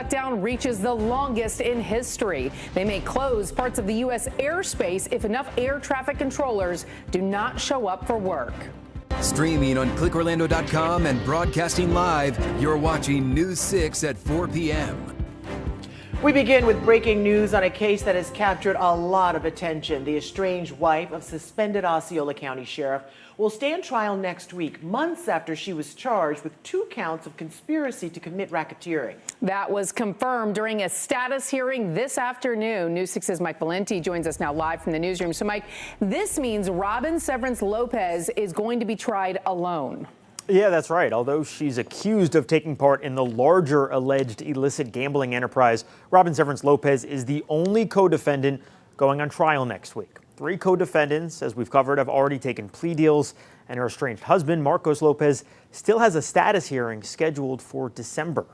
shutdown reaches the longest in history. They may close parts of the U.S. airspace if enough air traffic controllers do not show up for work. Streaming on clickorlando.com and broadcasting live, you're watching News 6 at 4 p.m. We begin with breaking news on a case that has captured a lot of attention. The estranged wife of suspended Osceola County Sheriff will stand trial next week, months after she was charged with 2 counts of conspiracy to commit racketeering. That was confirmed during a status hearing this afternoon. News 6's Mike Valenti joins us now live from the newsroom. So, Mike, this means Robin Severance Lopez is going to be tried alone. Yeah, that's right. Although she's accused of taking part in the larger alleged illicit gambling enterprise, Robin Severance Lopez is the only co-defendant going on trial next week. 3 co-defendants, as we've covered, have already taken plea deals, and her estranged husband, Marcos Lopez, still has a status hearing scheduled for December.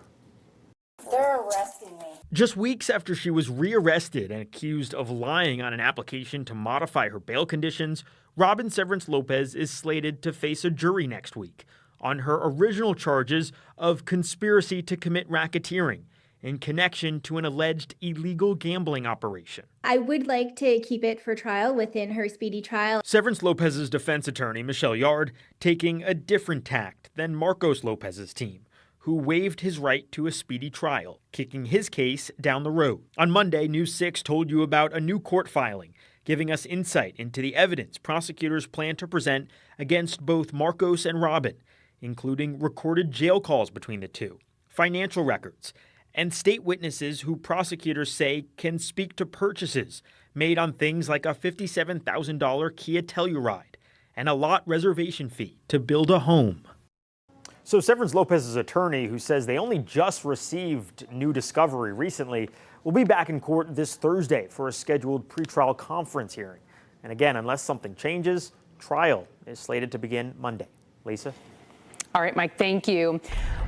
They're arresting me. Just weeks after she was rearrested and accused of lying on an application to modify her bail conditions, Robin Severance Lopez is slated to face a jury next week on her original charges of conspiracy to commit racketeering in connection to an alleged illegal gambling operation. I would like to keep it for trial within her speedy trial. Severance Lopez's defense attorney, Michelle Yard, taking a different tact than Marcos Lopez's team, who waived his right to a speedy trial, kicking his case down the road. On Monday, News 6 told you about a new court filing, giving us insight into the evidence prosecutors plan to present against both Marcos and Robin, including recorded jail calls between the two, financial records, and state witnesses who prosecutors say can speak to purchases made on things like a $57,000 Kia Telluride and a lot reservation fee to build a home. So Severance Lopez's attorney, who says they only just received new discovery recently, will be back in court this Thursday for a scheduled pretrial conference hearing. And again, unless something changes, trial is slated to begin Monday. Lisa? All right, Mike, thank you.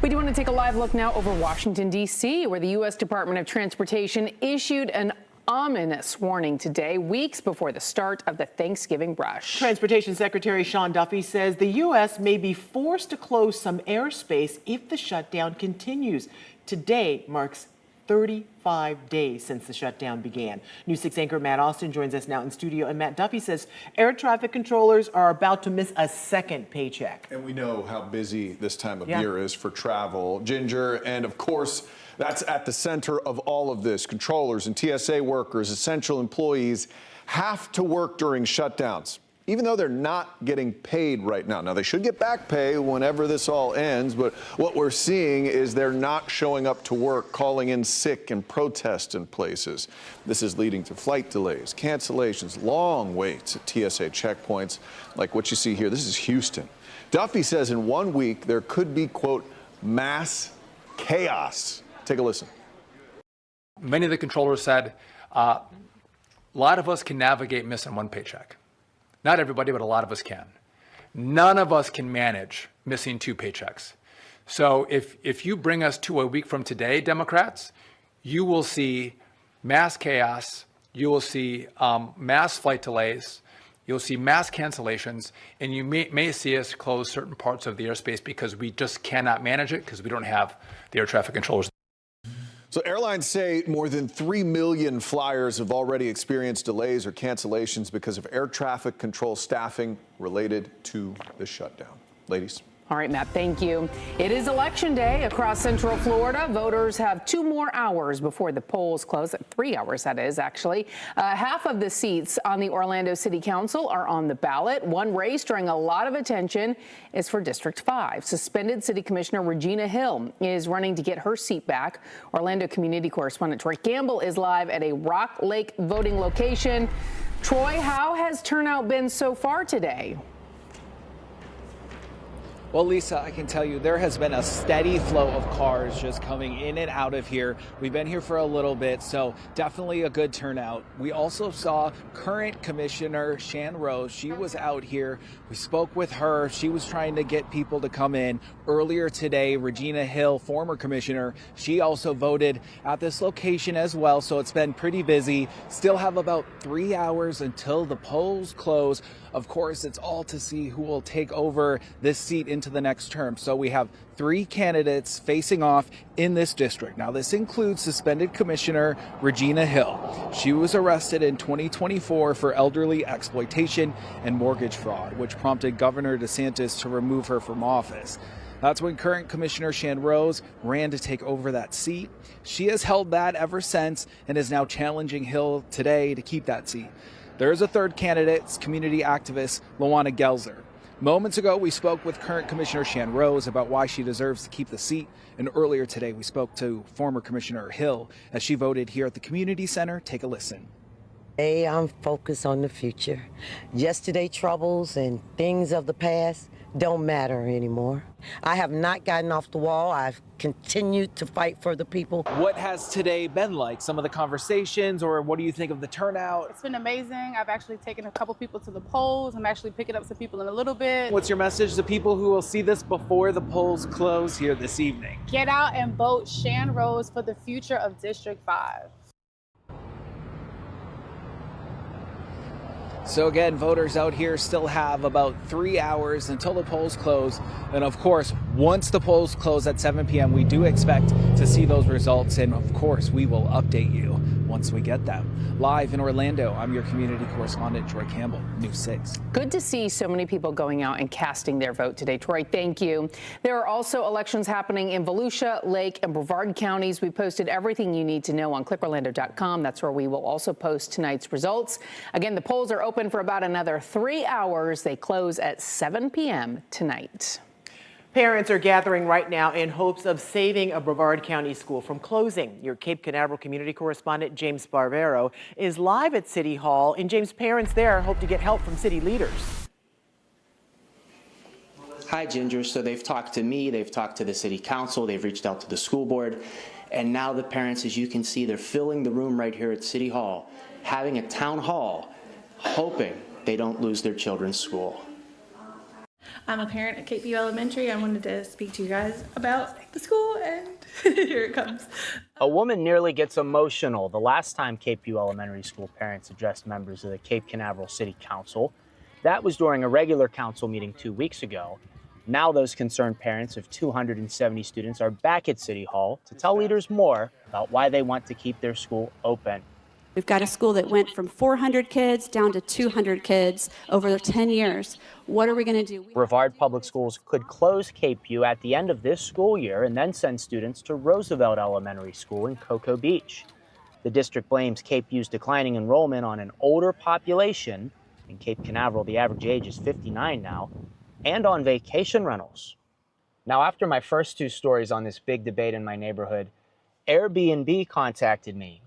We do want to take a live look now over Washington, D.C., where the U.S. Department of Transportation issued an ominous warning today, weeks before the start of the Thanksgiving rush. Transportation Secretary Sean Duffy says the U.S. may be forced to close some airspace if the shutdown continues. Today marks 35 days since the shutdown began. News 6 anchor Matt Austin joins us now in studio, and Matt, Duffy says air traffic controllers are about to miss a second paycheck. And we know how busy this time of year is for travel. Ginger, and of course, that's at the center of all of this. Controllers and TSA workers, essential employees, have to work during shutdowns, even though they're not getting paid right now. Now, they should get back pay whenever this all ends, but what we're seeing is they're not showing up to work, calling in sick and protest in places. This is leading to flight delays, cancellations, long waits at TSA checkpoints, like what you see here. This is Houston. Duffy says in 1 week, there could be, quote, mass chaos. Take a listen. Many of the controllers said, a lot of us can navigate missing one paycheck. Not everybody, but a lot of us can. None of us can manage missing 2 paychecks. So if you bring us to a week from today, Democrats, you will see mass chaos, you will see mass flight delays, you'll see mass cancellations, and you may see us close certain parts of the airspace because we just cannot manage it because we don't have the air traffic controllers. So airlines say more than 3 million flyers have already experienced delays or cancellations because of air traffic control staffing related to the shutdown. Ladies. All right, Matt, thank you. It is Election Day across Central Florida. Voters have 2 more hours before the polls close. 3 hours, that is, actually. Half of the seats on the Orlando City Council are on the ballot. One race drawing a lot of attention is for District 5. Suspended City Commissioner Regina Hill is running to get her seat back. Orlando community correspondent Troy Gamble is live at a Rock Lake voting location. Troy, how has turnout been so far today? Well, Lisa, I can tell you there has been a steady flow of cars just coming in and out of here. We've been here for a little bit, so definitely a good turnout. We also saw current Commissioner Shan Rose. She was out here. We spoke with her. She was trying to get people to come in. Earlier today, Regina Hill, former commissioner, she also voted at this location as well, so it's been pretty busy. Still have about 3 hours until the polls close. Of course, it's all to see who will take over this seat into into the next term. So we have 3 candidates facing off in this district. Now, this includes suspended Commissioner Regina Hill. She was arrested in 2024 for elderly exploitation and mortgage fraud, which prompted Governor DeSantis to remove her from office. That's when current Commissioner Shan Rose ran to take over that seat. She has held that ever since and is now challenging Hill today to keep that seat. There is a third candidate, it's community activist Lawana Gelzer. Moments ago, we spoke with current Commissioner Shan Rose about why she deserves to keep the seat. And earlier today, we spoke to former Commissioner Hill as she voted here at the community center. Take a listen. Hey, I'm focused on the future. Yesterday troubles and things of the past don't matter anymore. I have not gotten off the wall. I've continued to fight for the people. What has today been like? Some of the conversations, or what do you think of the turnout? It's been amazing. I've actually taken a couple people to the polls. I'm actually picking up some people in a little bit. What's your message to people who will see this before the polls close here this evening? Get out and vote Shan Rose for the future of District 5. So again, voters out here still have about 3 hours until the polls close. And of course, once the polls close at 7 p.m., we do expect to see those results. And of course, we will update you once we get them. Live in Orlando, I'm your community correspondent, Troy Campbell, News 6. Good to see so many people going out and casting their vote today. Troy, thank you. There are also elections happening in Volusia, Lake, and Brevard counties. We posted everything you need to know on clickorlando.com. That's where we will also post tonight's results. Again, the polls are open for about another 3 hours. They close at 7 p.m. tonight. Parents are gathering right now in hopes of saving a Brevard County school from closing. Your Cape Canaveral community correspondent James Barbero is live at City Hall, and James, parents there hope to get help from city leaders. Hi, Ginger. So they've talked to me, they've talked to the city council, they've reached out to the school board, and now the parents, as you can see, they're filling the room right here at City Hall, having a town hall, hoping they don't lose their children's school. I'm a parent at Cape View Elementary. I wanted to speak to you guys about the school, and here it comes. A woman nearly gets emotional the last time Cape View Elementary School parents addressed members of the Cape Canaveral City Council. That was during a regular council meeting 2 weeks ago. Now those concerned parents of 270 students are back at City Hall to tell leaders more about why they want to keep their school open. We've got a school that went from 400 kids down to 200 kids over 10 years. What are we going to do? Brevard Public Schools could close Cape View at the end of this school year and then send students to Roosevelt Elementary School in Cocoa Beach. The district blames Cape View's declining enrollment on an older population. In Cape Canaveral, the average age is 59 now, and on vacation rentals. Now, after my first 2 stories on this big debate in my neighborhood, Airbnb contacted me.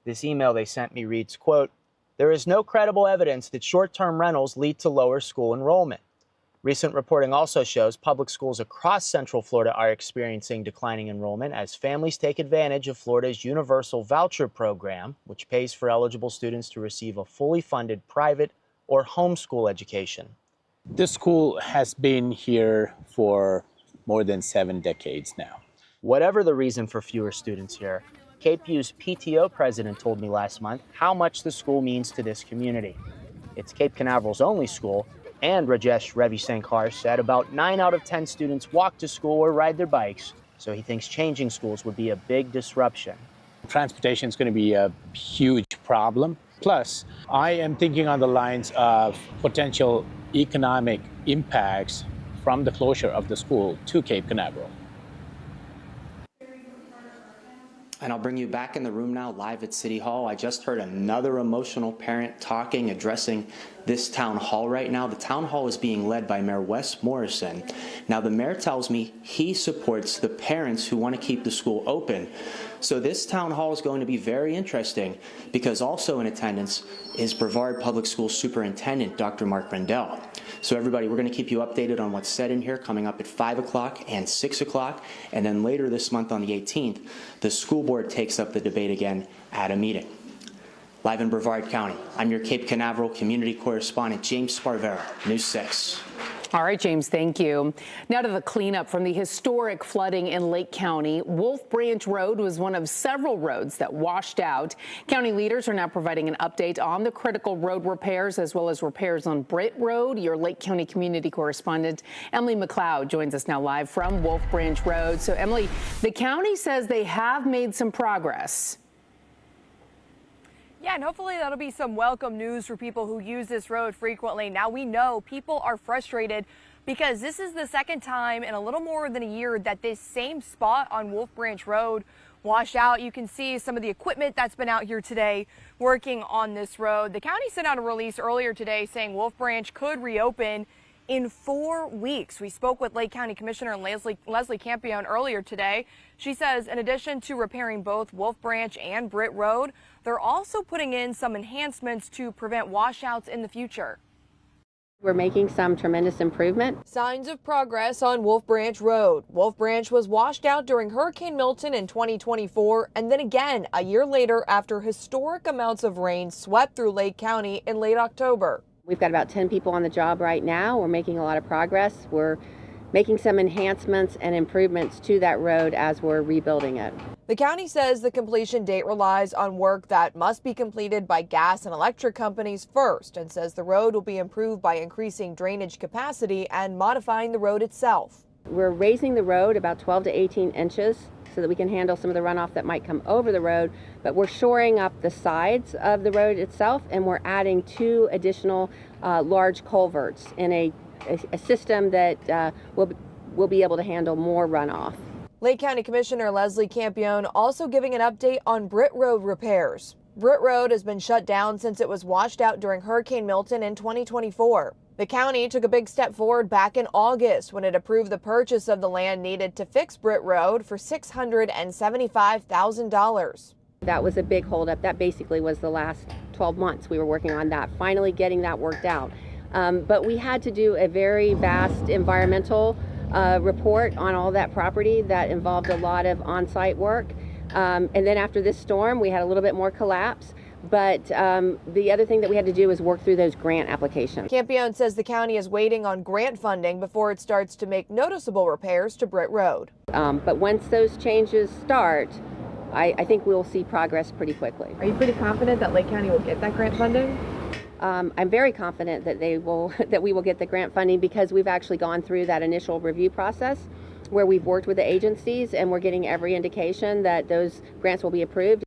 This email they sent me reads, quote, "There is no credible evidence that short-term rentals lead to lower school enrollment. Recent reporting also shows public schools across Central Florida are experiencing declining enrollment as families take advantage of Florida's Universal Voucher Program, which pays for eligible students to receive a fully funded private or homeschool education." This school has been here for more than 7 decades now. Whatever the reason for fewer students here, Cape View's PTO president told me last month how much the school means to this community. It's Cape Canaveral's only school, and Rajesh Ravisankar said about 9 out of 10 students walk to school or ride their bikes, so he thinks changing schools would be a big disruption. Transportation is going to be a huge problem. Plus, I am thinking on the lines of potential economic impacts from the closure of the school to Cape Canaveral. And I'll bring you back in the room now, live at City Hall. I just heard another emotional parent talking, addressing this town hall right now. The town hall is being led by Mayor Wes Morrison. Now, the mayor tells me he supports the parents who want to keep the school open. So this town hall is going to be very interesting because also in attendance is Brevard Public School Superintendent, Dr. Mark Rendell. So everybody, we're going to keep you updated on what's said in here coming up at 5 o'clock and 6 o'clock. And then later this month on the 18th, the school board takes up the debate again at a meeting. Live in Brevard County, I'm your Cape Canaveral community correspondent, James Sparvero, News 6. All right, James, thank you. Now to the cleanup from the historic flooding in Lake County. Wolf Branch Road was one of several roads that washed out. County leaders are now providing an update on the critical road repairs as well as repairs on Britt Road. Your Lake County community correspondent Emily McLeod joins us now live from Wolf Branch Road. So, Emily, the county says they have made some progress. Yeah, and hopefully that'll be some welcome news for people who use this road frequently. Now, we know people are frustrated because this is the second time in a little more than a year that this same spot on Wolf Branch Road washed out. You can see some of the equipment that's been out here today working on this road. The county sent out a release earlier today saying Wolf Branch could reopen in 4 weeks. We spoke with Lake County Commissioner Leslie Campion earlier today. She says in addition to repairing both Wolf Branch and Britt Road, they're also putting in some enhancements to prevent washouts in the future. We're making some tremendous improvement. Signs of progress on Wolf Branch Road. Wolf Branch was washed out during Hurricane Milton in 2024 and then again a year later after historic amounts of rain swept through Lake County in late October. We've got about 10 people on the job right now. We're making a lot of progress. We're making some enhancements and improvements to that road as we're rebuilding it. The county says the completion date relies on work that must be completed by gas and electric companies first, and says the road will be improved by increasing drainage capacity and modifying the road itself. We're raising the road about 12 to 18 inches so that we can handle some of the runoff that might come over the road, but we're shoring up the sides of the road itself, and we're adding 2 additional large culverts in a system that will be able to handle more runoff. Lake County Commissioner Leslie Campion also giving an update on Britt Road repairs. Britt Road has been shut down since it was washed out during Hurricane Milton in 2024. The county took a big step forward back in August when it approved the purchase of the land needed to fix Britt Road for $675,000. That was a big holdup. That basically was the last 12 months we were working on that, finally getting that worked out. But we had to do a very vast environmental report on all that property that involved a lot of on-site work. And then after this storm, we had a little bit more collapse. But the other thing that we had to do is work through those grant applications. Campion says the county is waiting on grant funding before it starts to make noticeable repairs to Britt Road. But once those changes start, I think we'll see progress pretty quickly. Are you pretty confident that Lake County will get that grant funding? I'm very confident that we will get the grant funding because we've actually gone through that initial review process where we've worked with the agencies and we're getting every indication that those grants will be approved.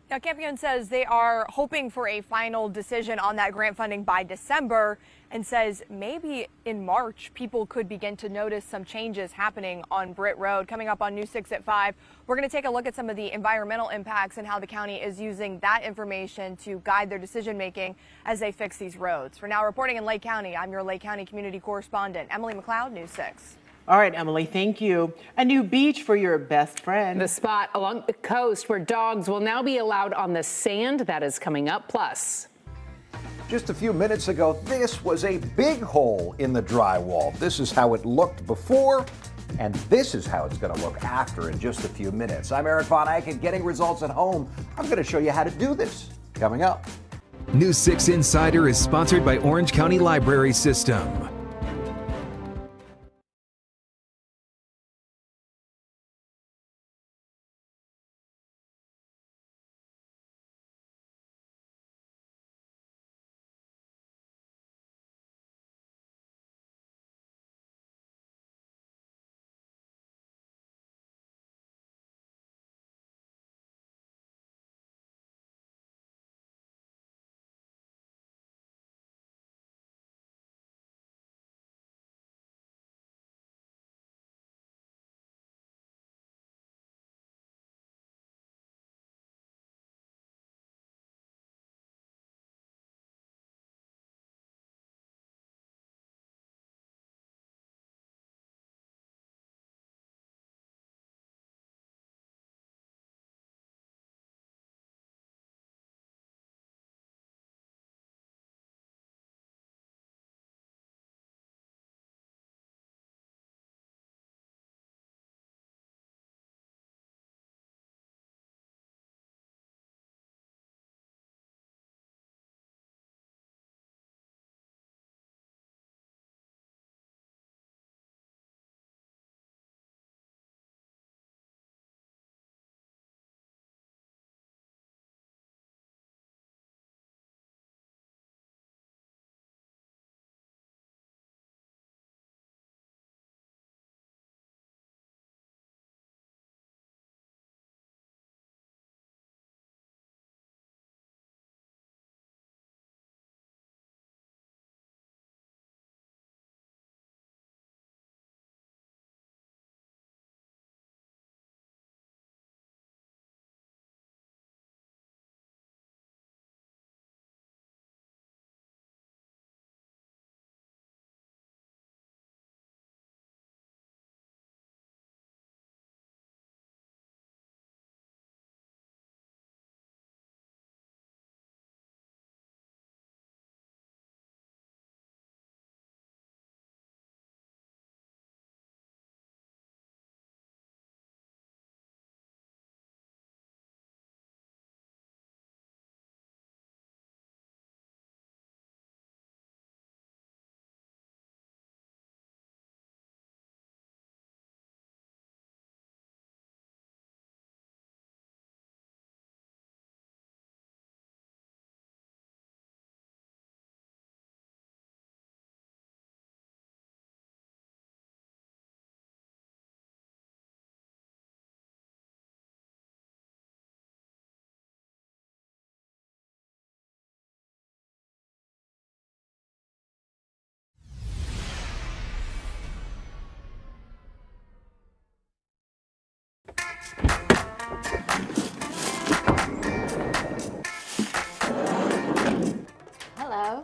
Now, Campion says they are hoping for a final decision on that grant funding by December and says maybe in March people could begin to notice some changes happening on Britt Road. Coming up on News 6 at 5, we're going to take a look at some of the environmental impacts and how the county is using that information to guide their decision making as they fix these roads. For now, reporting in Lake County, I'm your Lake County community correspondent, Emily McLeod, News 6. All right, Emily, thank you. A new beach for your best friend. The spot along the coast where dogs will now be allowed on the sand, that is coming up. Plus, just a few minutes ago, this was a big hole in the drywall. This is how it looked before, and this is how it's going to look after in just a few minutes. I'm Eric Von Eyck, and getting results at home, I'm going to show you how to do this. Coming up. News 6 Insider is sponsored by Orange County Library System.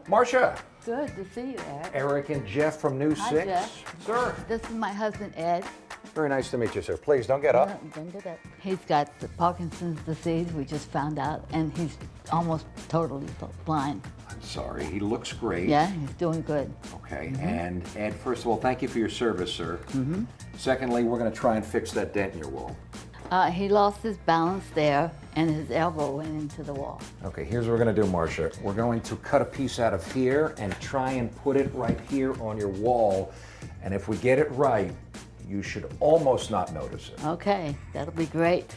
Marcia. Good to see you, Eric. Eric and Jeff from News Hi, 6. Jeff. Sir. This is my husband, Ed. Very nice to meet you, sir. Please don't get up. No, don't do that. He's got the Parkinson's disease, we just found out, and he's almost totally blind. I'm sorry. He looks great. Yeah, he's doing good. Okay. Mhm. And Ed, first of all, thank you for your service, sir. Mhm. Secondly, we're going to try and fix that dent in your wall. He lost his balance there, and his elbow went into the wall. Okay, here's what we're going to do, Marcia. We're going to cut a piece out of here and try and put it right here on your wall. And if we get it right, you should almost not notice it. Okay, that'll be great.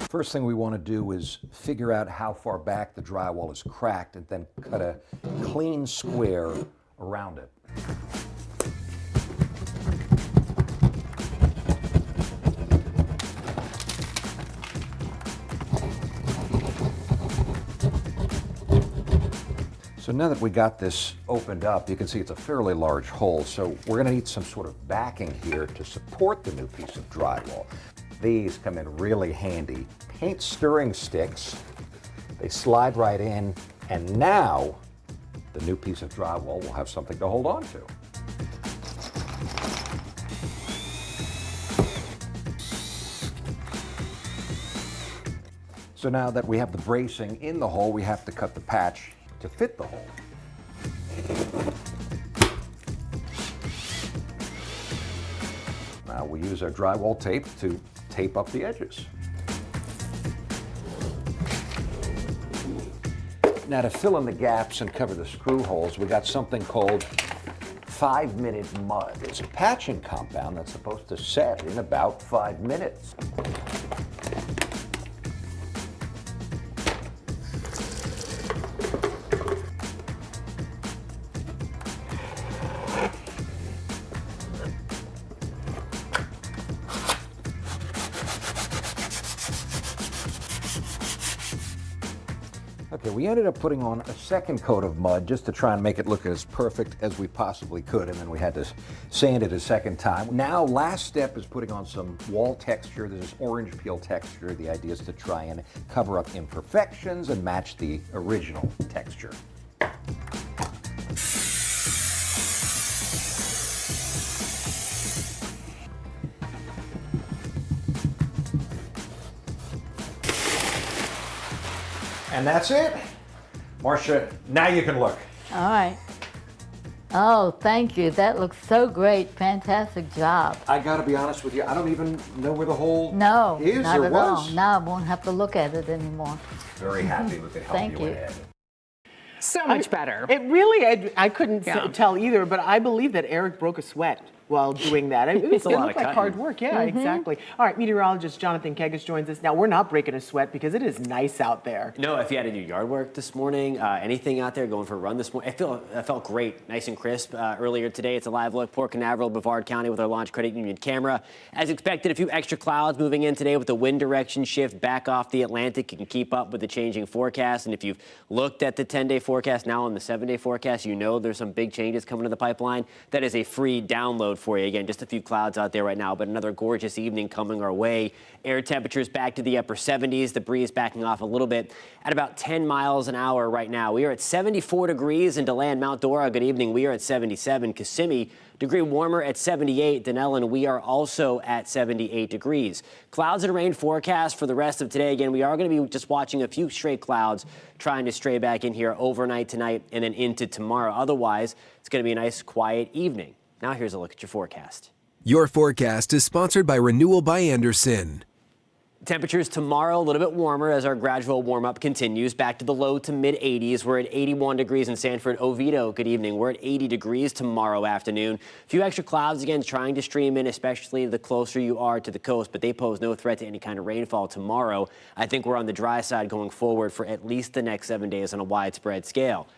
First thing we want to do is figure out how far back the drywall is cracked and then cut a clean square around it. So now that we got this opened up, you can see it's a fairly large hole. So we're going to need some sort of backing here to support the new piece of drywall. These come in really handy. Paint stirring sticks. They slide right in, and now the new piece of drywall will have something to hold on to. So now that we have the bracing in the hole, we have to cut the patch to fit the hole. Now we use our drywall tape to tape up the edges. Now to fill in the gaps and cover the screw holes, we got something called 5-minute mud. It's a patching compound that's supposed to set in about 5 minutes. Okay, we ended up putting on a second coat of mud just to try and make it look as perfect as we possibly could, and then we had to sand it a second time. Now, last step is putting on some wall texture. This is orange peel texture. The idea is to try and cover up imperfections and match the original texture. And that's it. Marcia, now you can look. All right. Oh, thank you. That looks so great. Fantastic job. I gotta be honest with you, I don't even know where the hole No, is not or at was. all. Now I won't have to look at it anymore. Very happy we could help Thank you you. ahead. So much better. It really, I couldn't Yeah. tell either, but I believe that Eric broke a sweat while doing that. It It's a lot looked of like cutting. hard work. Yeah, exactly. All right, meteorologist Jonathan Kegas joins us. Now, we're not breaking a sweat because it is nice out there. No, if you had to do yard work this morning, anything out there, going for a run this morning, it felt great, nice and crisp. Earlier today, it's a live look, Port Canaveral, Brevard County with our Launch Credit Union camera. As expected, a few extra clouds moving in today with the wind direction shift back off the Atlantic. You can keep up with the changing forecast. And if you've looked at the 10-day forecast now on the 7-day forecast, you know there's some big changes coming to the pipeline. That is a free download for you. Again, just a few clouds out there right now, but another gorgeous evening coming our way. Air temperatures back to the upper 70s. The breeze backing off a little bit at about 10 miles an hour right now. We are at 74 degrees in DeLand, Mount Dora. Good evening. We are at 77. Kissimmee, degree warmer at 78. Denellen, we are also at 78 degrees. Clouds and rain forecast for the rest of today. Again, we are going to be just watching a few stray clouds trying to stray back in here overnight tonight and then into tomorrow. Otherwise, it's going to be a nice, quiet evening. Now here's a look at your forecast. Your forecast is sponsored by Renewal by Anderson. Temperatures tomorrow a little bit warmer as our gradual warm-up continues. Back to the low to mid-80s. We're at 81 degrees in Sanford. Oviedo, good evening. We're at 80 degrees tomorrow afternoon. A few extra clouds again trying to stream in, especially the closer you are to the coast, but they pose no threat to any kind of rainfall tomorrow. I think we're on the dry side going forward for at least the next 7 days on a widespread scale.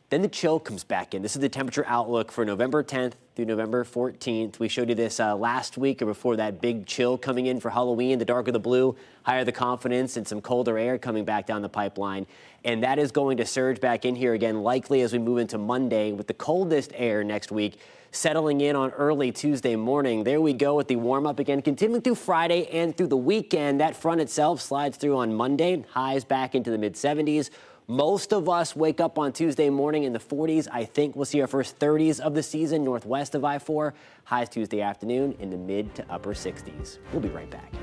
Then the chill comes back in. This is the temperature outlook for November 10th through November 14th. We showed you this last week or before that big chill coming in for Halloween. The darker the blue, higher the confidence, and some colder air coming back down the pipeline. And that is going to surge back in here again, likely as we move into Monday with the coldest air next week settling in on early Tuesday morning. There we go with the warm up again, continuing through Friday and through the weekend. That front itself slides through on Monday, highs back into the mid 70s. Most of us wake up on Tuesday morning in the 40s. I think we'll see our first 30s of the season northwest of I-4. Highs Tuesday afternoon in the mid to upper 60s. We'll be right back.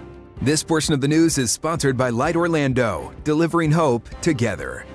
This portion of the news is sponsored by Light Orlando, delivering hope together.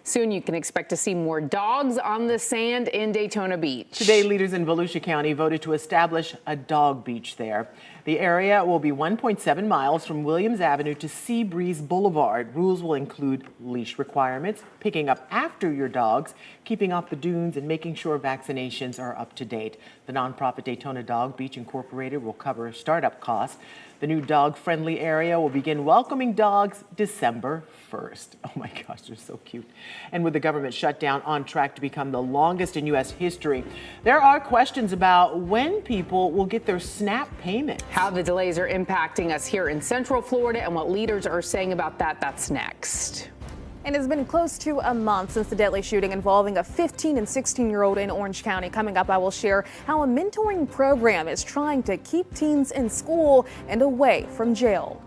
Soon you can expect to see more dogs on the sand in Daytona Beach. Today, leaders in Volusia County voted to establish a dog beach there. The area will be 1.7 miles from Williams Avenue to Seabreeze Boulevard. Rules will include leash requirements, picking up after your dogs, keeping off the dunes, and making sure vaccinations are up to date. The nonprofit Daytona Dog Beach Incorporated will cover startup costs. The new dog-friendly area will begin welcoming dogs December 1st. Oh my gosh, they're so cute. And with the government shutdown on track to become the longest in U.S. history, there are questions about when people will get their SNAP payment. How the delays are impacting us here in Central Florida and what leaders are saying about that, that's next. And it's been close to a month since the deadly shooting involving a 15 and 16-year-old in Orange County. Coming up, I will share how a mentoring program is trying to keep teens in school and away from jail.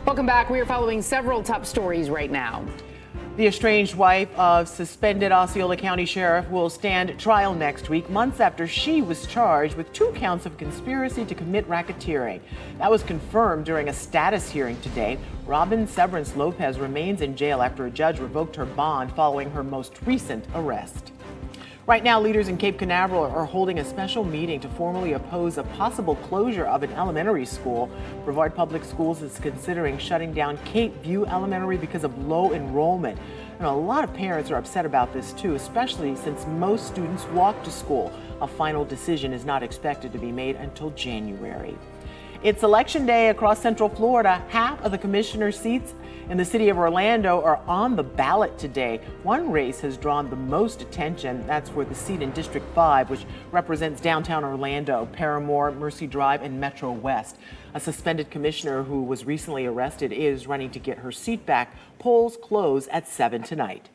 Welcome back. We are following several top stories right now. The estranged wife of suspended Osceola County Sheriff will stand trial next week, months after she was charged with 2 counts of conspiracy to commit racketeering. That was confirmed during a status hearing today. Robin Severance Lopez remains in jail after a judge revoked her bond following her most recent arrest. Right now, leaders in Cape Canaveral are holding a special meeting to formally oppose a possible closure of an elementary school. Brevard Public Schools is considering shutting down Cape View Elementary because of low enrollment. And a lot of parents are upset about this too, especially since most students walk to school. A final decision is not expected to be made until January. It's election day across Central Florida. Half of the commissioner seats in the city of Orlando are on the ballot today. One race has drawn the most attention. That's for the seat in District 5, which represents downtown Orlando, Paramore, Mercy Drive, and Metro West. A suspended commissioner who was recently arrested is running to get her seat back. Polls close at 7 tonight.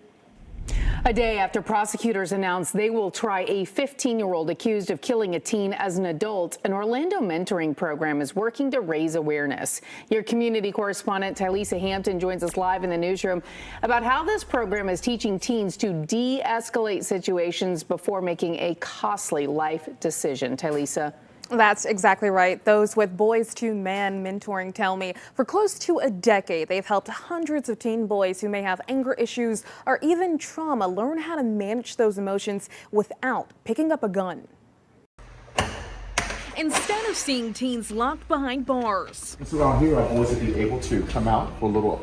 A day after prosecutors announced they will try a 15-year-old accused of killing a teen as an adult, an Orlando mentoring program is working to raise awareness. Your community correspondent Tylisa Hampton joins us live in the newsroom about how this program is teaching teens to de-escalate situations before making a costly life decision. Tylisa. That's exactly right. Those with Boys to Men mentoring tell me for close to a decade, they've helped hundreds of teen boys who may have anger issues or even trauma learn how to manage those emotions without picking up a gun. Instead of seeing teens locked behind bars. So around here, our boys will be able to come out for a little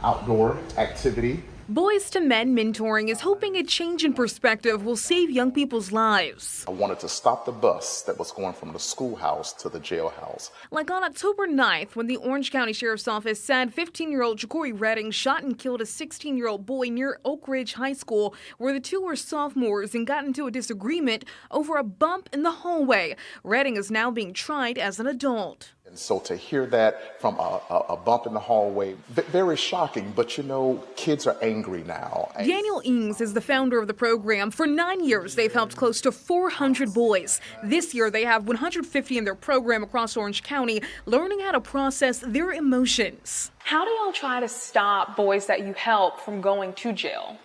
outdoor activity. Boys to Men mentoring is hoping a change in perspective will save young people's lives. I wanted to stop the bus that was going from the schoolhouse to the jailhouse. Like on October 9th, when the Orange County Sheriff's Office said 15-year-old Ja'Cory Redding shot and killed a 16-year-old boy near Oak Ridge High School, where the two were sophomores and got into a disagreement over a bump in the hallway. Redding is now being tried as an adult. And so to hear that from a bump in the hallway, very shocking, but you know, kids are angry now. Daniel Ings is the founder of the program. For 9 years, they've helped close to 400 boys. This year, they have 150 in their program across Orange County, learning how to process their emotions. How do y'all try to stop boys that you help from going to jail?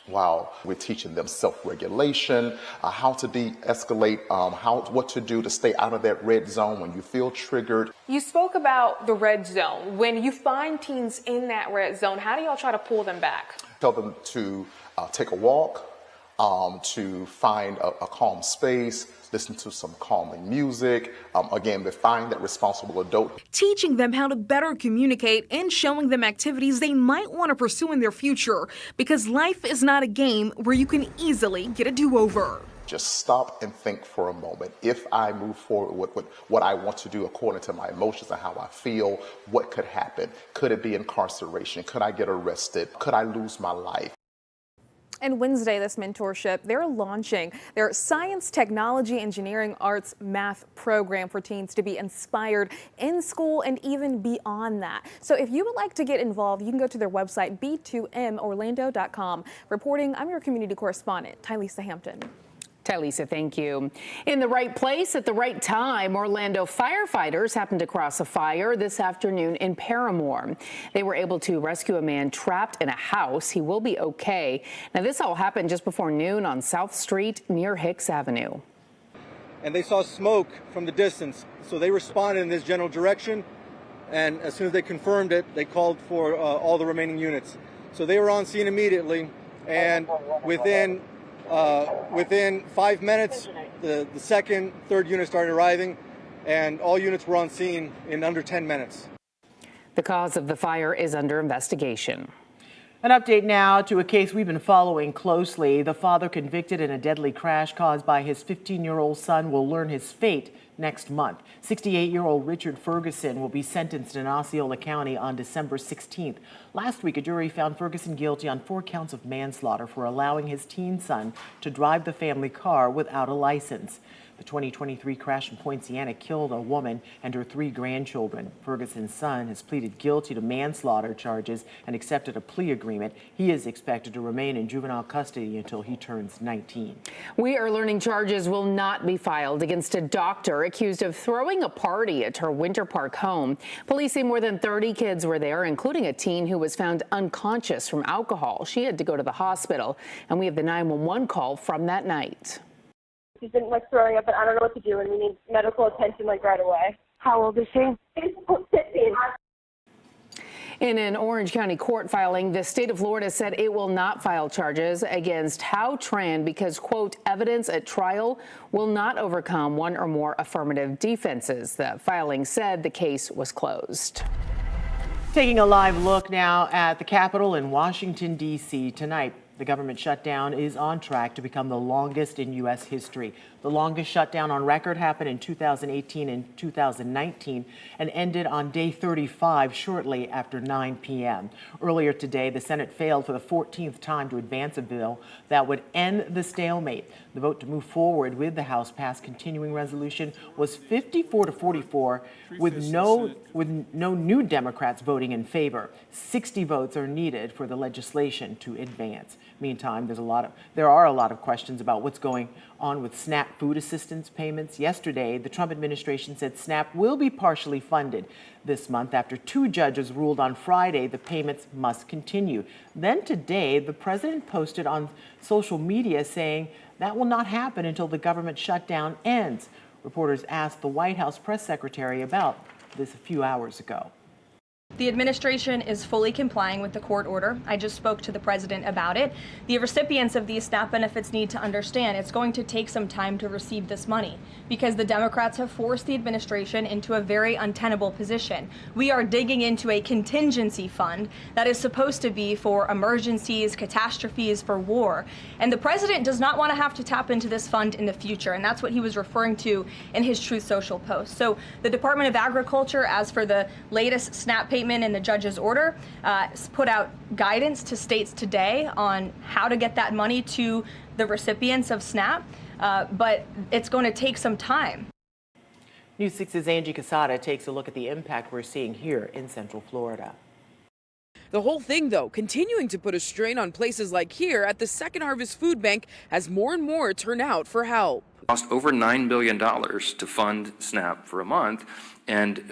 Wow, we're teaching them self-regulation, how to de-escalate, what to do to stay out of that red zone when you feel triggered. You spoke about the red zone. When you find teens in that red zone, how do y'all try to pull them back? Tell them to take a walk, to find a calm space, listen to some calming music. Again, find that responsible adult. Teaching them how to better communicate and showing them activities they might want to pursue in their future, because life is not a game where you can easily get a do-over. Just stop and think for a moment. If I move forward with what I want to do according to my emotions and how I feel, what could happen? Could it be incarceration? Could I get arrested? Could I lose my life? And Wednesday, this mentorship, they're launching their science, technology, engineering, arts, math program for teens to be inspired in school and even beyond that. So if you would like to get involved, you can go to their website, b2morlando.com. Reporting, I'm your community correspondent, Tylisa Hampton. Tylisa, thank you. In the right place at the right time, Orlando firefighters happened to cross a fire this afternoon in Paramore. They were able to rescue a man trapped in a house. He will be okay. Now, this all happened just before noon on South Street near Hicks Avenue. And they saw smoke from the distance, so they responded in this general direction. And as soon as they confirmed it, they called for all the remaining units. So they were on scene immediately, and within 5 minutes, the second, third unit started arriving, and all units were on scene in under 10 minutes. The cause of the fire is under investigation. An update now to a case we've been following closely. The father convicted in a deadly crash caused by his 15-year-old son will learn his fate next month. 68-year-old Richard Ferguson will be sentenced in Osceola County on December 16th. Last week, a jury found Ferguson guilty on 4 counts of manslaughter for allowing his teen son to drive the family car without a license. The 2023 crash in Poinciana killed a woman and her 3 grandchildren. Ferguson's son has pleaded guilty to manslaughter charges and accepted a plea agreement. He is expected to remain in juvenile custody until he turns 19. We are learning charges will not be filed against a doctor accused of throwing a party at her Winter Park home. Police say more than 30 kids were there, including a teen who was found unconscious from alcohol. She had to go to the hospital, and we have the 911 call from that night. She's been like throwing up and I don't know what to do and we need medical attention like right away. How old is she? She's 15. In an Orange County court filing, the state of Florida said it will not file charges against Hao Tran because, quote, evidence at trial will not overcome one or more affirmative defenses. The filing said the case was closed. Taking a live look now at the Capitol in Washington, D.C. tonight. The government shutdown is on track to become the longest in U.S. history. The longest shutdown on record happened in 2018 and 2019 and ended on day 35 shortly after 9 p.m. Earlier today, the Senate failed for the 14th time to advance a bill that would end the stalemate. The vote to move forward with the House-passed continuing resolution was 54-44, with no new Democrats voting in favor. 60 votes are needed for the legislation to advance. Meantime, there are a lot of questions about what's going on with SNAP food assistance payments. Yesterday, the Trump administration said SNAP will be partially funded this month after 2 judges ruled on Friday the payments must continue. Then today, the president posted on social media saying that will not happen until the government shutdown ends. Reporters asked the White House press secretary about this a few hours ago. The administration is fully complying with the court order. I just spoke to the president about it. The recipients of these SNAP benefits need to understand it's going to take some time to receive this money because the Democrats have forced the administration into a very untenable position. We are digging into a contingency fund that is supposed to be for emergencies, catastrophes, for war. And the president does not want to have to tap into this fund in the future. And that's what he was referring to in his Truth Social post. So the Department of Agriculture, as for the latest SNAP payment in the judge's order, put out guidance to states today on how to get that money to the recipients of SNAP, but it's going to take some time. News 6's Angie Casada takes a look at the impact we're seeing here in Central Florida. The whole thing, though, continuing to put a strain on places like here at the Second Harvest Food Bank as more and more turn out for help. Cost over $9 billion to fund SNAP for a month, and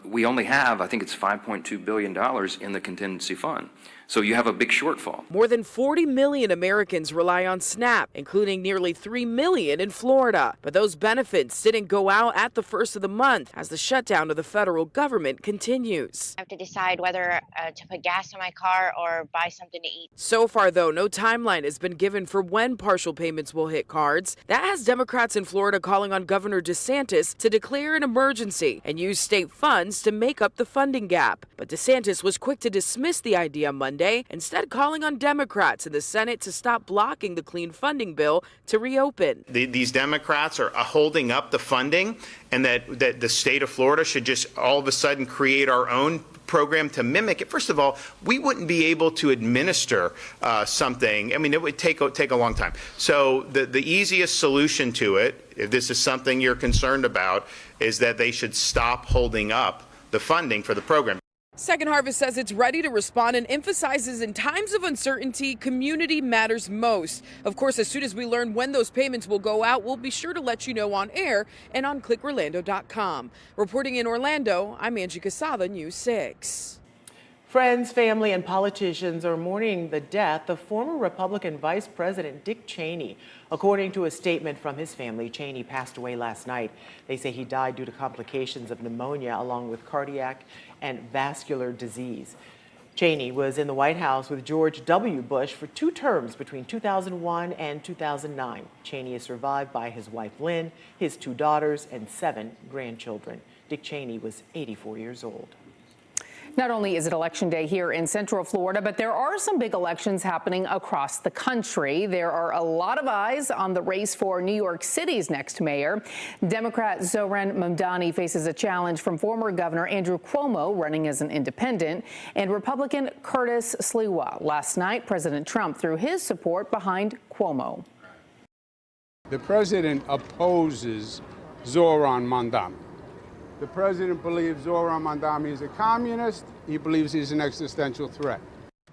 we only have, I think it's $5.2 billion in the contingency fund. So you have a big shortfall. More than 40 million Americans rely on SNAP, including nearly 3 million in Florida. But those benefits didn't go out at the first of the month as the shutdown of the federal government continues. I have to decide whether to put gas in my car or buy something to eat. So far, though, no timeline has been given for when partial payments will hit cards. That has Democrats in Florida calling on Governor DeSantis to declare an emergency and use state funds to make up the funding gap. But DeSantis was quick to dismiss the idea Monday, instead calling on Democrats in the Senate to stop blocking the clean funding bill to reopen. These Democrats are holding up the funding, and that the state of Florida should just all of a sudden create our own program to mimic it. First of all, we wouldn't be able to administer something. I mean, it would take a long time. So the easiest solution to it, if this is something you're concerned about, is that they should stop holding up the funding for the program. Second Harvest says it's ready to respond and emphasizes in times of uncertainty, community matters most. Of course, as soon as we learn when those payments will go out, we'll be sure to let you know on air and on clickorlando.com. Reporting in Orlando, I'm Angie Casada, News 6. Friends, family, and politicians are mourning the death of former Republican Vice President Dick Cheney. According to a statement from his family, Cheney passed away last night. They say he died due to complications of pneumonia along with cardiac and vascular disease. Cheney was in the White House with George W. Bush for 2 terms between 2001 and 2009. Cheney is survived by his wife Lynn, his 2 daughters, and 7 grandchildren. Dick Cheney was 84 years old. Not only is it election day here in Central Florida, but there are some big elections happening across the country. There are a lot of eyes on the race for New York City's next mayor. Democrat Zohran Mamdani faces a challenge from former Governor Andrew Cuomo, running as an independent, and Republican Curtis Sliwa. Last night, President Trump threw his support behind Cuomo. The president opposes Zohran Mamdani. The president believes Zohran Mamdani is a communist. He believes he's an existential threat.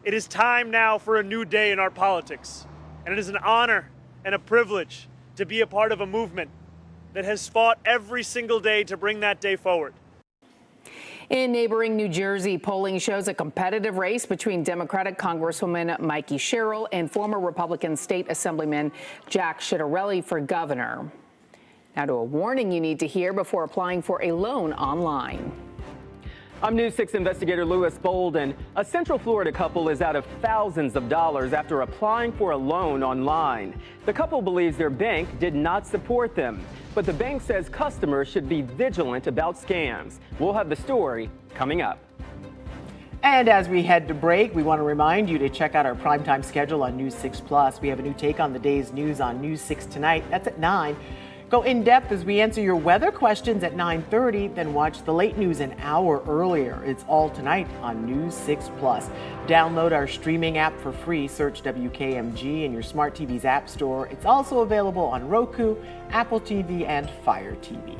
It is time now for a new day in our politics, and it is an honor and a privilege to be a part of a movement that has fought every single day to bring that day forward. In neighboring New Jersey, polling shows a competitive race between Democratic Congresswoman Mikey Sherrill and former Republican State Assemblyman Jack Ciattarelli for governor. Now to a warning you need to hear before applying for a loan online. I'm News 6 investigator Louis Bolden. A Central Florida couple is out of thousands of dollars after applying for a loan online. The couple believes their bank did not support them, but the bank says customers should be vigilant about scams. We'll have the story coming up. And as we head to break, we want to remind you to check out our primetime schedule on News 6 Plus. We have a new take on the day's news on News 6 tonight. That's at 9. Go in depth as we answer your weather questions at 9:30, then watch the late news an hour earlier. It's all tonight on News 6 Plus. Download our streaming app for free. Search WKMG in your smart TV's app store. It's also available on Roku, Apple TV, and Fire TV.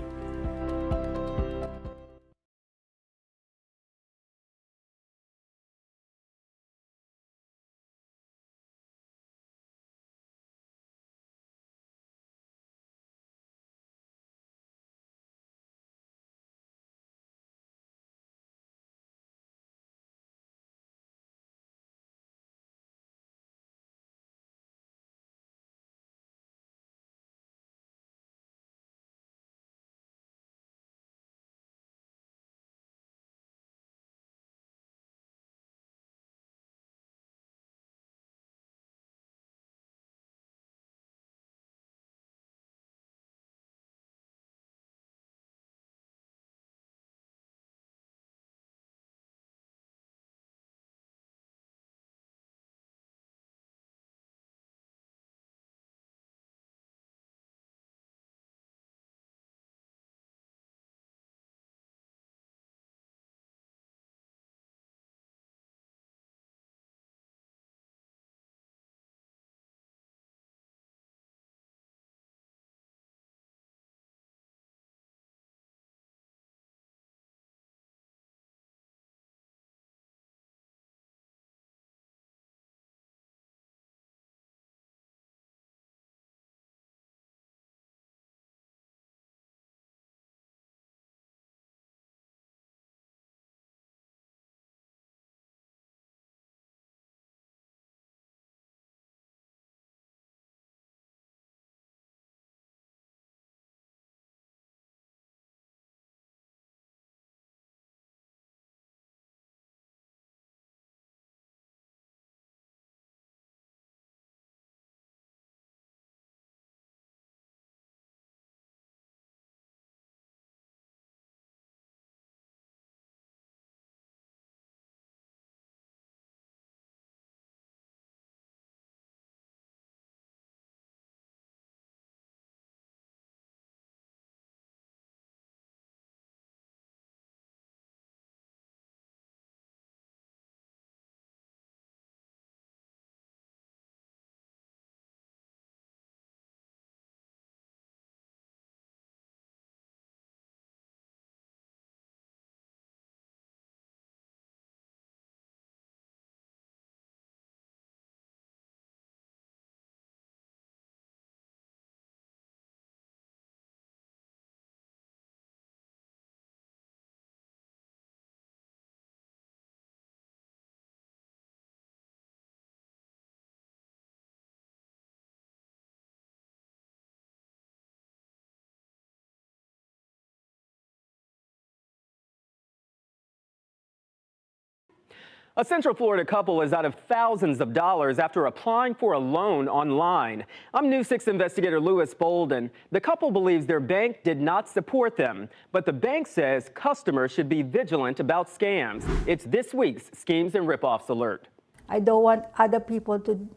A Central Florida couple is out of thousands of dollars after applying for a loan online. I'm News 6 investigator Louis Bolden. The couple believes their bank did not support them, but the bank says customers should be vigilant about scams. It's this week's Schemes and Ripoffs Alert. I don't want other people to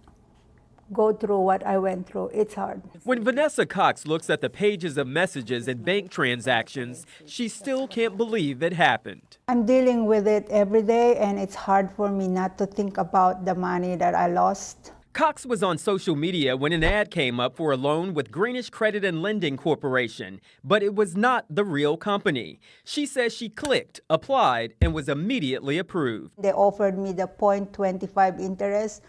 go through what I went through. It's hard. When Vanessa Cox looks at the pages of messages and bank transactions, she still can't believe it happened. I'm dealing with it every day, and it's hard for me not to think about the money that I lost. Cox was on social media when an ad came up for a loan with Greenish Credit and Lending Corporation, but it was not the real company. She says she clicked, applied, and was immediately approved. They offered me the 0.25 interest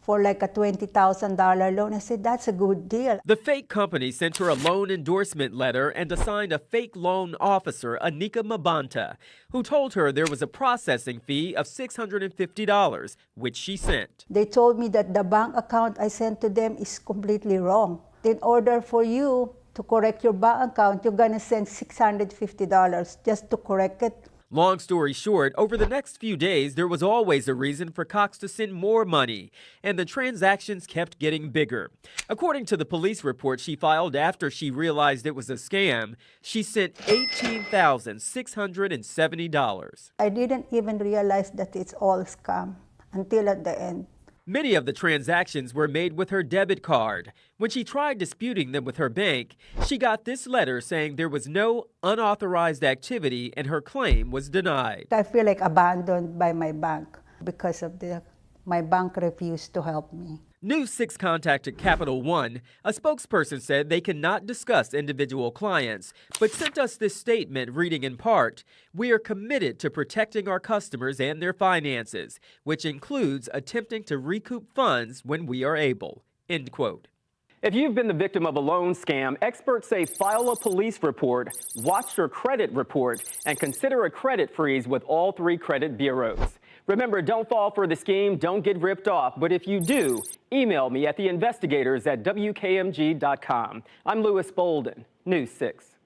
for like a $20,000 loan. I said, that's a good deal. The fake company sent her a loan endorsement letter and assigned a fake loan officer, Anika Mabanta, who told her there was a processing fee of $650, which she sent. They told me that the bank account I sent to them is completely wrong. In order for you to correct your bank account, you're gonna send $650 just to correct it. Long story short, over the next few days, there was always a reason for Cox to send more money, and the transactions kept getting bigger. According to the police report she filed after she realized it was a scam, she sent $18,670. I didn't even realize that it's all scam until at the end. Many of the transactions were made with her debit card. When she tried disputing them with her bank, she got this letter saying there was no unauthorized activity and her claim was denied. I feel like abandoned by my bank because of my bank refused to help me. News 6 contacted Capital One. A spokesperson said they cannot discuss individual clients, but sent us this statement reading in part, "We are committed to protecting our customers and their finances, which includes attempting to recoup funds when we are able." End quote. If you've been the victim of a loan scam, experts say file a police report, watch your credit report, and consider a credit freeze with all 3 credit bureaus. Remember, don't fall for the scheme, don't get ripped off, but if you do, email me at theinvestigators@wkmg.com. I'm Lewis Bolden, News 6.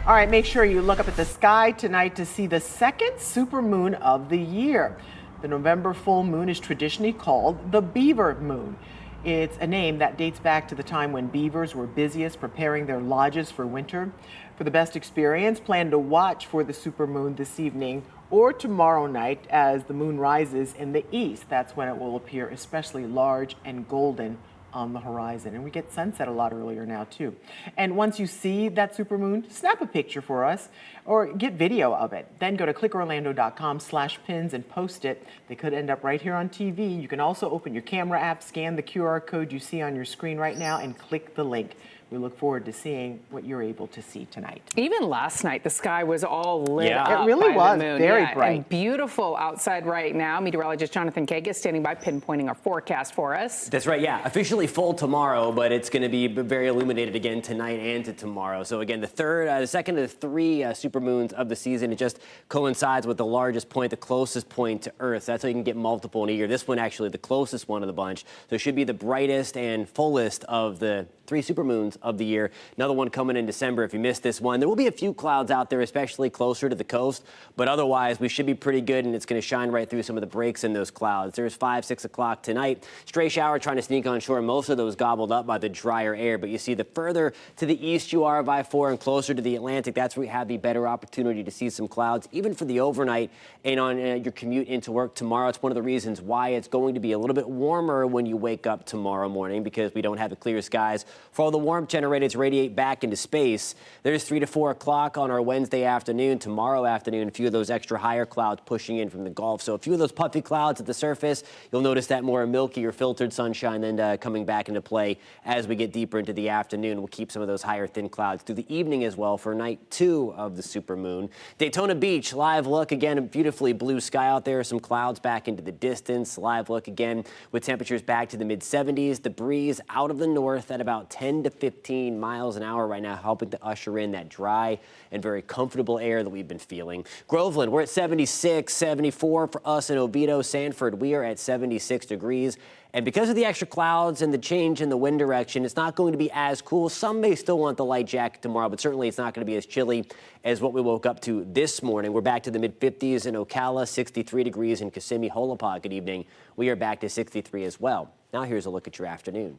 All right, make sure you look up at the sky tonight to see the second supermoon of the year. The November full moon is traditionally called the beaver moon. It's a name that dates back to the time when beavers were busiest preparing their lodges for winter. For the best experience, plan to watch for the supermoon this evening or tomorrow night as the moon rises in the east. That's when it will appear especially large and golden on the horizon. And we get sunset a lot earlier now too. And once you see that supermoon, snap a picture for us or get video of it. Then go to clickorlando.com/pins and post it. They could end up right here on TV. You can also open your camera app, scan the QR code you see on your screen right now and click the link. We look forward to seeing what you're able to see tonight. Even last night, the sky was all lit up. It really by was the moon. very Yeah, bright. and beautiful outside right now. Meteorologist Jonathan Kagas standing by, pinpointing our forecast for us. That's right, yeah. Officially full tomorrow, but it's going to be very illuminated again tonight and to tomorrow. So again, the second of the 3 supermoons of the season. It just coincides with the largest point, the closest point to Earth. That's how you can get multiple in a year. This one actually the closest one of the bunch. So it should be the brightest and fullest of the 3 supermoons of the year. Another one coming in December if you missed this one. There will be a few clouds out there, especially closer to the coast, but otherwise we should be pretty good, and it's going to shine right through some of the breaks in those clouds. There's 5, 6 o'clock tonight. Stray shower trying to sneak on shore. Most of those gobbled up by the drier air, but you see the further to the east you are of I-4 and closer to the Atlantic, that's where you have the better opportunity to see some clouds, even for the overnight and on your commute into work tomorrow. It's one of the reasons why it's going to be a little bit warmer when you wake up tomorrow morning, because we don't have the clear skies for all the warmth generated to radiate back into space. There's 3 to 4 o'clock on our Wednesday afternoon. Tomorrow afternoon, a few of those extra higher clouds pushing in from the Gulf. So a few of those puffy clouds at the surface. You'll notice that more milky or filtered sunshine then coming back into play as we get deeper into the afternoon. We'll keep some of those higher thin clouds through the evening as well for night 2 of the supermoon. Daytona Beach, live look again, a beautifully blue sky out there. Some clouds back into the distance. Live look again with temperatures back to the mid-70s. The breeze out of the north at about 10 to 15 miles an hour right now, helping to usher in that dry and very comfortable air that we've been feeling. Groveland, we're at 76, 74 for us in Oviedo. Sanford, we are at 76 degrees. And because of the extra clouds and the change in the wind direction, it's not going to be as cool. Some may still want the light jacket tomorrow, but certainly it's not going to be as chilly as what we woke up to this morning. We're back to the mid-50s in Ocala, 63 degrees in Kissimmee, Holopaw. Good evening. We are back to 63 as well. Now here's a look at your afternoon.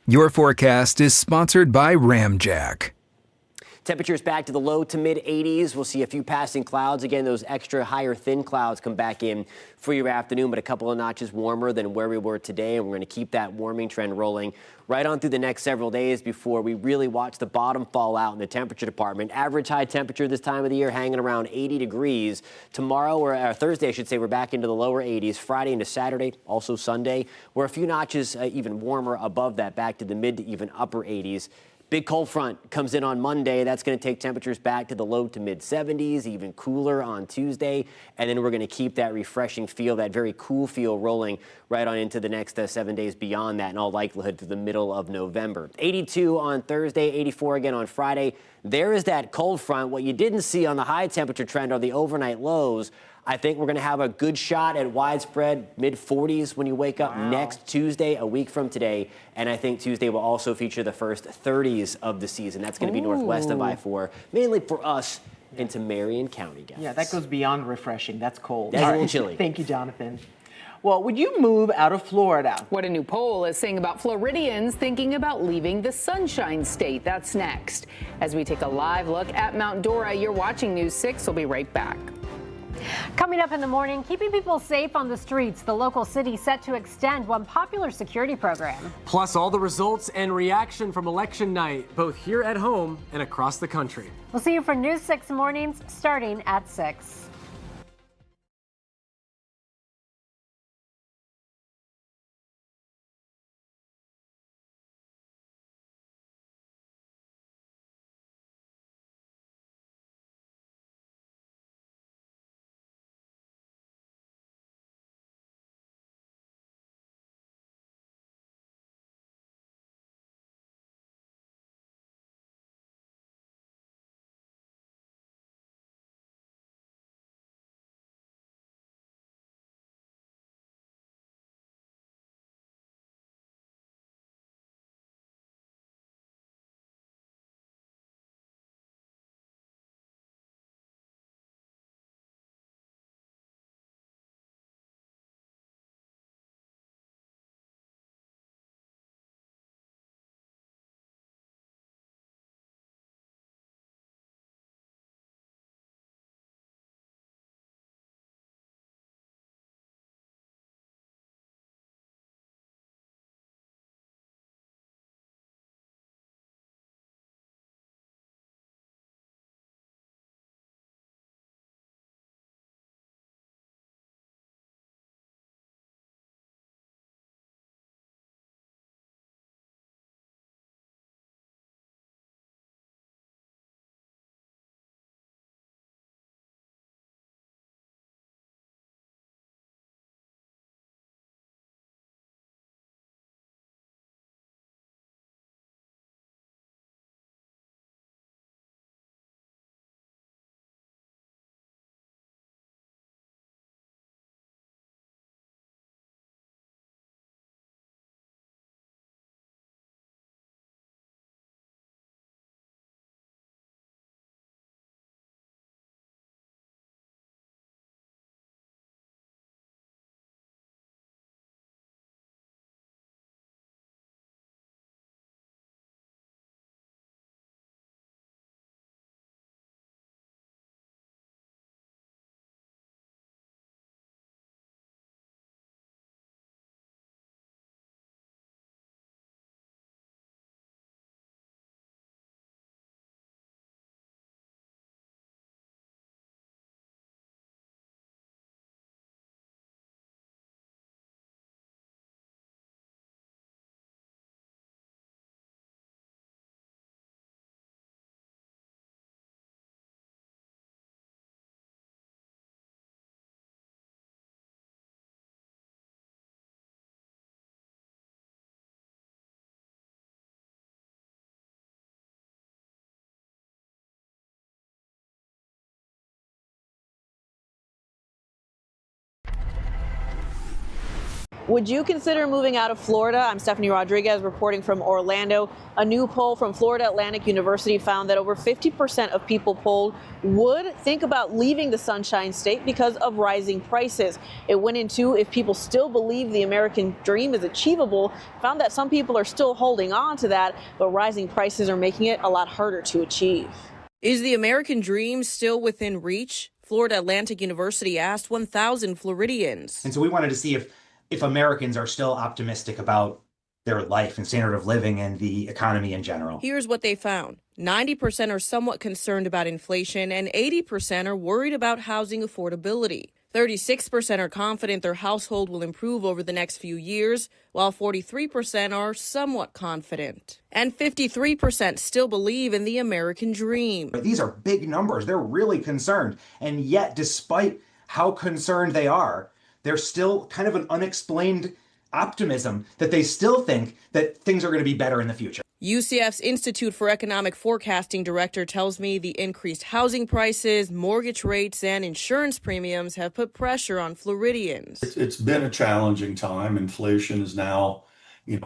Your forecast is sponsored by Ramjack. Temperatures back to the low to mid 80s. We'll see a few passing clouds. Again, those extra higher thin clouds come back in for your afternoon, but a couple of notches warmer than where we were today. And we're going to keep that warming trend rolling right on through the next several days before we really watch the bottom fall out in the temperature department. Average high temperature this time of the year hanging around 80 degrees. Tomorrow, or Thursday, I should say, we're back into the lower 80s. Friday into Saturday, also Sunday, we're a few notches even warmer above that, back to the mid to even upper 80s. Big cold front comes in on Monday. That's going to take temperatures back to the low to mid 70s, even cooler on Tuesday. And then we're going to keep that refreshing feel, that very cool feel rolling right on into the next 7 days beyond that, in all likelihood through the middle of November. 82 on Thursday, 84 again on Friday. There is that cold front. What you didn't see on the high temperature trend are the overnight lows. I think we're going to have a good shot at widespread mid-40s when you wake up next Tuesday, a week from today. And I think Tuesday will also feature the first 30s of the season. That's going to be northwest of I-4, mainly for us into Marion County, guys. Yeah, that goes beyond refreshing. That's cold. That's a little chilly. Thank you, Jonathan. Well, would you move out of Florida? What a new poll is saying about Floridians thinking about leaving the Sunshine State. That's next. As we take a live look at Mount Dora, you're watching News 6. We'll be right back. Coming up in the morning, keeping people safe on the streets. The local city set to extend one popular security program. Plus, all the results and reaction from election night, both here at home and across the country. We'll see you for News 6 mornings starting at 6. Would you consider moving out of Florida? I'm Stephanie Rodriguez reporting from Orlando. A new poll from Florida Atlantic University found that over 50% of people polled would think about leaving the Sunshine State because of rising prices. It went into if people still believe the American dream is achievable, found that some people are still holding on to that, but rising prices are making it a lot harder to achieve. Is the American dream still within reach? Florida Atlantic University asked 1,000 Floridians. And so we wanted to see if Americans are still optimistic about their life and standard of living and the economy in general. Here's what they found. 90% are somewhat concerned about inflation and 80% are worried about housing affordability. 36% are confident their household will improve over the next few years, while 43% are somewhat confident. And 53% still believe in the American dream. These are big numbers. They're really concerned. And yet, despite how concerned they are, there's still kind of an unexplained optimism that they still think that things are going to be better in the future. UCF's Institute for Economic Forecasting director tells me the increased housing prices, mortgage rates, and insurance premiums have put pressure on Floridians. It's been a challenging time. Inflation is now,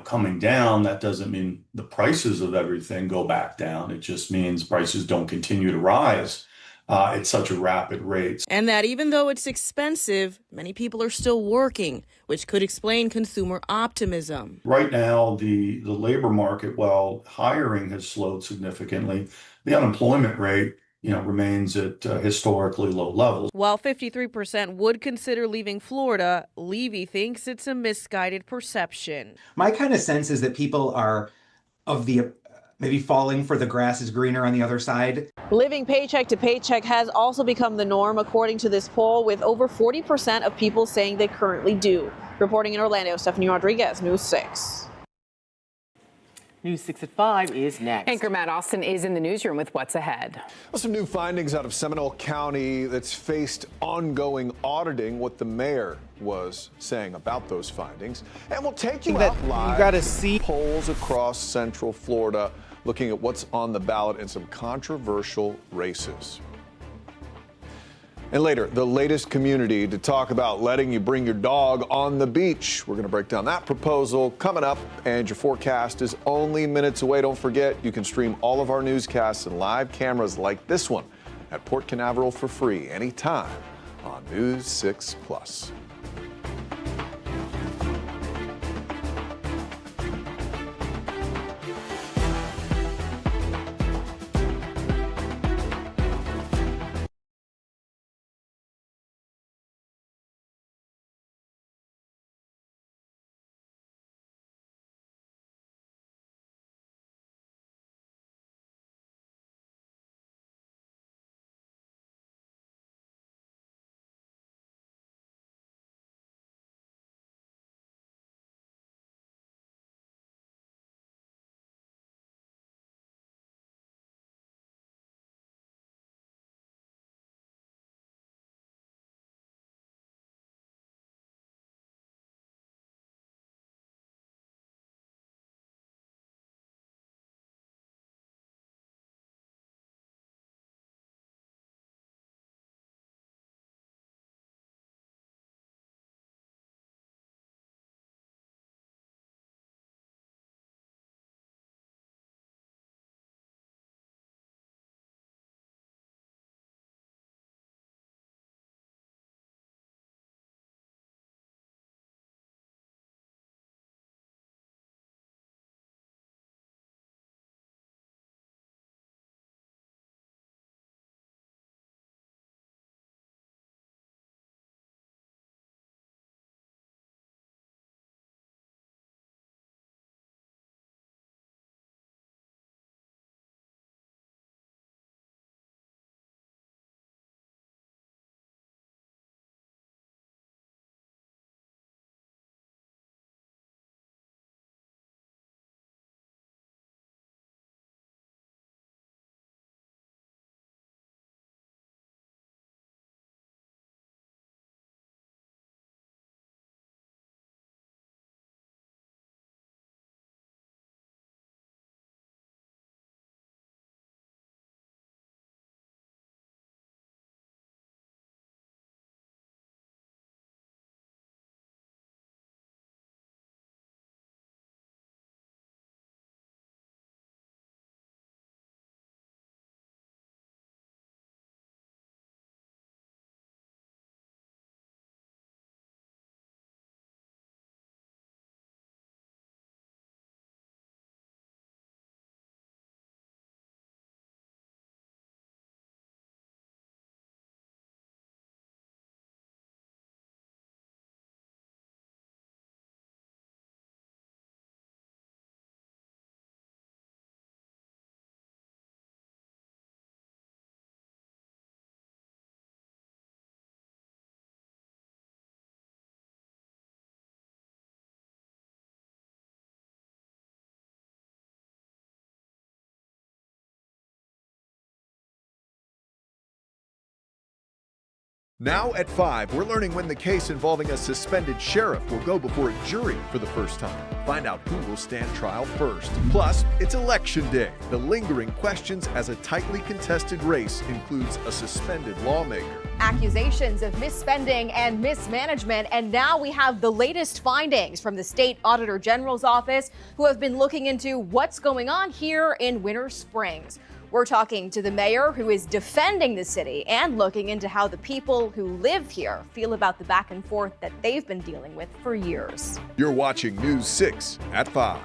coming down. That doesn't mean the prices of everything go back down. It just means prices don't continue to rise at such a rapid rate. And that even though it's expensive, many people are still working, which could explain consumer optimism. Right now, the labor market, while hiring has slowed significantly, the unemployment rate, remains at historically low levels. While 53% would consider leaving Florida, Levy thinks it's a misguided perception. My kind of sense is that people are maybe falling for the grass is greener on the other side. Living paycheck to paycheck has also become the norm, according to this poll, with over 40% of people saying they currently do. Reporting in Orlando, Stephanie Rodriguez, News 6. News 6 at 5 is next. Anchor Matt Austin is in the newsroom with what's ahead. Well, some new findings out of Seminole County that's faced ongoing auditing, what the mayor was saying about those findings. And we'll take you out live. You got to see polls across Central Florida looking at what's on the ballot in some controversial races. And later, the latest community to talk about letting you bring your dog on the beach. We're going to break down that proposal coming up, and your forecast is only minutes away. Don't forget, you can stream all of our newscasts and live cameras like this one at Port Canaveral for free anytime on News 6 Plus. Now at 5, we're learning when the case involving a suspended sheriff will go before a jury for the first time. Find out who will stand trial first. Plus, it's Election Day. The lingering questions as a tightly contested race includes a suspended lawmaker. Accusations of misspending and mismanagement, and now we have the latest findings from the State Auditor General's office, who have been looking into what's going on here in Winter Springs. We're talking to the mayor, who is defending the city and looking into how the people who live here feel about the back and forth that they've been dealing with for years. You're watching News 6 at 5.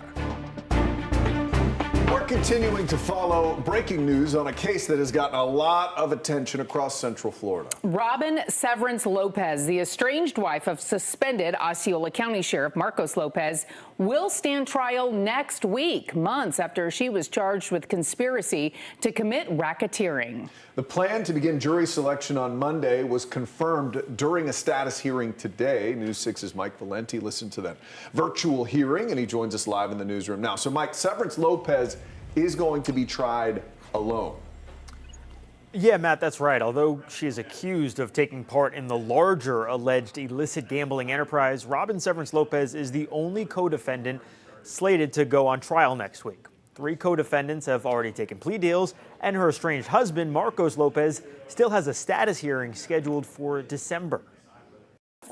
We're continuing to follow breaking news on a case that has gotten a lot of attention across Central Florida. Robin Severance Lopez, the estranged wife of suspended Osceola County Sheriff Marcos Lopez, will stand trial next week, months after she was charged with conspiracy to commit racketeering. The plan to begin jury selection on Monday was confirmed during a status hearing today. News 6's Mike Valenti listened to that virtual hearing, and he joins us live in the newsroom now. So, Mike, Severance Lopez is going to be tried alone. Yeah, Matt, that's right. Although she is accused of taking part in the larger alleged illicit gambling enterprise, Robin Severance Lopez is the only co-defendant slated to go on trial next week. 3 co-defendants have already taken plea deals, and her estranged husband, Marcos Lopez, still has a status hearing scheduled for December.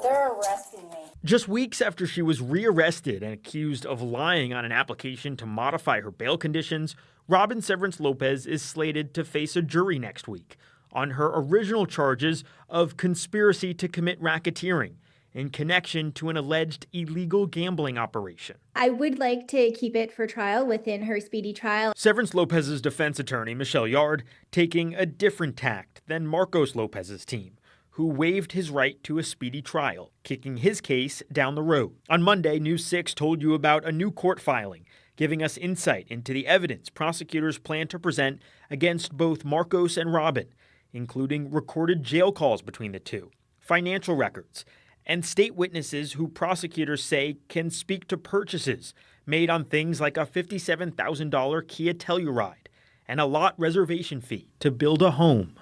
They're arresting me. Just weeks after she was rearrested and accused of lying on an application to modify her bail conditions, Robin Severance Lopez is slated to face a jury next week on her original charges of conspiracy to commit racketeering in connection to an alleged illegal gambling operation. I would like to keep it for trial within her speedy trial. Severance Lopez's defense attorney, Michelle Yard, taking a different tact than Marcos Lopez's team, who waived his right to a speedy trial, kicking his case down the road. On Monday, News 6 told you about a new court filing, giving us insight into the evidence prosecutors plan to present against both Marcos and Robin, including recorded jail calls between the two, financial records, and state witnesses who prosecutors say can speak to purchases made on things like a $57,000 Kia Telluride and a lot reservation fee to build a home.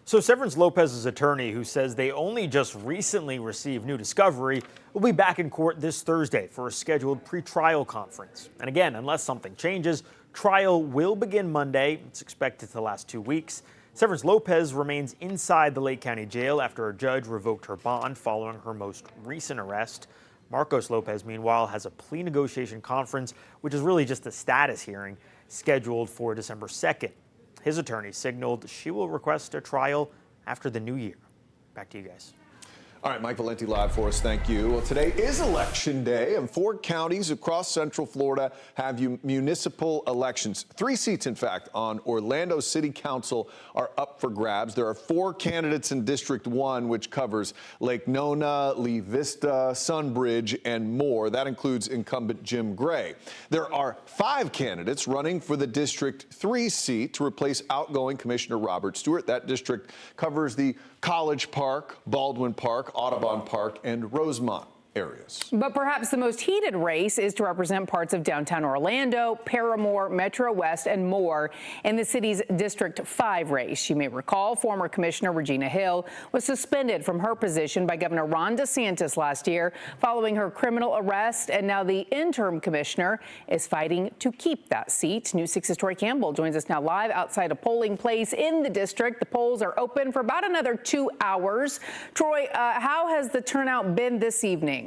So Severance Lopez's attorney, who says they only just recently received new discovery, will be back in court this Thursday for a scheduled pretrial conference. And again, unless something changes, trial will begin Monday. It's expected to last 2 weeks. Severance Lopez remains inside the Lake County Jail after a judge revoked her bond following her most recent arrest. Marcos Lopez, meanwhile, has a plea negotiation conference, which is really just a status hearing, scheduled for December 2nd. His attorney signaled she will request a trial after the new year. Back to you guys. All right, Mike Valenti live for us. Thank you. Well, today is Election Day, and 4 counties across Central Florida have municipal elections. 3 seats, in fact, on Orlando City Council are up for grabs. There are 4 candidates in District 1, which covers Lake Nona, Lee Vista, Sunbridge, and more. That includes incumbent Jim Gray. There are 5 candidates running for the District 3 seat to replace outgoing Commissioner Robert Stewart. That district covers the College Park, Baldwin Park, Audubon Park, and Rosemont areas. But perhaps the most heated race is to represent parts of downtown Orlando, Paramore, Metro West, and more in the city's District 5 race. You may recall former Commissioner Regina Hill was suspended from her position by Governor Ron DeSantis last year following her criminal arrest, and now the interim commissioner is fighting to keep that seat. News 6's Troy Campbell joins us now live outside a polling place in the district. The polls are open for about another 2 hours. Troy, how has the turnout been this evening?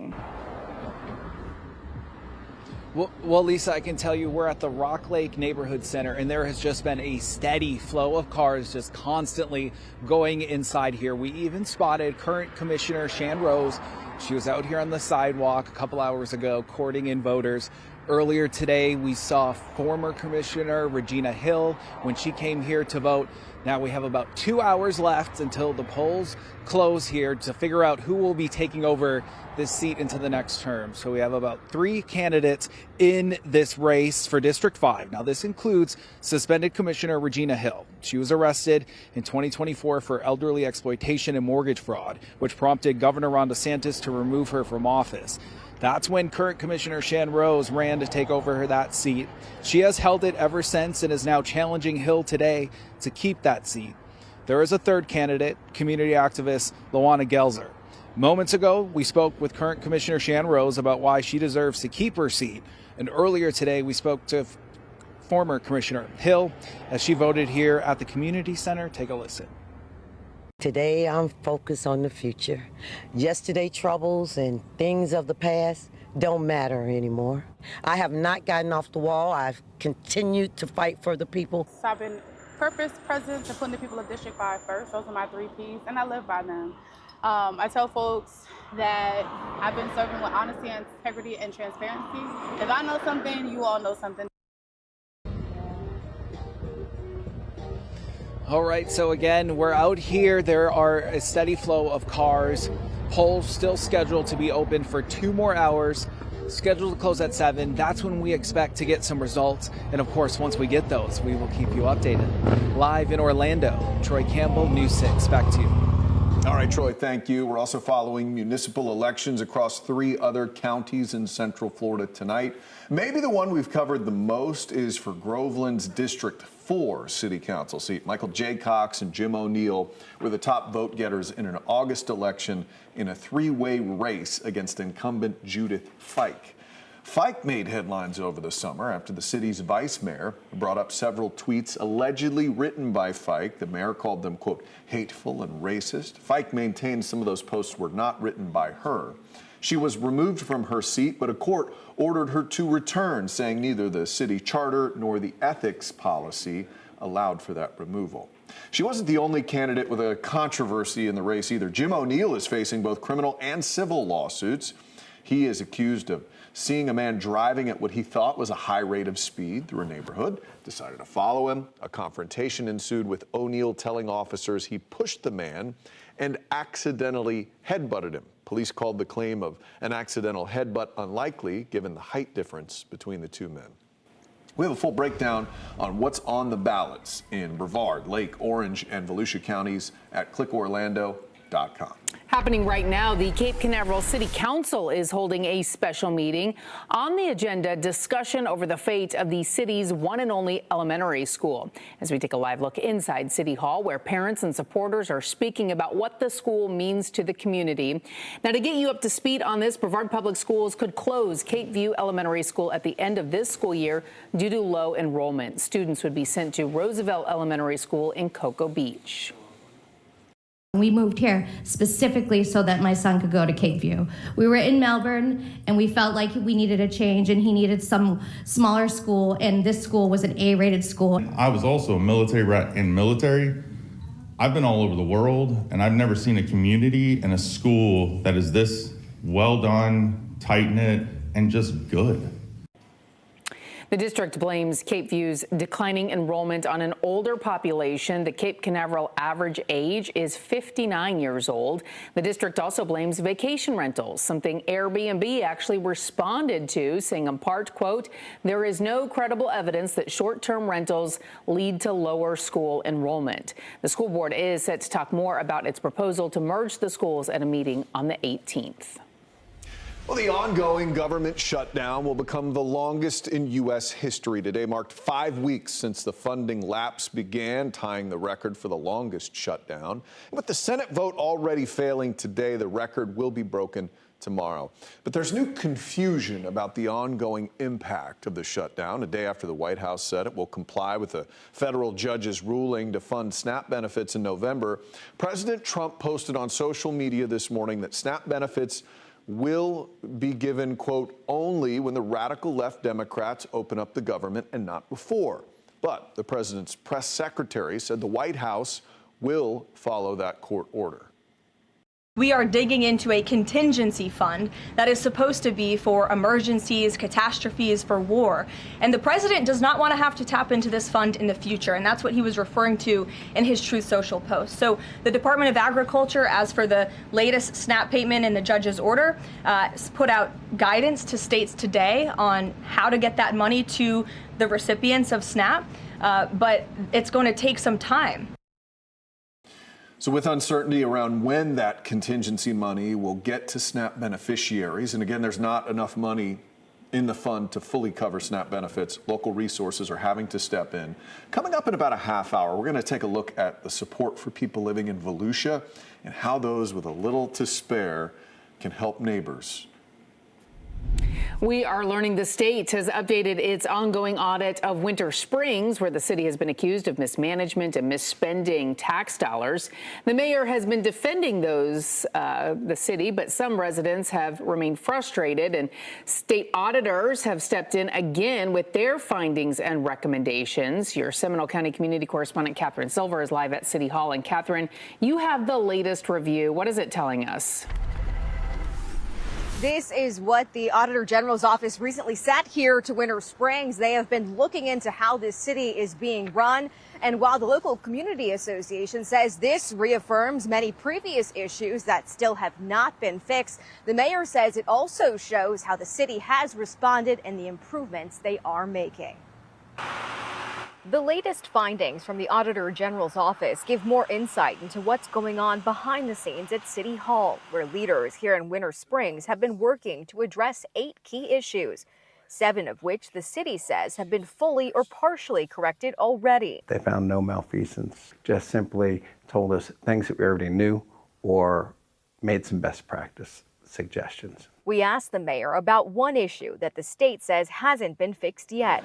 Well, Lisa, I can tell you we're at the Rock Lake Neighborhood Center, and there has just been a steady flow of cars just constantly going inside here. We even spotted current Commissioner Shan Rose. She was out here on the sidewalk a couple hours ago courting in voters. Earlier today, we saw former Commissioner Regina Hill when she came here to vote. Now we have about 2 hours left until the polls close here to figure out who will be taking over this seat into the next term. So we have about 3 candidates in this race for District 5. Now this includes suspended Commissioner Regina Hill. She was arrested in 2024 for elderly exploitation and mortgage fraud, which prompted Governor Ron DeSantis to remove her from office. That's when current Commissioner Shan Rose ran to take over that seat. She has held it ever since and is now challenging Hill today to keep that seat. there is a third candidate, community activist Lawana Gelzer. Moments ago, we spoke with current Commissioner Shan Rose about why she deserves to keep her seat. And earlier today, we spoke to former Commissioner Hill as she voted here at the community center. Take a listen. Today, I'm focused on the future. Yesterday's troubles and things of the past don't matter anymore. I have not gotten off the wall. I've continued to fight for the people. I've been purpose, presence, and putting the people of District 5 first. Those are my 3 Ps, and I live by them. I tell folks that I've been serving with honesty, integrity, and transparency. If I know something, you all know something. All right, so again, we're out here. There are a steady flow of cars. Polls still scheduled to be open for 2 more hours, scheduled to close at 7. That's when we expect to get some results. And of course, once we get those, we will keep you updated. Live in Orlando, Troy Campbell, News 6. Back to you. All right, Troy, thank you. We're also following municipal elections across 3 other counties in Central Florida tonight. Maybe the one we've covered the most is for Groveland's District 4 City Council seat. Michael J. Cox and Jim O'Neill were the top vote getters in an August election in a 3-way race against incumbent Judith Fike. Fike made headlines over the summer after the city's vice mayor brought up several tweets allegedly written by Fike. The mayor called them, quote, hateful and racist. Fike maintained some of those posts were not written by her. She was removed from her seat, but a court ordered her to return, saying neither the city charter nor the ethics policy allowed for that removal. She wasn't the only candidate with a controversy in the race either. Jim O'Neill is facing both criminal and civil lawsuits. He is accused of seeing a man driving at what he thought was a high rate of speed through a neighborhood, decided to follow him. A confrontation ensued with O'Neill telling officers he pushed the man and accidentally headbutted him. Police called the claim of an accidental headbutt unlikely, given the height difference between the 2 men. We have a full breakdown on what's on the ballots in Brevard, Lake, Orange, and Volusia counties at clickorlando.com. Happening right now, the Cape Canaveral City Council is holding a special meeting. On the agenda, discussion over the fate of the city's one and only elementary school. As we take a live look inside City Hall, where parents and supporters are speaking about what the school means to the community. Now, to get you up to speed on this, Brevard Public Schools could close Cape View Elementary School at the end of this school year due to low enrollment. Students would be sent to Roosevelt Elementary School in Cocoa Beach. We moved here specifically so that my son could go to Cape View. We were in Melbourne and we felt like we needed a change and he needed some smaller school, and this school was an A-rated school. I was also a military rat in military. I've been all over the world and I've never seen a community and a school that is this well done, tight-knit, and just good. The district blames Cape View's declining enrollment on an older population. The Cape Canaveral average age is 59 years old. The district also blames vacation rentals, something Airbnb actually responded to, saying in part, quote, there is no credible evidence that short-term rentals lead to lower school enrollment. The school board is set to talk more about its proposal to merge the schools at a meeting on the 18th. Well, the ongoing government shutdown will become the longest in U.S. history. Today marked 5 weeks since the funding lapse began, tying the record for the longest shutdown. With the Senate vote already failing today, the record will be broken tomorrow. But there's new confusion about the ongoing impact of the shutdown. A day after the White House said it will comply with a federal judge's ruling to fund SNAP benefits in November, President Trump posted on social media this morning that SNAP benefits will be given, quote, only when the radical left Democrats open up the government and not before. But the president's press secretary said the White House will follow that court order. We are digging into a contingency fund that is supposed to be for emergencies, catastrophes, for war. And the president does not want to have to tap into this fund in the future. And that's what he was referring to in his Truth Social post. So the Department of Agriculture, as for the latest SNAP payment in the judge's order, put out guidance to states today on how to get that money to the recipients of SNAP. But it's going to take some time. So with uncertainty around when that contingency money will get to SNAP beneficiaries, and again, there's not enough money in the fund to fully cover SNAP benefits. Local resources are having to step in. Coming up in about a half hour, we're going to take a look at the support for people living in Volusia and how those with a little to spare can help neighbors. We are learning the state has updated its ongoing audit of Winter Springs, where the city has been accused of mismanagement and misspending tax dollars. The mayor has been defending the city, but some residents have remained frustrated, and state auditors have stepped in again with their findings and recommendations. Your Seminole County community correspondent Catherine Silver is live at City Hall. And Catherine, you have the latest review. What is it telling us? This is what the Auditor General's office recently sent here to Winter Springs. They have been looking into how this city is being run. And while the local community association says this reaffirms many previous issues that still have not been fixed, the mayor says it also shows how the city has responded and the improvements they are making. The latest findings from the Auditor General's office give more insight into what's going on behind the scenes at City Hall, where leaders here in Winter Springs have been working to address 8 key issues, 7 of which the city says have been fully or partially corrected already. They found no malfeasance, just simply told us things that we already knew or made some best practice suggestions. We asked the mayor about one issue that the state says hasn't been fixed yet.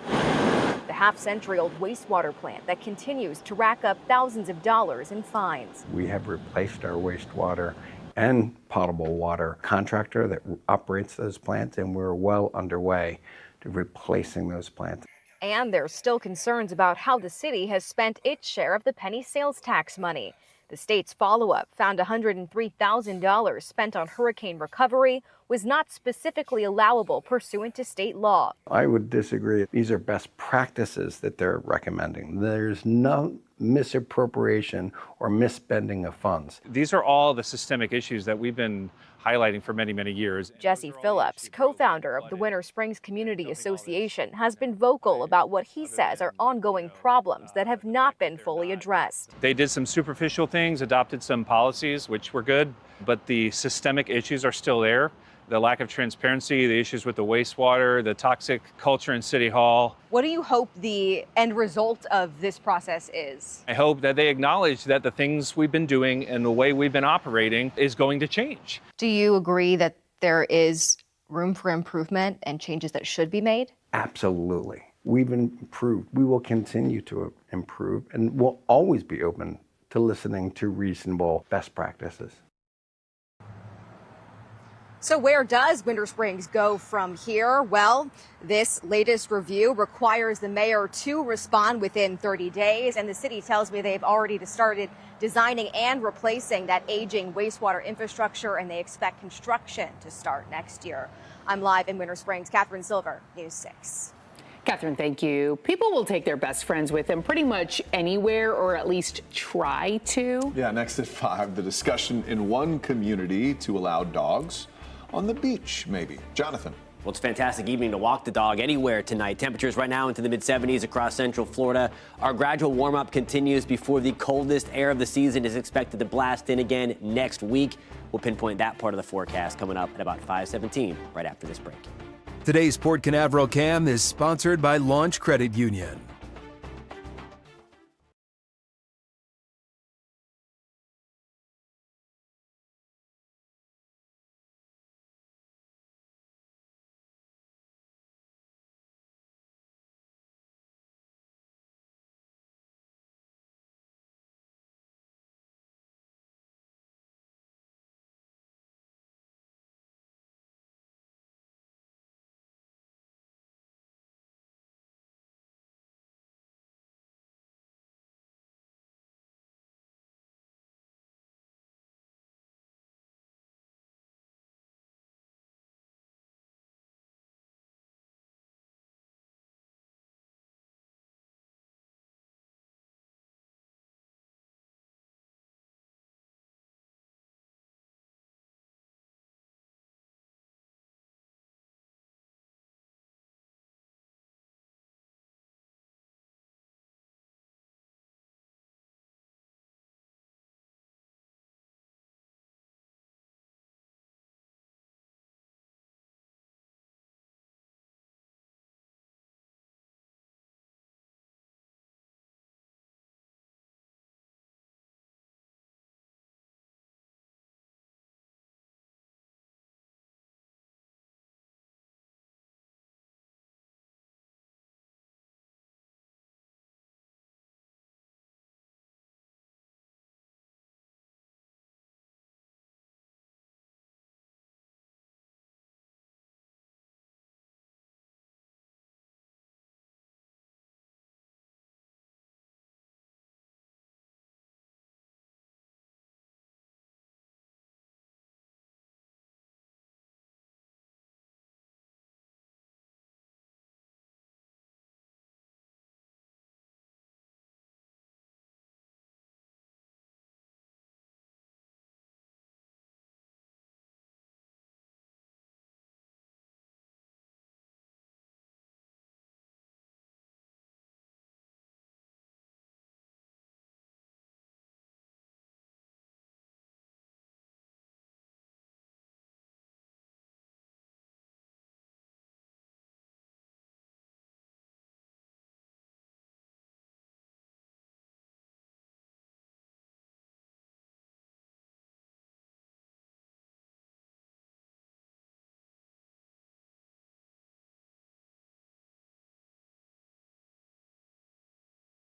The half-century-old wastewater plant that continues to rack up thousands of dollars in fines. We have replaced our wastewater and potable water contractor that operates those plants, and we're well underway to replacing those plants. And there's still concerns about how the city has spent its share of the penny sales tax money. The state's follow-up found $103,000 spent on hurricane recovery was not specifically allowable pursuant to state law. I would disagree. These are best practices that they're recommending. There's no misappropriation or misspending of funds. These are all the systemic issues that we've been highlighting for many, many years. Jesse Phillips, co-founder of the Winter Springs Community Association, has been vocal about what he says are ongoing problems that have not been fully addressed. They did some superficial things, adopted some policies, which were good, but the systemic issues are still there. The lack of transparency, the issues with the wastewater, the toxic culture in City Hall. What do you hope the end result of this process is? I hope that they acknowledge that the things we've been doing and the way we've been operating is going to change. Do you agree that there is room for improvement and changes that should be made? Absolutely. We've improved. We will continue to improve, and we'll always be open to listening to reasonable best practices. So where does Winter Springs go from here? Well, this latest review requires the mayor to respond within 30 days, and the city tells me they've already started designing and replacing that aging wastewater infrastructure, and they expect construction to start next year. I'm live in Winter Springs. Catherine Silver, News 6. Catherine, thank you. People will take their best friends with them pretty much anywhere, or at least try to. Yeah, next at 5, the discussion in one community to allow dogs on the beach, maybe. Jonathan. Well, it's a fantastic evening to walk the dog anywhere tonight. Temperatures right now into the mid-70s across central Florida. Our gradual warm-up continues before the coldest air of the season is expected to blast in again next week. We'll pinpoint that part of the forecast coming up at about 5:17 right after this break. Today's Port Canaveral Cam is sponsored by Launch Credit Union.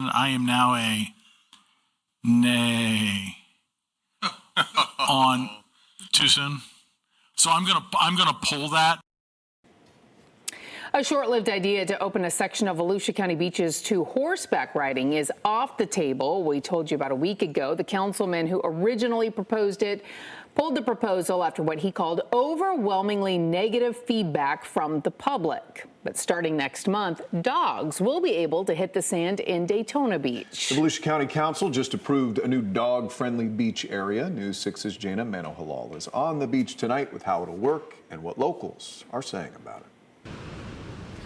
I am now a nay on too soon. So I'm gonna pull that. A short-lived idea to open a section of Volusia County beaches to horseback riding is off the table. We told you about a week ago. The councilman who originally proposed it pulled the proposal after what he called overwhelmingly negative feedback from the public. But starting next month, dogs will be able to hit the sand in Daytona Beach. The Volusia County Council just approved a new dog-friendly beach area. News 6's Jana Manohalal is on the beach tonight with how it'll work and what locals are saying about it.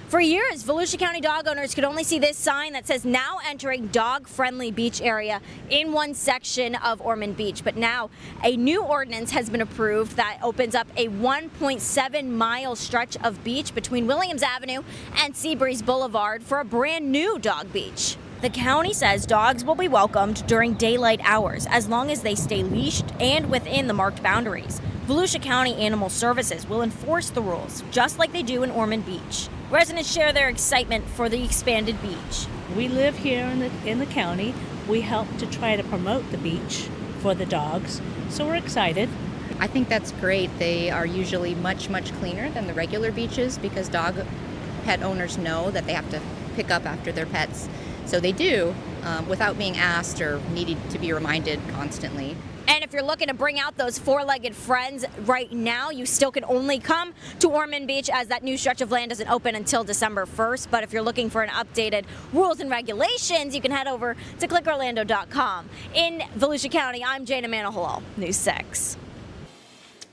For years, Volusia County dog owners could only see this sign that says now entering dog-friendly beach area in one section of Ormond Beach. But now a new ordinance has been approved that opens up a 1.7-mile stretch of beach between Williams Avenue and Seabreeze Boulevard for a brand new dog beach. The county says dogs will be welcomed during daylight hours as long as they stay leashed and within the marked boundaries. Volusia County Animal Services will enforce the rules just like they do in Ormond Beach. Residents share their excitement for the expanded beach. We live here in the county. We help to try to promote the beach for the dogs, so we're excited. I think that's great. They are usually much, much cleaner than the regular beaches because pet owners know that they have to pick up after their pets. So they do without being asked or needing to be reminded constantly. And if you're looking to bring out those four-legged friends right now, you still can only come to Ormond Beach as that new stretch of land doesn't open until December 1st. But if you're looking for an updated rules and regulations, you can head over to clickorlando.com. In Volusia County, I'm Jana Manohalal, News 6.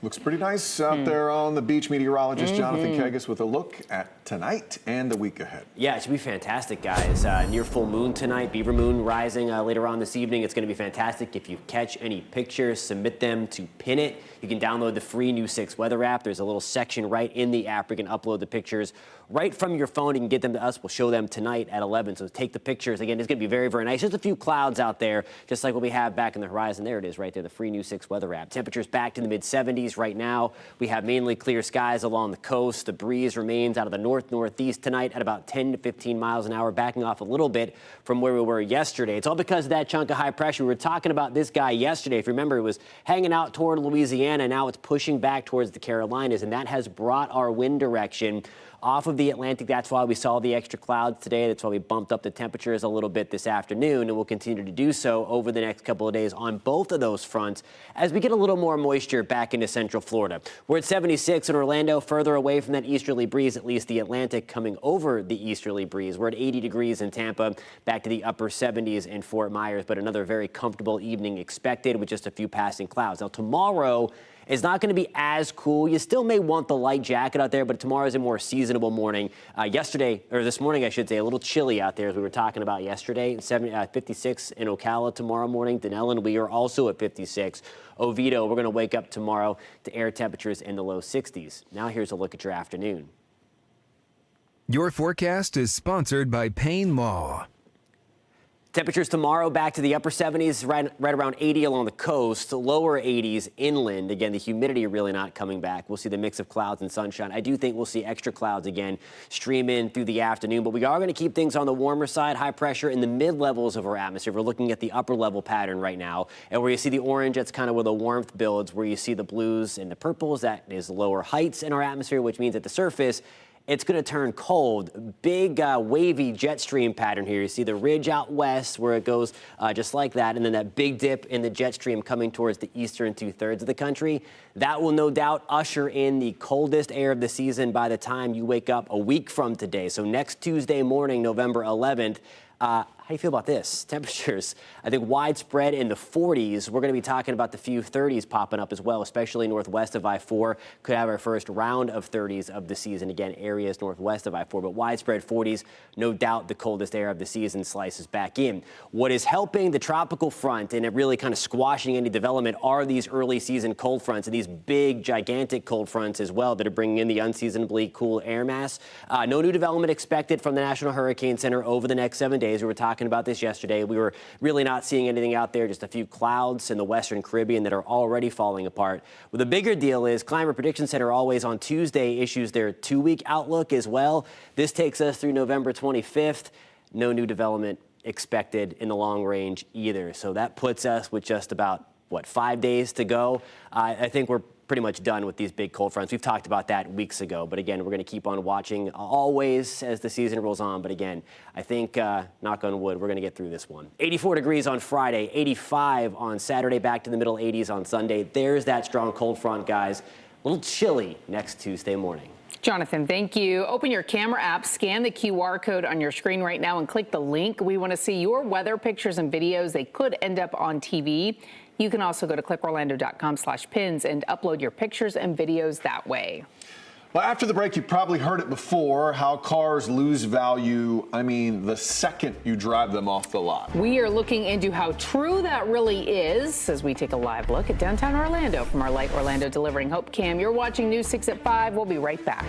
Looks pretty nice out there on the beach. Meteorologist Jonathan Kegas with a look at tonight and the week ahead. Yeah, it should be fantastic, guys. Near full moon tonight, Beaver Moon rising later on this evening. It's going to be fantastic. If you catch any pictures, submit them to Pin It. You can download the free News 6 weather app. There's a little section right in the app where you can upload the pictures right from your phone. You can get them to us. We'll show them tonight at 11. So take the pictures. Again, it's going to be very, very nice. Just a few clouds out there, just like what we have back in the horizon. There it is right there, the free News 6 weather app. Temperatures back to the mid-70s right now. We have mainly clear skies along the coast. The breeze remains out of the north-northeast tonight at about 10 to 15 miles an hour, backing off a little bit from where we were yesterday. It's all because of that chunk of high pressure. We were talking about this guy yesterday. If you remember, it was hanging out toward Louisiana. Now it's pushing back towards the Carolinas, and that has brought our wind direction off of the Atlantic. That's why we saw the extra clouds today. That's why we bumped up the temperatures a little bit this afternoon, and we'll continue to do so over the next couple of days on both of those fronts as we get a little more moisture back into central Florida. We're at 76 in Orlando, further away from that easterly breeze, at least the Atlantic coming over the easterly breeze. We're at 80 degrees in Tampa, back to the upper 70s in Fort Myers, but another very comfortable evening expected with just a few passing clouds. Now tomorrow is not going to be as cool. You still may want the light jacket out there, but tomorrow is a more seasonable morning. This morning, I should say, a little chilly out there as we were talking about yesterday. 56 in Ocala tomorrow morning. Denellen, we are also at 56. Oviedo, we're going to wake up tomorrow to air temperatures in the low 60s. Now here's a look at your afternoon. Your forecast is sponsored by Payne Law. Temperatures tomorrow back to the upper 70s, right around 80 along the coast, lower 80s inland. Again, the humidity really not coming back. We'll see the mix of clouds and sunshine. I do think we'll see extra clouds again stream in through the afternoon, but we are going to keep things on the warmer side, high pressure in the mid levels of our atmosphere. We're looking at the upper level pattern right now, and where you see the orange, that's kind of where the warmth builds. Where you see the blues and the purples, that is lower heights in our atmosphere, which means at the surface, it's going to turn cold. Big wavy jet stream pattern here. You see the ridge out west where it goes just like that, and then that big dip in the jet stream coming towards the eastern 2/3 of the country. That will no doubt usher in the coldest air of the season by the time you wake up a week from today. So next Tuesday morning, November 11th, how do you feel about this? Temperatures, I think, widespread in the 40s. We're going to be talking about the few 30s popping up as well, especially northwest of I-4. Could have our first round of 30s of the season. Again, areas northwest of I-4, but widespread 40s. No doubt the coldest air of the season slices back in. What is helping the tropical front and it really kind of squashing any development are these early season cold fronts and these big, gigantic cold fronts as well that are bringing in the unseasonably cool air mass. No new development expected from the National Hurricane Center over the next 7 days. We were talking about this yesterday. We were really not seeing anything out there, just a few clouds in the Western Caribbean that are already falling apart. Well, the bigger deal is Climate Prediction Center always on Tuesday issues their 2-week outlook as well. This takes us through November 25th. No new development expected in the long range either. So that puts us with just about, 5 days to go. I think we're pretty much done with these big cold fronts. We've talked about that weeks ago, but again, we're going to keep on watching always as the season rolls on. But again, I think, knock on wood, we're going to get through this one. 84 degrees on Friday, 85 on Saturday, back to the middle 80s on Sunday. There's that strong cold front, guys. A little chilly next Tuesday morning. Jonathan, thank you. Open your camera app, scan the QR code on your screen right now and click the link. We want to see your weather pictures and videos. They could end up on TV. You can also go to clickorlando.com/pins and upload your pictures and videos that way. Well, after the break, you probably heard it before, how cars lose value, the second you drive them off the lot. We are looking into how true that really is as we take a live look at downtown Orlando from our Light Orlando Delivering Hope cam. You're watching News 6 at 5. We'll be right back.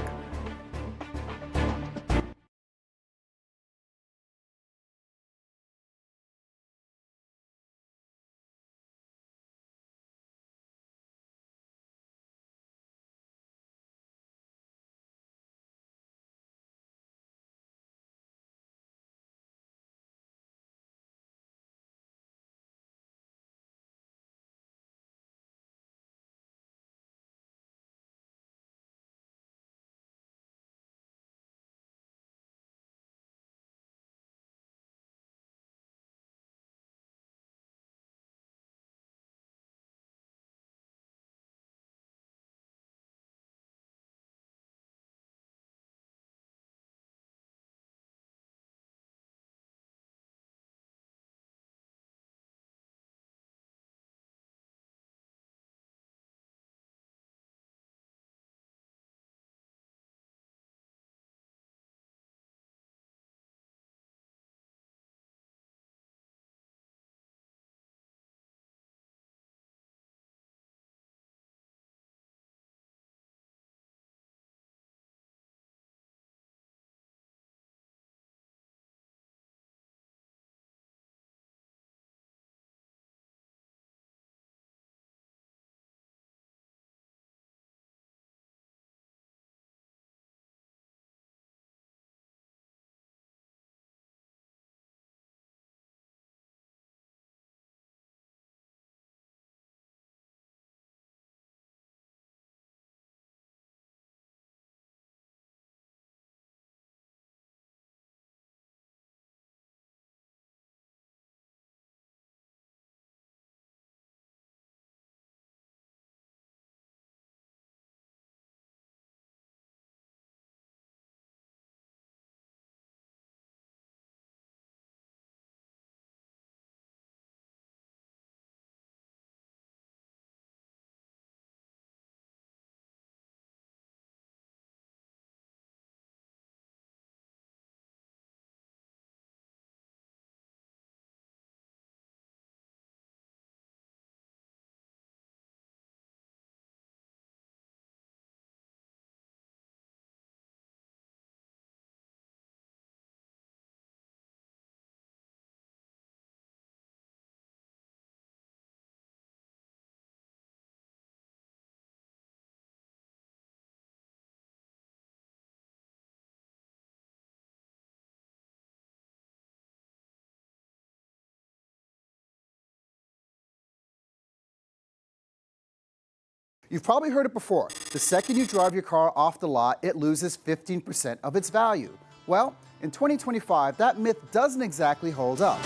You've probably heard it before. The second you drive your car off the lot, it loses 15% of its value. Well, in 2025, that myth doesn't exactly hold up.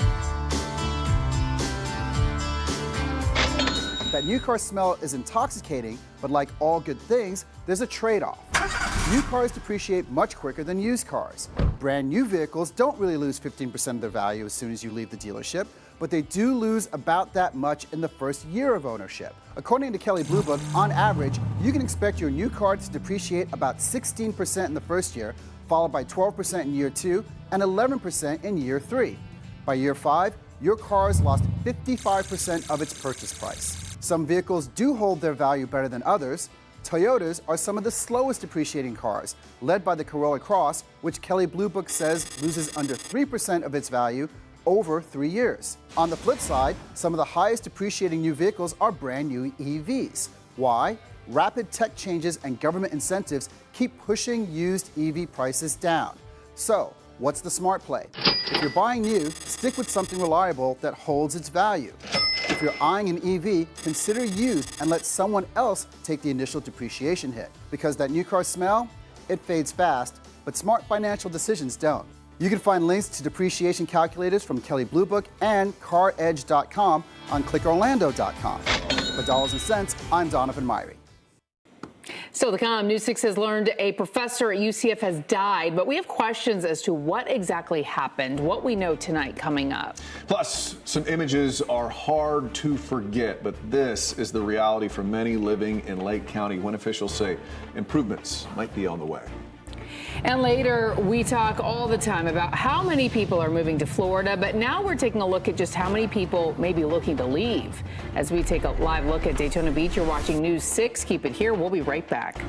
That new car smell is intoxicating, but like all good things, there's a trade-off. New cars depreciate much quicker than used cars. Brand new vehicles don't really lose 15% of their value as soon as you leave the dealership, but they do lose about that much in the first year of ownership. According to Kelley Blue Book, on average, you can expect your new car to depreciate about 16% in the first year, followed by 12% in year 2 and 11% in year 3. By year 5, your car's lost 55% of its purchase price. Some vehicles do hold their value better than others. Toyotas are some of the slowest depreciating cars, led by the Corolla Cross, which Kelley Blue Book says loses under 3% of its value over 3 years. On the flip side, some of the highest depreciating new vehicles are brand new EVs. Why? Rapid tech changes and government incentives keep pushing used EV prices down. So, What's the smart play? If you're buying new, stick with something reliable that holds its value. If you're eyeing an EV, consider used and let someone else take the initial depreciation hit. Because that new car smell, it fades fast, but smart financial decisions don't. You can find links to depreciation calculators from Kelley Blue Book and CarEdge.com on ClickOrlando.com. For Dollars and Cents, I'm Donovan Myrie. Still to come, News 6 has learned a professor at UCF has died, but we have questions as to what exactly happened. What we know tonight coming up. Plus, some images are hard to forget, but this is the reality for many living in Lake County when officials say improvements might be on the way. And later, we talk all the time about how many people are moving to Florida, but now we're taking a look at just how many people may be looking to leave. As we take a live look at Daytona Beach, you're watching News 6. Keep it here. We'll be right back.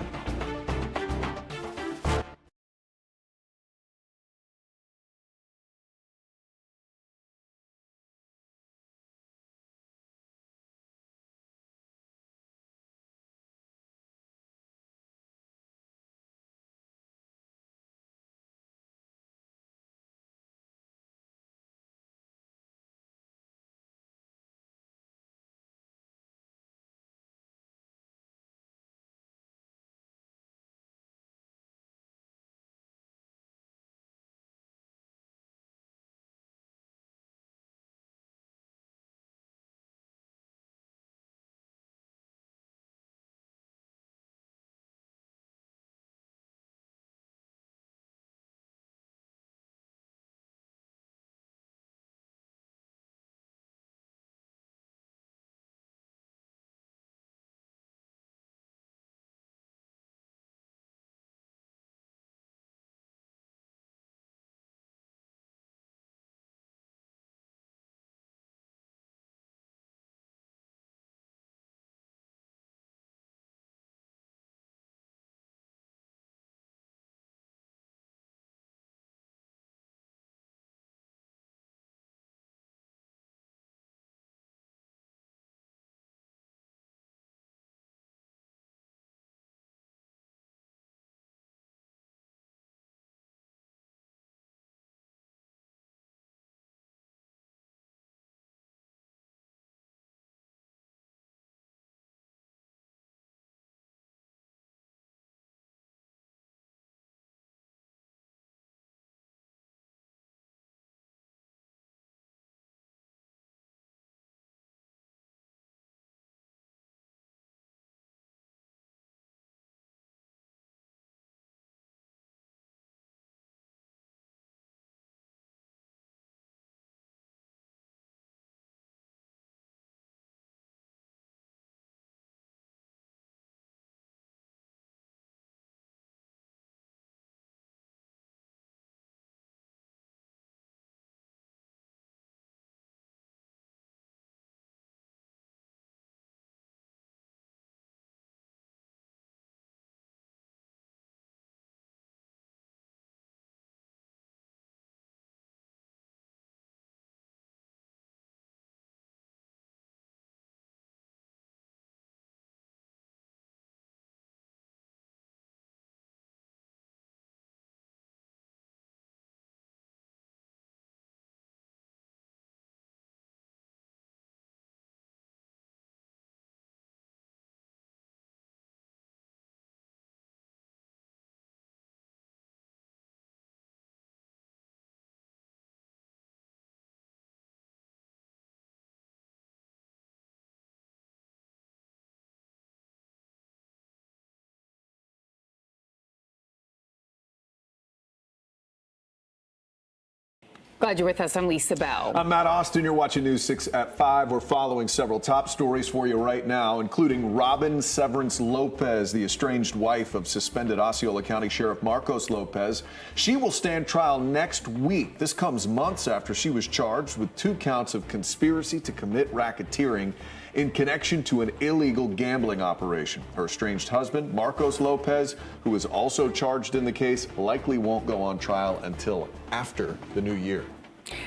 Glad you're with us. I'm Lisa Bell. I'm Matt Austin. You're watching News 6 at 5. We're following several top stories for you right now, including Robin Severance Lopez, the estranged wife of suspended Osceola County Sheriff Marcos Lopez. She will stand trial next week. This comes months after she was charged with 2 counts of conspiracy to commit racketeering in connection to an illegal gambling operation. Her estranged husband, Marcos Lopez, who is also charged in the case, likely won't go on trial until after the new year.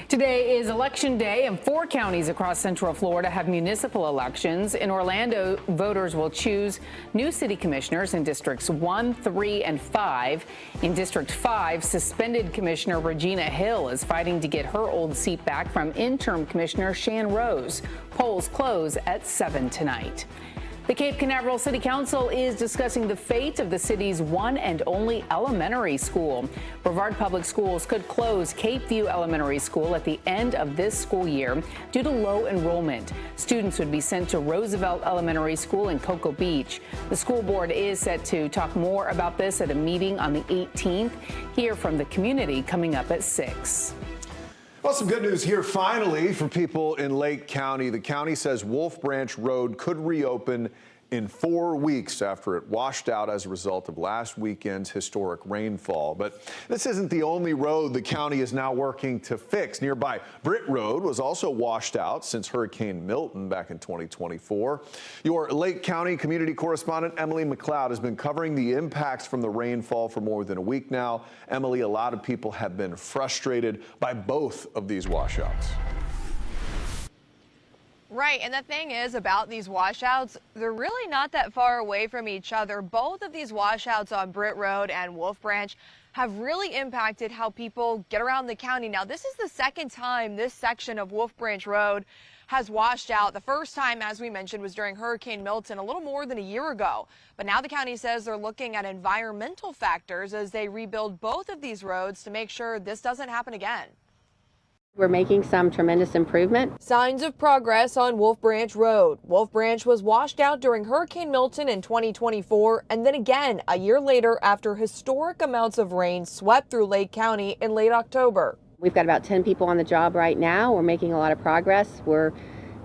Today is Election Day, and 4 counties across Central Florida have municipal elections. In Orlando, voters will choose new city commissioners in Districts 1, 3, and 5. In District 5, suspended Commissioner Regina Hill is fighting to get her old seat back from interim Commissioner Shan Rose. Polls close at 7 tonight. The Cape Canaveral City Council is discussing the fate of the city's one and only elementary school. Brevard Public Schools could close Cape View Elementary School at the end of this school year due to low enrollment. Students would be sent to Roosevelt Elementary School in Cocoa Beach. The school board is set to talk more about this at a meeting on the 18th. Hear from the community coming up at 6. Well, some good news here finally for people in Lake County. The county says Wolf Branch Road could reopen in 4 weeks after it washed out as a result of last weekend's historic rainfall. But this isn't the only road the county is now working to fix. Nearby Britt Road was also washed out since Hurricane Milton back in 2024. Your Lake County community correspondent Emily McLeod has been covering the impacts from the rainfall for more than a week now. Emily, a lot of people have been frustrated by both of these washouts. Right, and the thing is about these washouts, they're really not that far away from each other. Both of these washouts on Britt Road and Wolf Branch have really impacted how people get around the county. Now, this is the second time this section of Wolf Branch Road has washed out. The first time, as we mentioned, was during Hurricane Milton a little more than a year ago. But now the county says they're looking at environmental factors as they rebuild both of these roads to make sure this doesn't happen again. We're making some tremendous improvement. Signs of progress on Wolf Branch Road. Wolf Branch was washed out during Hurricane Milton in 2024, and then again a year later after historic amounts of rain swept through Lake County in late October. We've got about 10 people on the job right now. We're making a lot of progress. We're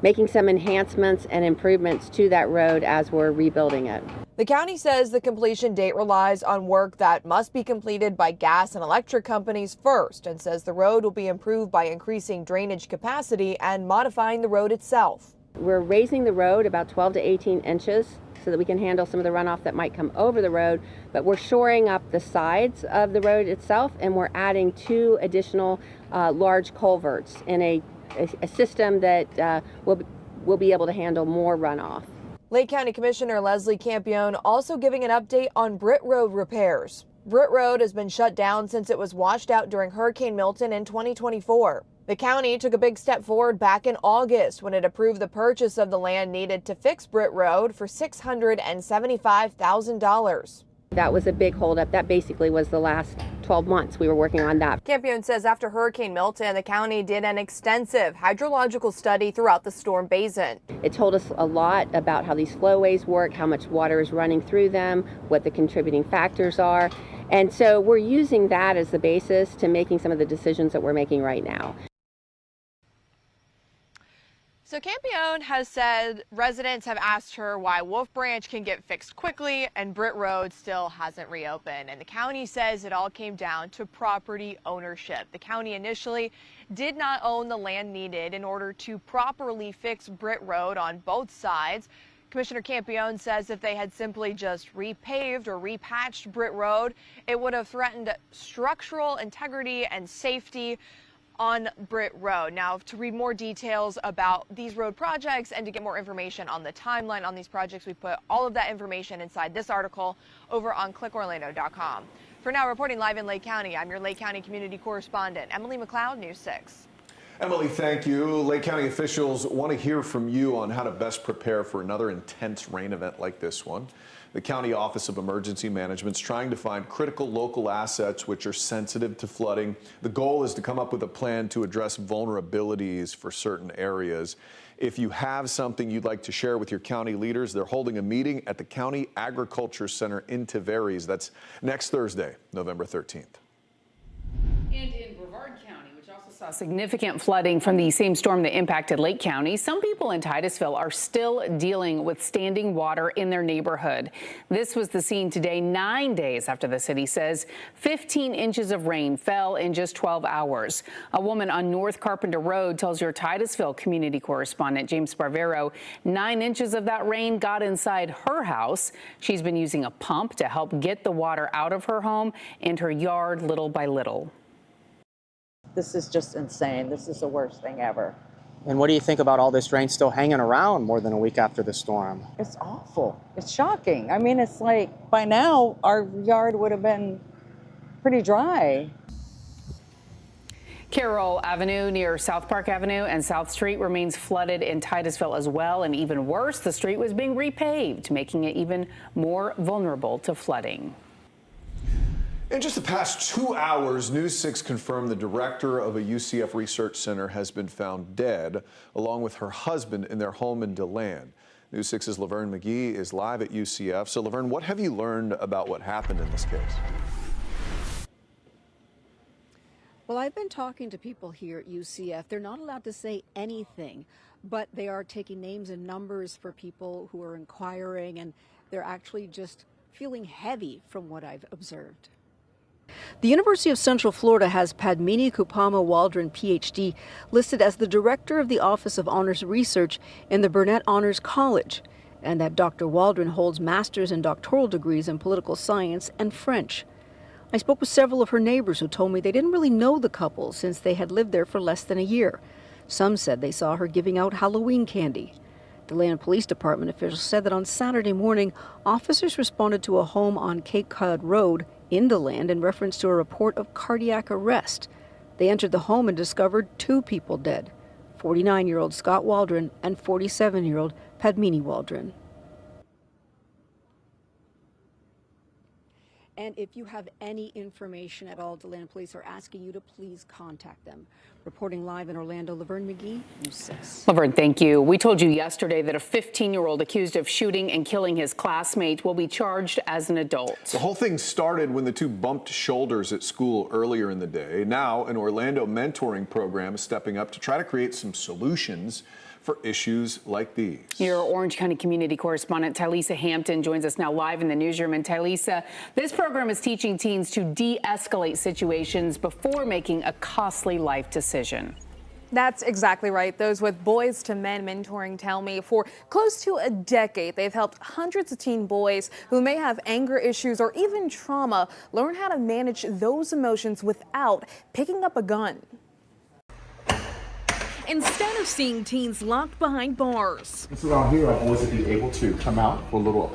making some enhancements and improvements to that road as we're rebuilding it. The county says the completion date relies on work that must be completed by gas and electric companies first, and says the road will be improved by increasing drainage capacity and modifying the road itself. We're raising the road about 12 to 18 inches so that we can handle some of the runoff that might come over the road, but we're shoring up the sides of the road itself, and we're adding 2 additional large culverts in a system that will be able to handle more runoff. Lake County Commissioner Leslie Campione also giving an update on Britt Road repairs. Britt Road has been shut down since it was washed out during Hurricane Milton in 2024. The county took a big step forward back in August when it approved the purchase of the land needed to fix Britt Road for $675,000. That was a big holdup. That basically was the last 12 months we were working on that. Campione says after Hurricane Milton, the county did an extensive hydrological study throughout the storm basin. It told us a lot about how these flowways work, how much water is running through them, what the contributing factors are. And so we're using that as the basis to making some of the decisions that we're making right now. So Campione has said residents have asked her why Wolf Branch can get fixed quickly and Britt Road still hasn't reopened. And the county says it all came down to property ownership. The county initially did not own the land needed in order to properly fix Britt Road on both sides. Commissioner Campione says if they had simply just repaved or repatched Britt Road, it would have threatened structural integrity and safety on Britt Road. Now, to read more details about these road projects and to get more information on the timeline on these projects, we put all of that information inside this article over on clickorlando.com. For now, reporting live in Lake County, I'm your Lake County community correspondent, Emily McLeod, News 6. Emily, thank you. Lake County officials want to hear from you on how to best prepare for another intense rain event like this one. The County Office of Emergency Management is trying to find critical local assets which are sensitive to flooding. The goal is to come up with a plan to address vulnerabilities for certain areas. If you have something you'd like to share with your county leaders, they're holding a meeting at the County Agriculture Center in Tavares. That's next Thursday, November 13th. And in Brevard County, which also saw significant flooding from the same storm that impacted Lake County, some people in Titusville are still dealing with standing water in their neighborhood. This was the scene today, 9 days after the city says 15 inches of rain fell in just 12 hours. A woman on North Carpenter Road tells your Titusville community correspondent James Barbero 9 inches of that rain got inside her house. She's been using a pump to help get the water out of her home and her yard little by little. This is just insane. This is the worst thing ever. And what do you think about all this rain still hanging around more than a week after the storm? It's awful. It's shocking. I mean, it's like by now our yard would have been pretty dry. Carroll Avenue near South Park Avenue and South Street remains flooded in Titusville as well. And even worse, the street was being repaved, making it even more vulnerable to flooding. In just the past 2 hours, News 6 confirmed the director of a UCF research center has been found dead, along with her husband in their home in DeLand. News 6's Laverne McGee is live at UCF. So, Laverne, what have you learned about what happened in this case? Well, I've been talking to people here at UCF. They're not allowed to say anything, but they are taking names and numbers for people who are inquiring, and they're actually just feeling heavy from what I've observed. The University of Central Florida has Padmini Kupama Waldron, PhD, listed as the director of the Office of Honors Research in the Burnett Honors College, and that Dr. Waldron holds master's and doctoral degrees in political science and French. I spoke with several of her neighbors who told me they didn't really know the couple since they had lived there for less than a year. Some said they saw her giving out Halloween candy. DeLand Police Department officials said that on Saturday morning, officers responded to a home on Cape Cod Road in DeLand in reference to a report of cardiac arrest. They entered the home and discovered 2 people dead, 49-year-old Scott Waldron and 47-year-old Padmini Waldron. And if you have any information at all, DeLand Police are asking you to please contact them. Reporting live in Orlando, Laverne McGee, News 6. Laverne, thank you. We told you yesterday that a 15-year-old accused of shooting and killing his classmate will be charged as an adult. The whole thing started when the two bumped shoulders at school earlier in the day. Now, an Orlando mentoring program is stepping up to try to create some solutions for issues like these. Your Orange County community correspondent Tylisa Hampton joins us now live in the newsroom. And Tylisa, this program is teaching teens to de-escalate situations before making a costly life decision. That's exactly right. Those with Boys to Men mentoring tell me for close to a decade, they've helped hundreds of teen boys who may have anger issues or even trauma learn how to manage those emotions without picking up a gun. Instead of seeing teens locked behind bars. So around here, our boys will be able to come out for a little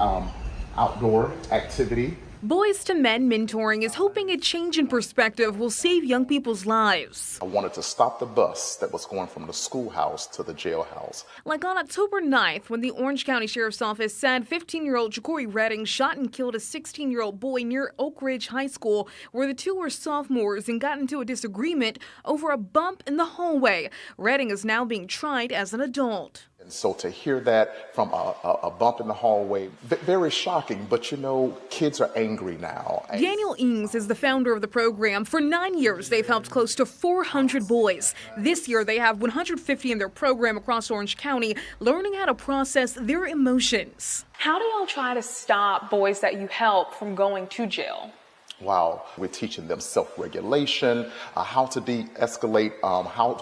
outdoor activity. Boys to Men mentoring is hoping a change in perspective will save young people's lives. I wanted to stop the bus that was going from the schoolhouse to the jailhouse. Like on October 9th, when the Orange County Sheriff's Office said 15-year-old Ja'Cory Redding shot and killed a 16-year-old boy near Oak Ridge High School, where the two were sophomores and got into a disagreement over a bump in the hallway. Redding is now being tried as an adult. And so to hear that from a bump in the hallway, very shocking, but you know, kids are angry now. Daniel Ings is the founder of the program. For 9 years, they've helped close to 400 boys. This year, they have 150 in their program across Orange County, learning how to process their emotions. How do y'all try to stop boys that you help from going to jail? Wow, we're teaching them self-regulation, how to de-escalate,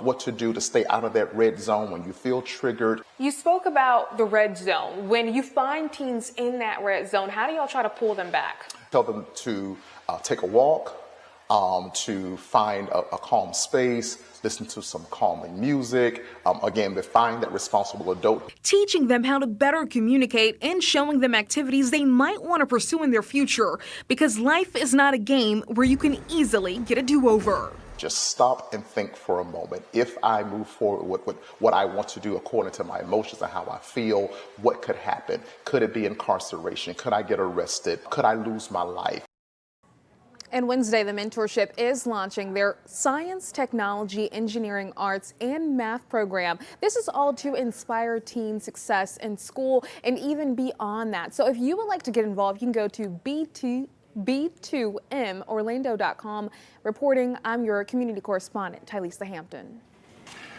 what to do to stay out of that red zone when you feel triggered. You spoke about the red zone. When you find teens in that red zone, how do y'all try to pull them back? Tell them to take a walk, to find a calm space, listen to some calming music. Again, they find that responsible adult. Teaching them how to better communicate and showing them activities they might want to pursue in their future, because life is not a game where you can easily get a do-over. Just stop and think for a moment. If I move forward with what I want to do according to my emotions and how I feel, what could happen? Could it be incarceration? Could I get arrested? Could I lose my life? And Wednesday, the mentorship is launching their science, technology, engineering, arts, and math program. This is all to inspire teen success in school and even beyond that. So if you would like to get involved, you can go to b2morlando.com. Reporting, I'm your community correspondent, Tylisa Hampton.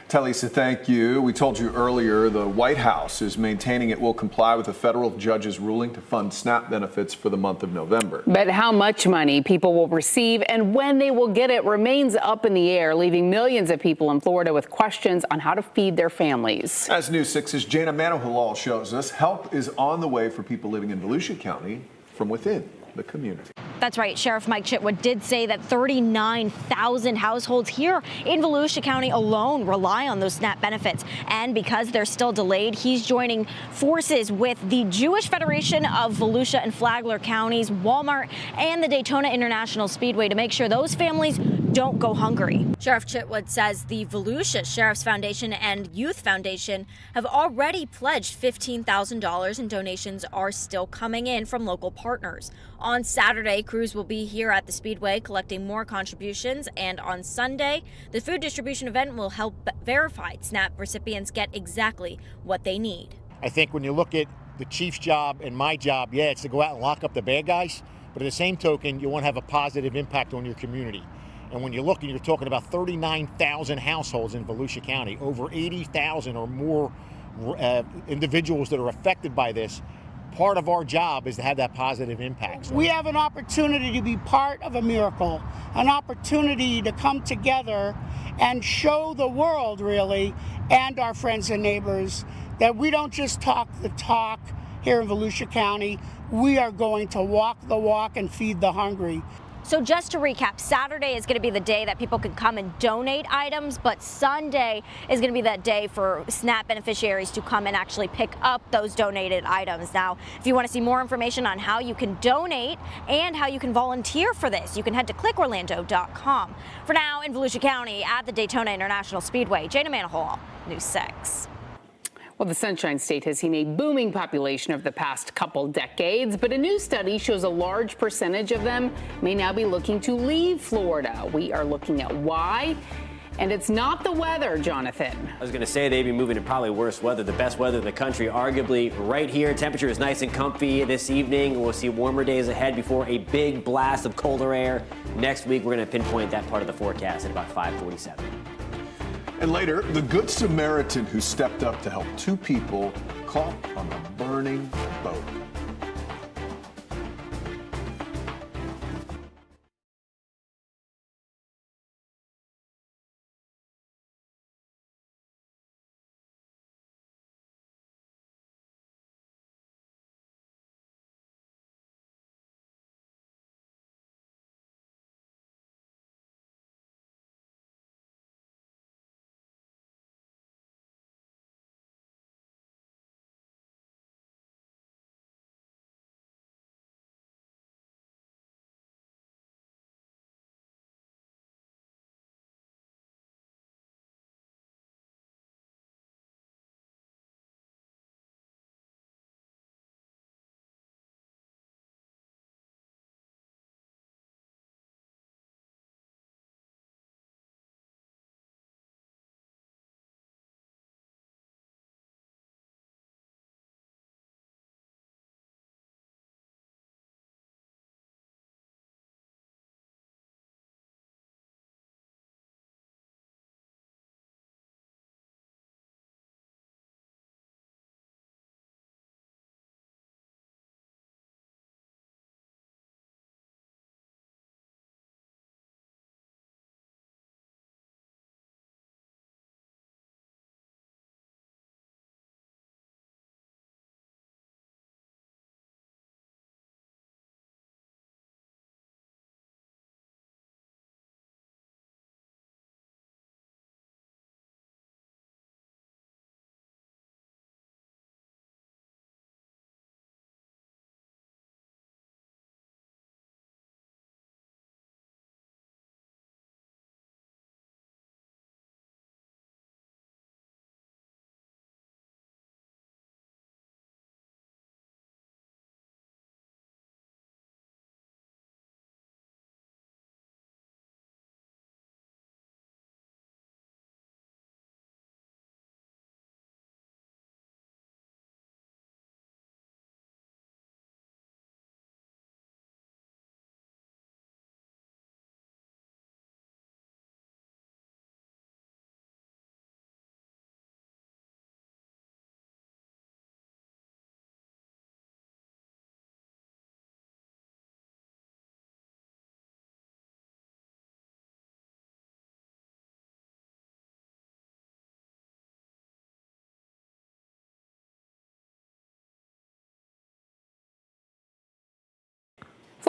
Tylisa, thank you. We told you earlier the White House is maintaining it will comply with the federal judge's ruling to fund SNAP benefits for the month of November. But how much money people will receive and when they will get it remains up in the air, leaving millions of people in Florida with questions on how to feed their families. As News 6's Jana Manohalal shows us, help is on the way for people living in Volusia County from within the community. That's right. Sheriff Mike Chitwood did say that 39,000 households here in Volusia County alone rely on those SNAP benefits. And because they're still delayed, he's joining forces with the Jewish Federation of Volusia and Flagler counties, Walmart, and the Daytona International Speedway to make sure those families don't go hungry. Sheriff Chitwood says the Volusia Sheriff's Foundation and Youth Foundation have already pledged $15,000, and donations are still coming in from local partners. On Saturday, crews will be here at the Speedway collecting more contributions, and on Sunday, the food distribution event will help verify SNAP recipients get exactly what they need. I think when you look at the chief's job and my job, yeah, it's to go out and lock up the bad guys, but at the same token, you want to have a positive impact on your community. And when you look and you're talking about 39,000 households in Volusia County, over 80,000 or more individuals that are affected by this, part of our job is to have that positive impact. We have an opportunity to be part of a miracle, an opportunity to come together and show the world, really, and our friends and neighbors, that we don't just talk the talk here in Volusia County. We are going to walk the walk and feed the hungry. So just to recap, Saturday is going to be the day that people can come and donate items, but Sunday is going to be that day for SNAP beneficiaries to come and actually pick up those donated items. Now, if you want to see more information on how you can donate and how you can volunteer for this, you can head to clickorlando.com. For now, in Volusia County at the Daytona International Speedway, Jana Manahol, News 6. Well, the Sunshine State has seen a booming population over the past couple decades, but a new study shows a large percentage of them may now be looking to leave Florida. We are looking at why. And it's not the weather, Jonathan. I was going to say they'd be moving to probably worse weather, the best weather in the country, arguably right here. Temperature is nice and comfy this evening. We'll see warmer days ahead before a big blast of colder air. Next week, we're going to pinpoint that part of the forecast at about 5:47. And later, the Good Samaritan who stepped up to help two people caught on a burning boat.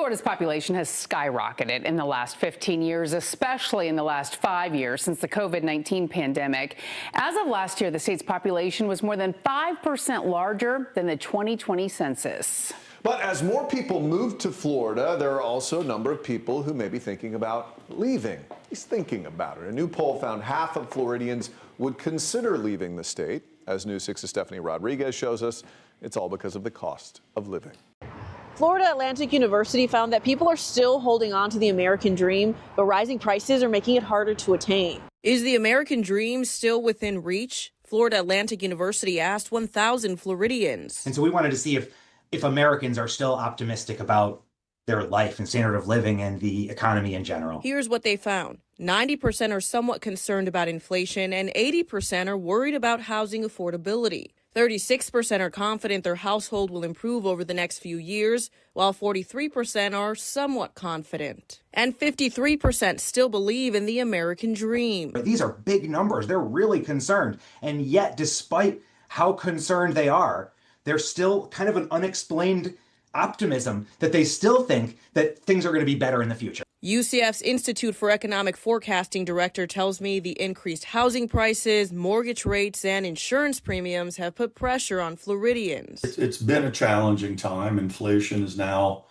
Florida's population has skyrocketed in the last 15 years, especially in the last 5 years since the COVID-19 pandemic. As of last year, the state's population was more than 5% larger than the 2020 census. But as more people move to Florida, there are also a number of people who may be thinking about leaving. He's thinking about it. A new poll found half of Floridians would consider leaving the state. As News 6's Stephanie Rodriguez shows us, it's all because of the cost of living. Florida Atlantic University found that people are still holding on to the American dream, but rising prices are making it harder to attain. Is the American dream still within reach? Florida Atlantic University asked 1,000 Floridians. And so we wanted to see if Americans are still optimistic about their life and standard of living and the economy in general. Here's what they found. 90% are somewhat concerned about inflation and 80% are worried about housing affordability. 36% are confident their household will improve over the next few years, while 43% are somewhat confident. And 53% still believe in the American dream. These are big numbers. They're really concerned. And yet, despite how concerned they are, there's still kind of an unexplained optimism that they still think that things are going to be better in the future. UCF's Institute for Economic Forecasting director tells me the increased housing prices, mortgage rates, and insurance premiums have put pressure on Floridians. It's been a challenging time. Inflation is now,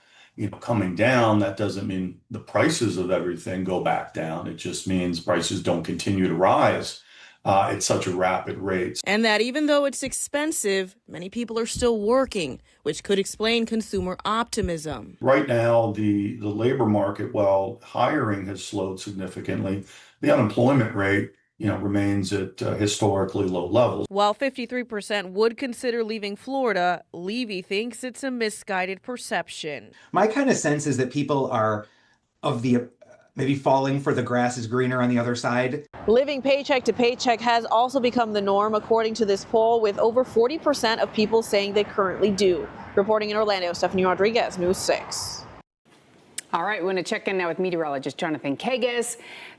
coming down. That doesn't mean the prices of everything go back down. It just means prices don't continue to rise at such a rapid rate. And that even though it's expensive, many people are still working, which could explain consumer optimism. Right now, the labor market, while hiring has slowed significantly, the unemployment rate, remains at historically low levels. While 53% would consider leaving Florida, Levy thinks it's a misguided perception. My kind of sense is that people are maybe falling for the grass is greener on the other side. Living paycheck to paycheck has also become the norm, according to this poll, with over 40% of people saying they currently do. Reporting in Orlando, Stephanie Rodriguez, News 6. All right, we want to check in now with meteorologist Jonathan Kagas.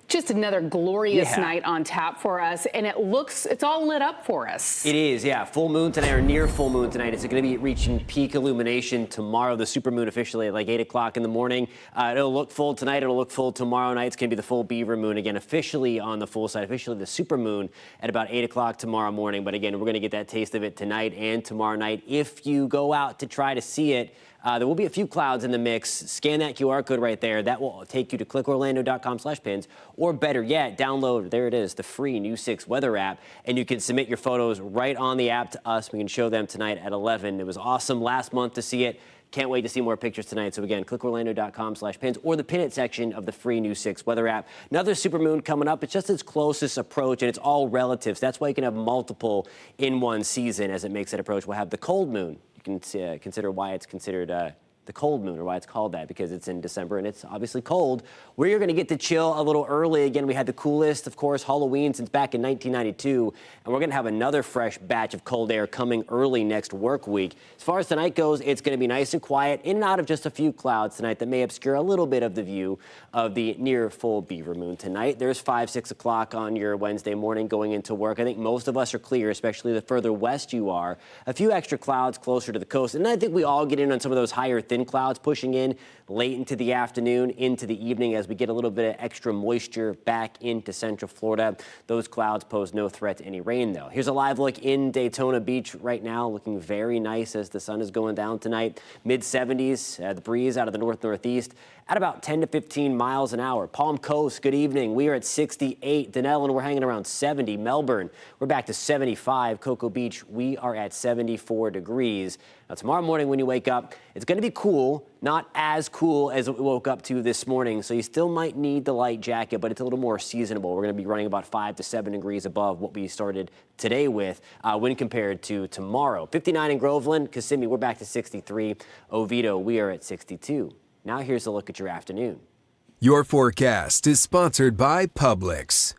Just another glorious night on tap for us, and it's all lit up for us. It is, yeah. Full moon tonight, or near full moon tonight. It's going to be reaching peak illumination tomorrow. The supermoon officially at like 8 o'clock in the morning. It'll look full tonight. It'll look full tomorrow night. It's going to be the full beaver moon again, officially on the full side. Officially the supermoon at about 8 o'clock tomorrow morning. But again, we're going to get that taste of it tonight and tomorrow night. If you go out to try to see it, there will be a few clouds in the mix. Scan that QR code right there. That will take you to clickorlando.com/pins, or better yet, download, there it is, the free News 6 weather app, and you can submit your photos right on the app to us. We can show them tonight at 11. It was awesome last month to see it. Can't wait to see more pictures tonight. So again, clickorlando.com/pins or the pin it section of the free News 6 weather app. Another supermoon coming up. It's just its closest approach, and it's all relative. So that's why you can have multiple in one season as it makes that approach. We'll have the cold moon. You can consider why it's considered the cold moon, or why it's called that, because it's in December and it's obviously cold. We're going to get to chill a little early. Again, we had the coolest, of course, Halloween since back in 1992, and we're going to have another fresh batch of cold air coming early next work week. As far as tonight goes, it's going to be nice and quiet, in and out of just a few clouds tonight that may obscure a little bit of the view of the near full beaver moon tonight. There's 5, 6 o'clock on your Wednesday morning going into work. I think most of us are clear, especially the further west you are. A few extra clouds closer to the coast, and I think we all get in on some of those higher thin clouds pushing in late into the afternoon, into the evening as we get a little bit of extra moisture back into central Florida. Those clouds pose no threat to any rain, though. Here's a live look in Daytona Beach right now, looking very nice as the sun is going down tonight. Mid-70s, the breeze out of the north-northeast at about 10 to 15 miles an hour. Palm Coast, good evening. We are at 68. Denellen, we're hanging around 70. Melbourne, we're back to 75. Cocoa Beach, we are at 74 degrees. Now, tomorrow morning when you wake up, it's going to be cool, not as cool as we woke up to this morning, so you still might need the light jacket, but it's a little more seasonable. We're going to be running about 5 to 7 degrees above what we started today with when compared to tomorrow. 59 in Groveland. Kissimmee, we're back to 63. Oviedo, we are at 62. Now here's a look at your afternoon. Your forecast is sponsored by Publix.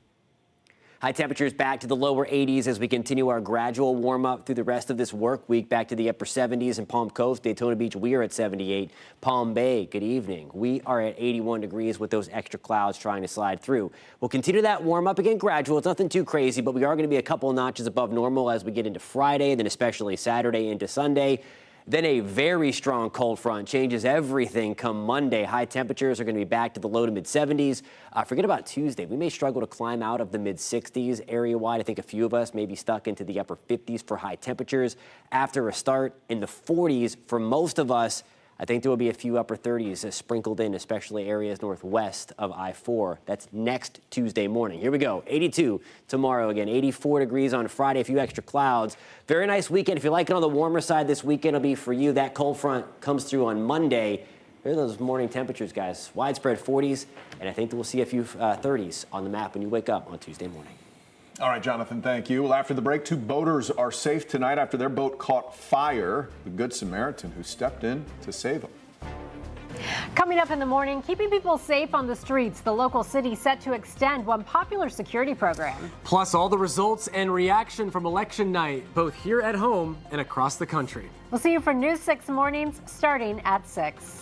High temperatures back to the lower 80s as we continue our gradual warm-up through the rest of this work week. Back to the upper 70s in Palm Coast. Daytona Beach, we are at 78. Palm Bay, good evening. We are at 81 degrees with those extra clouds trying to slide through. We'll continue that warm-up again gradual. It's nothing too crazy, but we are going to be a couple of notches above normal as we get into Friday, then especially Saturday into Sunday. Then a very strong cold front changes everything come Monday. High temperatures are going to be back to the low to mid 70s. Forget about Tuesday. We may struggle to climb out of the mid 60s area wide. I think a few of us may be stuck into the upper 50s for high temperatures. After a start in the 40s for most of us, I think there will be a few upper 30s sprinkled in, especially areas northwest of I-4. That's next Tuesday morning. Here we go. 82 tomorrow again. 84 degrees on Friday. A few extra clouds. Very nice weekend. If you like it on the warmer side, this weekend will be for you. That cold front comes through on Monday. There are those morning temperatures, guys. Widespread 40s, and I think that we'll see a few 30s on the map when you wake up on Tuesday morning. All right, Jonathan, thank you. Well, after the break, 2 boaters are safe tonight after their boat caught fire. The Good Samaritan who stepped in to save them. Coming up in the morning, keeping people safe on the streets. The local city set to extend one popular security program. Plus, all the results and reaction from election night, both here at home and across the country. We'll see you for News 6 mornings starting at 6.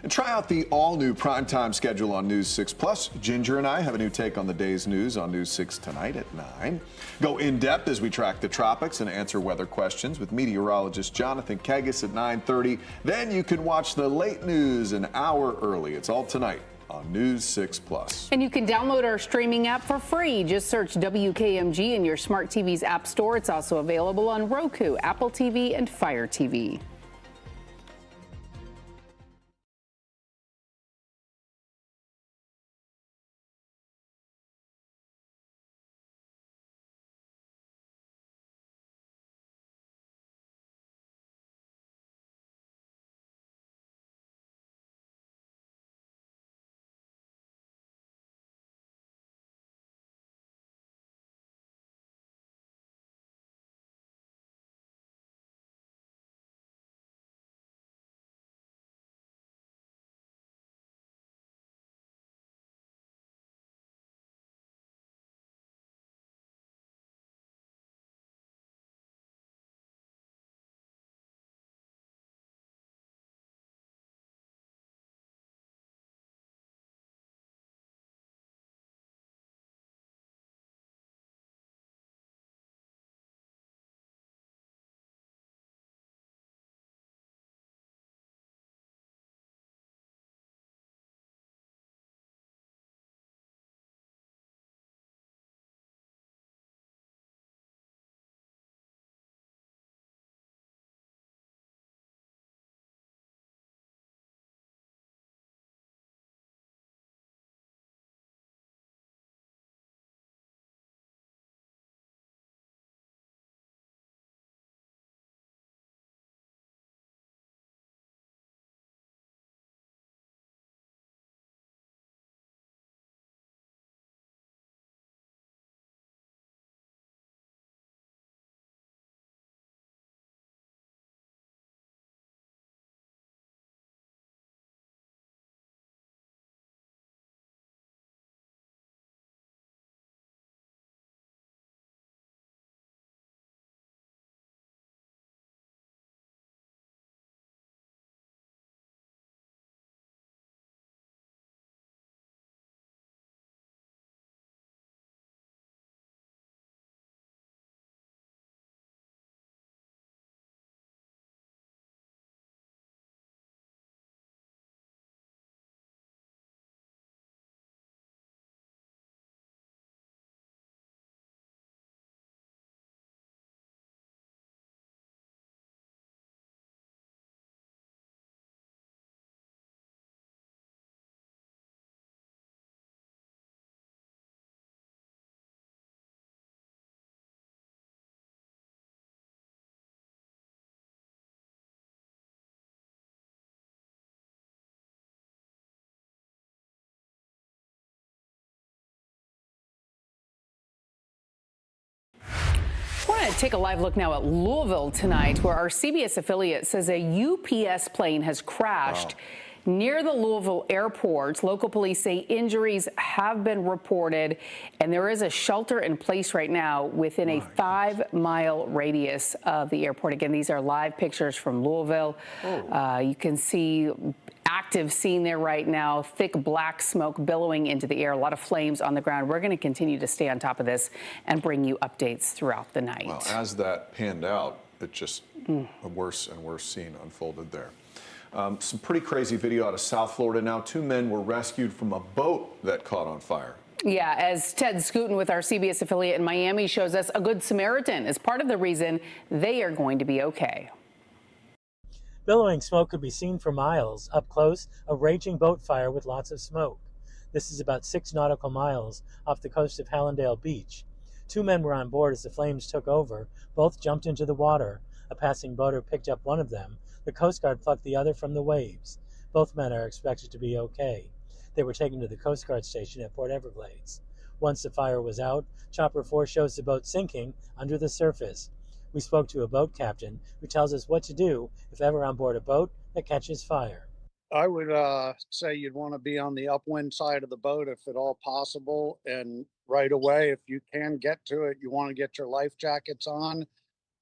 And try out the all-new primetime schedule on News 6 Plus. Ginger and I have a new take on the day's news on News 6 tonight at 9. Go in-depth as we track the tropics and answer weather questions with meteorologist Jonathan Kegas at 9:30. Then you can watch the late news an hour early. It's all tonight on News 6 Plus. And you can download our streaming app for free. Just search WKMG in your smart TV's app store. It's also available on Roku, Apple TV, and Fire TV. I want to take a live look now at Louisville tonight, where our CBS affiliate says a UPS plane has crashed near the Louisville airport. Local police say injuries have been reported, and there is a shelter in place right now within a 5-mile radius of the airport. Again, these are live pictures from Louisville. You can see active scene there right now, thick black smoke billowing into the air, a lot of flames on the ground. We're going to continue to stay on top of this and bring you updates throughout the night. Well, as that panned out, it just A worse and worse scene unfolded there. Some pretty crazy video out of South Florida now. 2 men were rescued from a boat that caught on fire. Yeah, as Ted Scooten with our CBS affiliate in Miami shows us, a Good Samaritan is part of the reason they are going to be okay. Billowing smoke could be seen for miles. Up close, a raging boat fire with lots of smoke. This is about 6 nautical miles off the coast of Hallandale Beach. 2 men were on board as the flames took over. Both jumped into the water. A passing boater picked up one of them. The Coast Guard plucked the other from the waves. Both men are expected to be okay. They were taken to the Coast Guard station at Port Everglades. Once the fire was out, Chopper 4 shows the boat sinking under the surface. We spoke to a boat captain who tells us what to do if ever on board a boat that catches fire. I would say you'd want to be on the upwind side of the boat if at all possible. And right away, if you can get to it, you want to get your life jackets on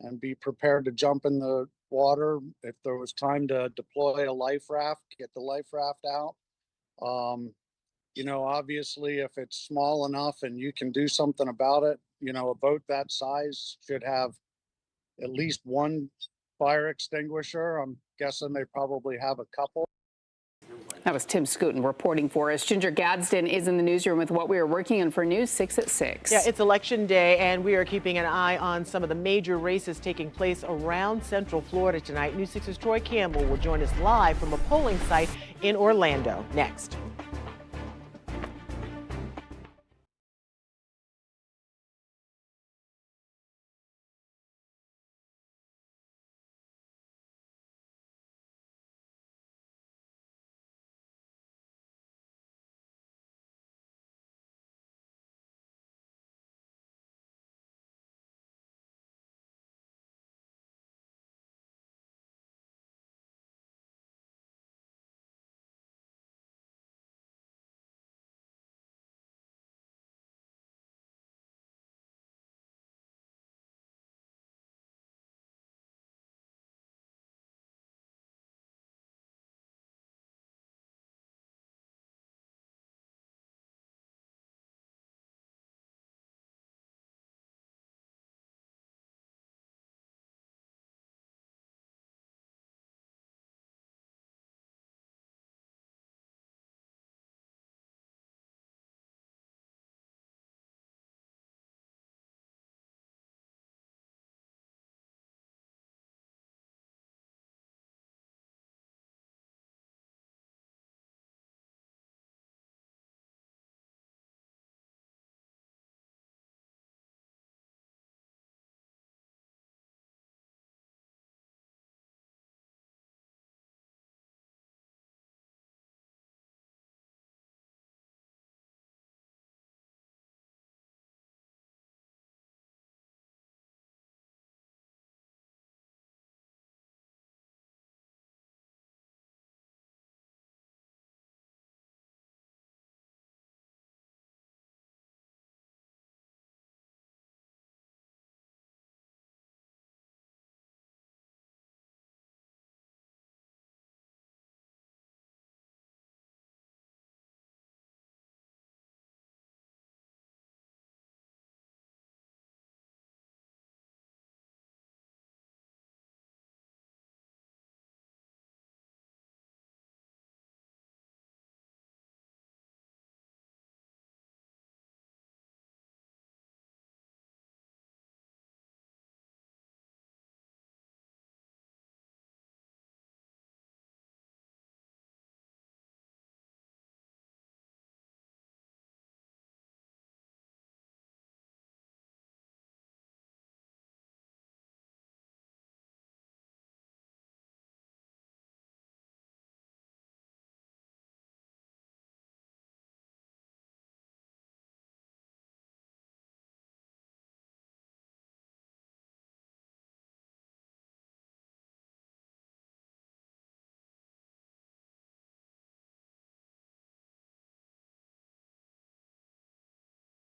and be prepared to jump in the water. If there was time to deploy a life raft, get the life raft out. You know, obviously, if it's small enough and you can do something about it, you know, a boat that size should have at least one fire extinguisher. I'm guessing they probably have a couple. That was Tim Scooten reporting for us. Ginger Gadsden is in the newsroom with what we are working on for News 6 at 6. Yeah, it's Election Day, and we are keeping an eye on some of the major races taking place around Central Florida tonight. News 6's Troy Campbell will join us live from a polling site in Orlando. Next.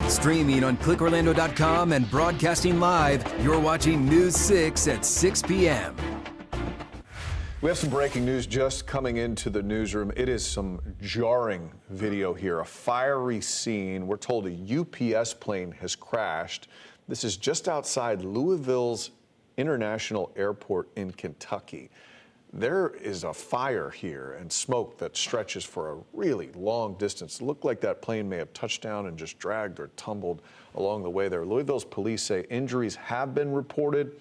Streaming on clickorlando.com and broadcasting live, you're watching News 6 at 6 p.m. We have some breaking news just coming into the newsroom. It is some jarring video here, a fiery scene. We're told a UPS plane has crashed. This is just outside Louisville's International Airport in Kentucky. There is a fire here and smoke that stretches for a really long distance. It looked like that plane may have touched down and just dragged or tumbled along the way there. Louisville's police say injuries have been reported.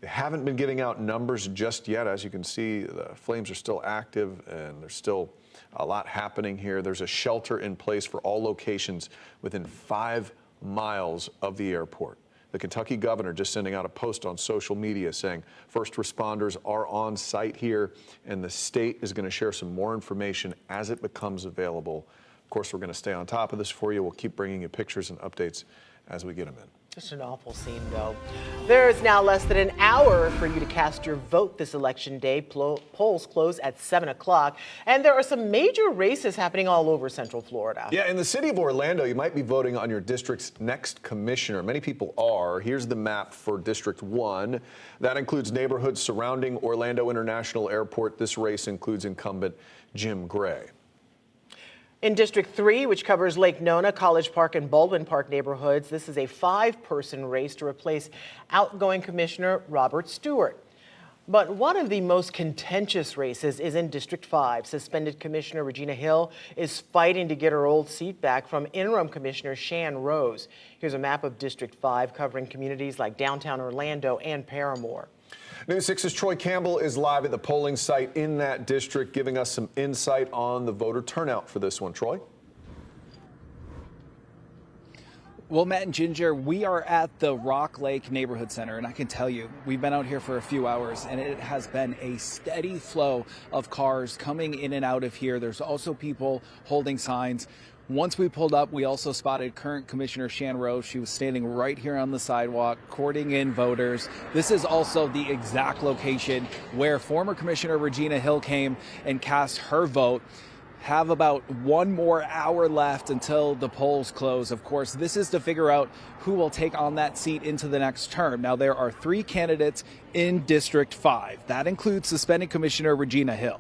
They haven't been giving out numbers just yet. As you can see, the flames are still active and there's still a lot happening here. There's a shelter in place for all locations within 5 miles of the airport. The Kentucky governor just sending out a post on social media saying first responders are on site here, and the state is going to share some more information as it becomes available. Of course, we're going to stay on top of this for you. We'll keep bringing you pictures and updates as we get them in. Just an awful scene, though. There is now less than an hour for you to cast your vote this election day. Polls close at 7 o'clock, and there are some major races happening all over Central Florida. Yeah, in the city of Orlando, you might be voting on your district's next commissioner. Many people are. Here's the map for District 1. That includes neighborhoods surrounding Orlando International Airport. This race includes incumbent Jim Gray. In District 3, which covers Lake Nona, College Park, and Baldwin Park neighborhoods, this is a 5-person race to replace outgoing Commissioner Robert Stewart. But one of the most contentious races is in District 5. Suspended Commissioner Regina Hill is fighting to get her old seat back from interim Commissioner Shan Rose. Here's a map of District 5 covering communities like downtown Orlando and Paramore. News 6's Troy Campbell is live at the polling site in that district, giving us some insight on the voter turnout for this one. Troy? Well, Matt and Ginger, we are at the Rock Lake Neighborhood Center, and I can tell you, we've been out here for a few hours, and it has been a steady flow of cars coming in and out of here. There's also people holding signs. Once we pulled up, we also spotted current Commissioner Shan Rose. She was standing right here on the sidewalk, courting in voters. This is also the exact location where former Commissioner Regina Hill came and cast her vote. Have about 1 more hour left until the polls close. Of course, this is to figure out who will take on that seat into the next term. Now, there are 3 candidates in District 5. That includes suspended Commissioner Regina Hill.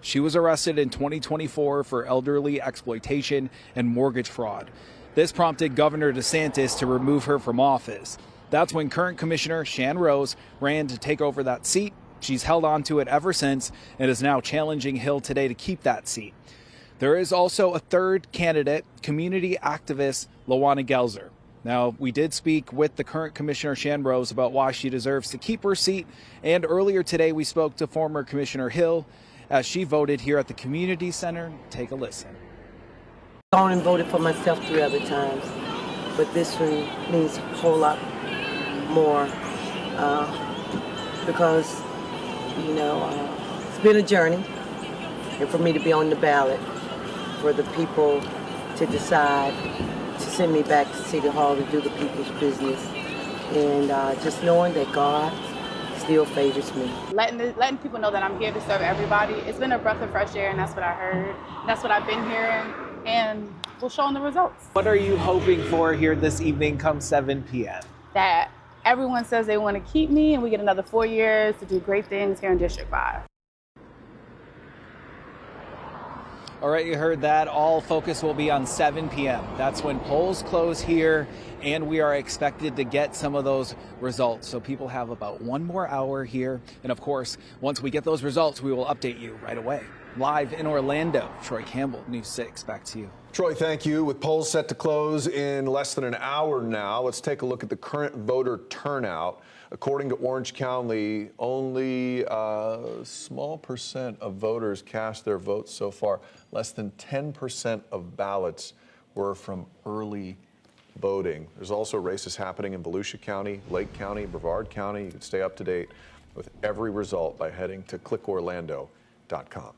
She was arrested in 2024 for elderly exploitation and mortgage fraud. This prompted Governor DeSantis to remove her from office. That's when current Commissioner Shan Rose ran to take over that seat. She's held on to it ever since and is now challenging Hill today to keep that seat. There is also a 3rd candidate, community activist Lawana Gelzer. Now, we did speak with the current Commissioner Shan Rose about why she deserves to keep her seat, and earlier today we spoke to former Commissioner Hill as she voted here at the community center. Take a listen. I only voted for myself 3 other times, but this one means a whole lot more because, it's been a journey, and for me to be on the ballot, for the people to decide to send me back to City Hall to do the people's business, and just knowing that God still favors me. Letting people know that I'm here to serve everybody. It's been a breath of fresh air, and that's what I heard. That's what I've been hearing, and we'll show them the results. What are you hoping for here this evening come 7 p.m.? That everyone says they want to keep me, and we get another 4 years to do great things here in District 5. All right, you heard that. All focus will be on 7 p.m. That's when polls close here, and we are expected to get some of those results. So people have about 1 more hour here. And of course, once we get those results, we will update you right away. Live in Orlando, Troy Campbell, News 6. Back to you. Troy, thank you. With polls set to close in less than an hour now, let's take a look at the current voter turnout. According to Orange County, only a small percent of voters cast their votes so far. Less than 10% of ballots were from early voting. There's also races happening in Volusia County, Lake County, Brevard County. You can stay up to date with every result by heading to clickorlando.com.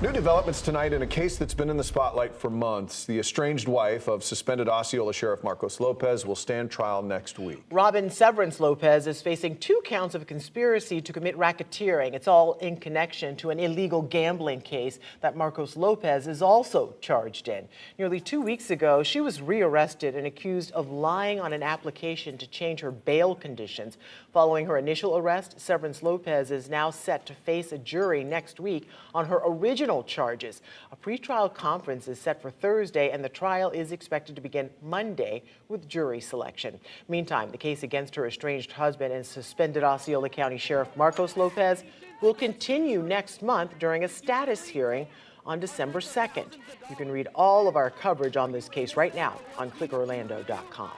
New developments tonight in a case that's been in the spotlight for months. The estranged wife of suspended Osceola Sheriff Marcos Lopez will stand trial next week. Robin Severance Lopez is facing 2 counts of conspiracy to commit racketeering. It's all in connection to an illegal gambling case that Marcos Lopez is also charged in. Nearly 2 weeks ago, she was rearrested and accused of lying on an application to change her bail conditions. Following her initial arrest, Severance Lopez is now set to face a jury next week on her original original charges. A pretrial conference is set for Thursday, and the trial is expected to begin Monday with jury selection. Meantime, the case against her estranged husband and suspended Osceola County Sheriff Marcos Lopez will continue next month during a status hearing on December 2nd. You can read all of our coverage on this case right now on clickorlando.com.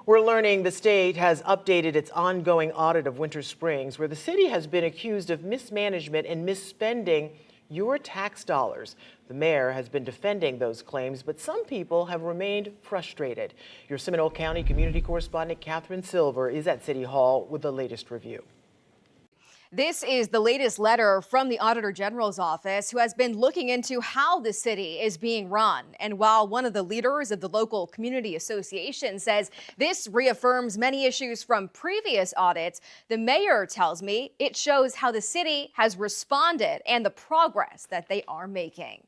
We're learning the state has updated its ongoing audit of Winter Springs, where the city has been accused of mismanagement and misspending your tax dollars. The mayor has been defending those claims, but some people have remained frustrated. Your Seminole County community correspondent Catherine Silver is at City Hall with the latest review. This is the latest letter from the Auditor General's office, who has been looking into how the city is being run. And while one of the leaders of the local community association says this reaffirms many issues from previous audits, the mayor tells me it shows how the city has responded and the progress that they are making.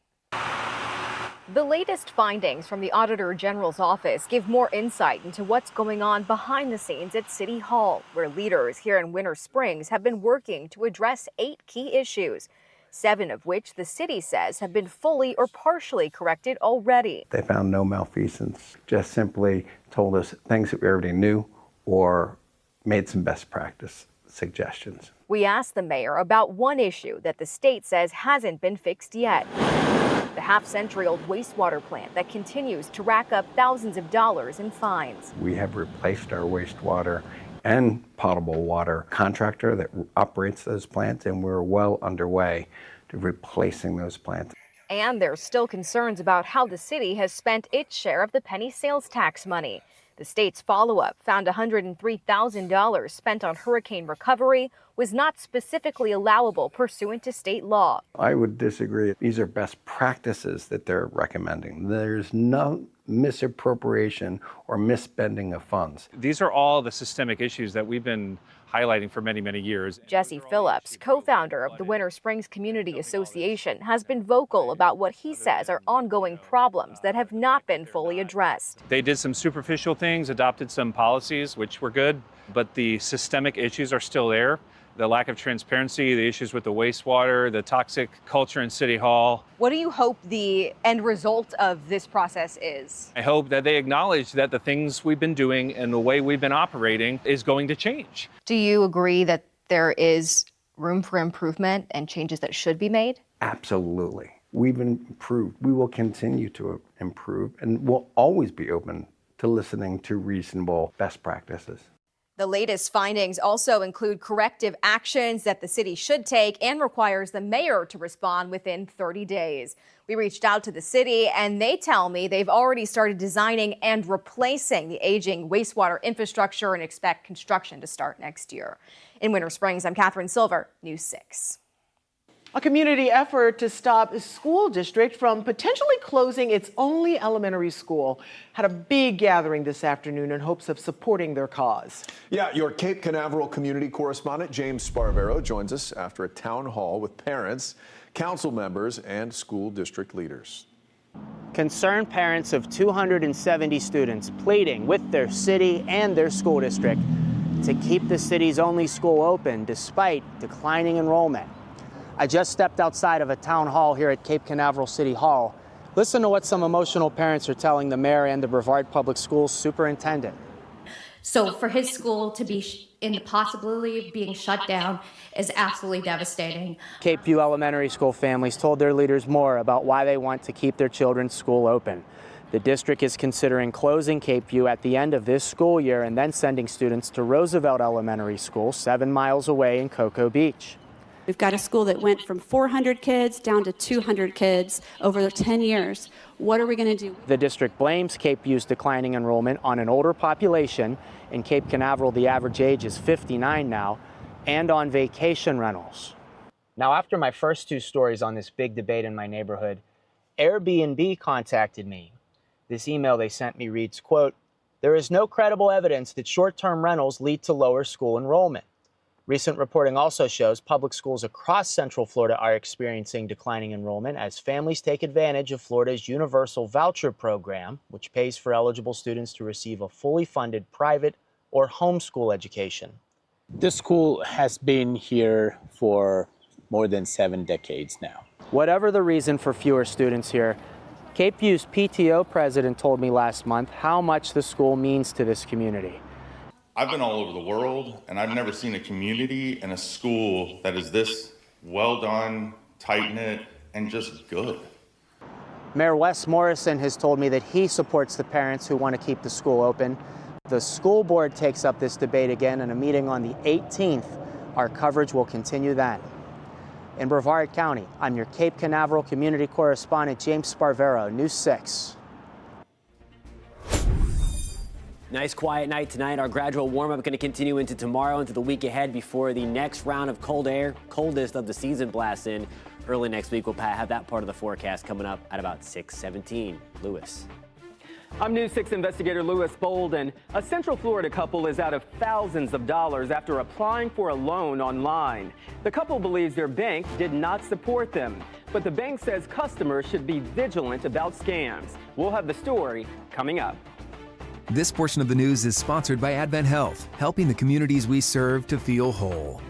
The latest findings from the Auditor General's office give more insight into what's going on behind the scenes at City Hall, where leaders here in Winter Springs have been working to address 8 key issues, 7 of which the city says have been fully or partially corrected already. They found no malfeasance, just simply told us things that we already knew or made some best practice suggestions. We asked the mayor about one issue that the state says hasn't been fixed yet. The half-century-old wastewater plant that continues to rack up thousands of dollars in fines. We have replaced our wastewater and potable water contractor that operates those plants, and we're well underway to replacing those plants. And there's still concerns about how the city has spent its share of the penny sales tax money. The state's follow-up found $103,000 spent on hurricane recovery was not specifically allowable pursuant to state law. I would disagree. These are best practices that they're recommending. There's no misappropriation or misspending of funds. These are all the systemic issues that we've been highlighting for many, many years. Jesse Phillips, co-founder of the Winter Springs Community Association, has been vocal about what he says are ongoing problems that have not been fully addressed. They did some superficial things, adopted some policies, which were good, but the systemic issues are still there. The lack of transparency, the issues with the wastewater, the toxic culture in City Hall. What do you hope the end result of this process is? I hope that they acknowledge that the things we've been doing and the way we've been operating is going to change. Do you agree that there is room for improvement and changes that should be made? Absolutely. We've improved. We will continue to improve, and we'll always be open to listening to reasonable best practices. The latest findings also include corrective actions that the city should take and requires the mayor to respond within 30 days. We reached out to the city and they tell me they've already started designing and replacing the aging wastewater infrastructure and expect construction to start next year. In Winter Springs, I'm Catherine Silver, News 6. A community effort to stop a school district from potentially closing its only elementary school had a big gathering this afternoon in hopes of supporting their cause. Yeah, your Cape Canaveral community correspondent James Sparvero joins us after a town hall with parents, council members, and school district leaders. Concerned parents of 270 students pleading with their city and their school district to keep the city's only school open despite declining enrollment. I just stepped outside of a town hall here at Cape Canaveral City Hall. Listen to what some emotional parents are telling the mayor and the Brevard Public Schools superintendent. So for his school to be in the possibility of being shut down is absolutely devastating. Cape View Elementary School families told their leaders more about why they want to keep their children's school open. The district is considering closing Cape View at the end of this school year and then sending students to Roosevelt Elementary School, 7 miles away in Cocoa Beach. We've got a school that went from 400 kids down to 200 kids over 10 years. What are we going to do? The district blames Cape View's declining enrollment on an older population. In Cape Canaveral, the average age is 59 now, and on vacation rentals. Now, after my first 2 stories on this big debate in my neighborhood, Airbnb contacted me. This email they sent me reads, quote, "There is no credible evidence that short-term rentals lead to lower school enrollment. Recent reporting also shows public schools across Central Florida are experiencing declining enrollment as families take advantage of Florida's Universal Voucher Program, which pays for eligible students to receive a fully funded private or homeschool education." This school has been here for more than 7 decades now. Whatever the reason for fewer students here, Cape View's PTO president told me last month how much the school means to this community. I've been all over the world, and I've never seen a community and a school that is this well done, tight-knit, and just good. Mayor Wes Morrison has told me that he supports the parents who want to keep the school open. The school board takes up this debate again in a meeting on the 18th. Our coverage will continue then. In Brevard County, I'm your Cape Canaveral community correspondent, James Sparvero, News 6. Nice quiet night tonight. Our gradual warm-up going to continue into tomorrow, into the week ahead before the next round of cold air, coldest of the season blasts in. Early next week, we'll have that part of the forecast coming up at about 6:17. Lewis. I'm News 6 investigator Lewis Bolden. A Central Florida couple is out of thousands of dollars after applying for a loan online. The couple believes their bank did not support them, but the bank says customers should be vigilant about scams. We'll have the story coming up. This portion of the news is sponsored by Advent Health, helping the communities we serve to feel whole.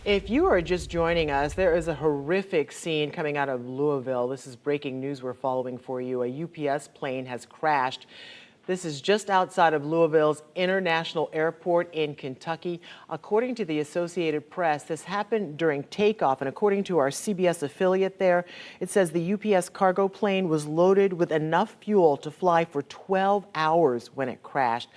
If you are just joining us, there is a horrific scene coming out of Louisville. This is breaking news we're following for you. A UPS plane has crashed. This is just outside of Louisville's International Airport in Kentucky. According to the Associated Press, this happened during takeoff, and according to our CBS affiliate there, it says the UPS cargo plane was loaded with enough fuel to fly for 12 hours when it crashed.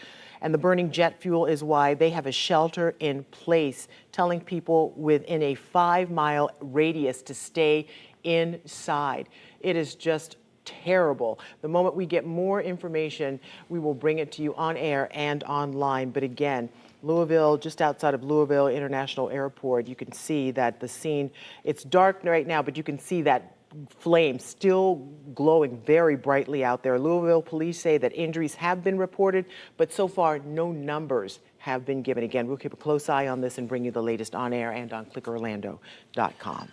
And the burning jet fuel is why they have a shelter in place, telling people within a 5-mile radius to stay inside. It is just terrible. The moment we get more information, we will bring it to you on air and online. But again, Louisville, just outside of Louisville International Airport, you can see that the scene, it's dark right now, but you can see that flames still glowing very brightly out there. Louisville police say that injuries have been reported, but so far no numbers have been given. Again, we'll keep a close eye on this and bring you the latest on air and on clickorlando.com.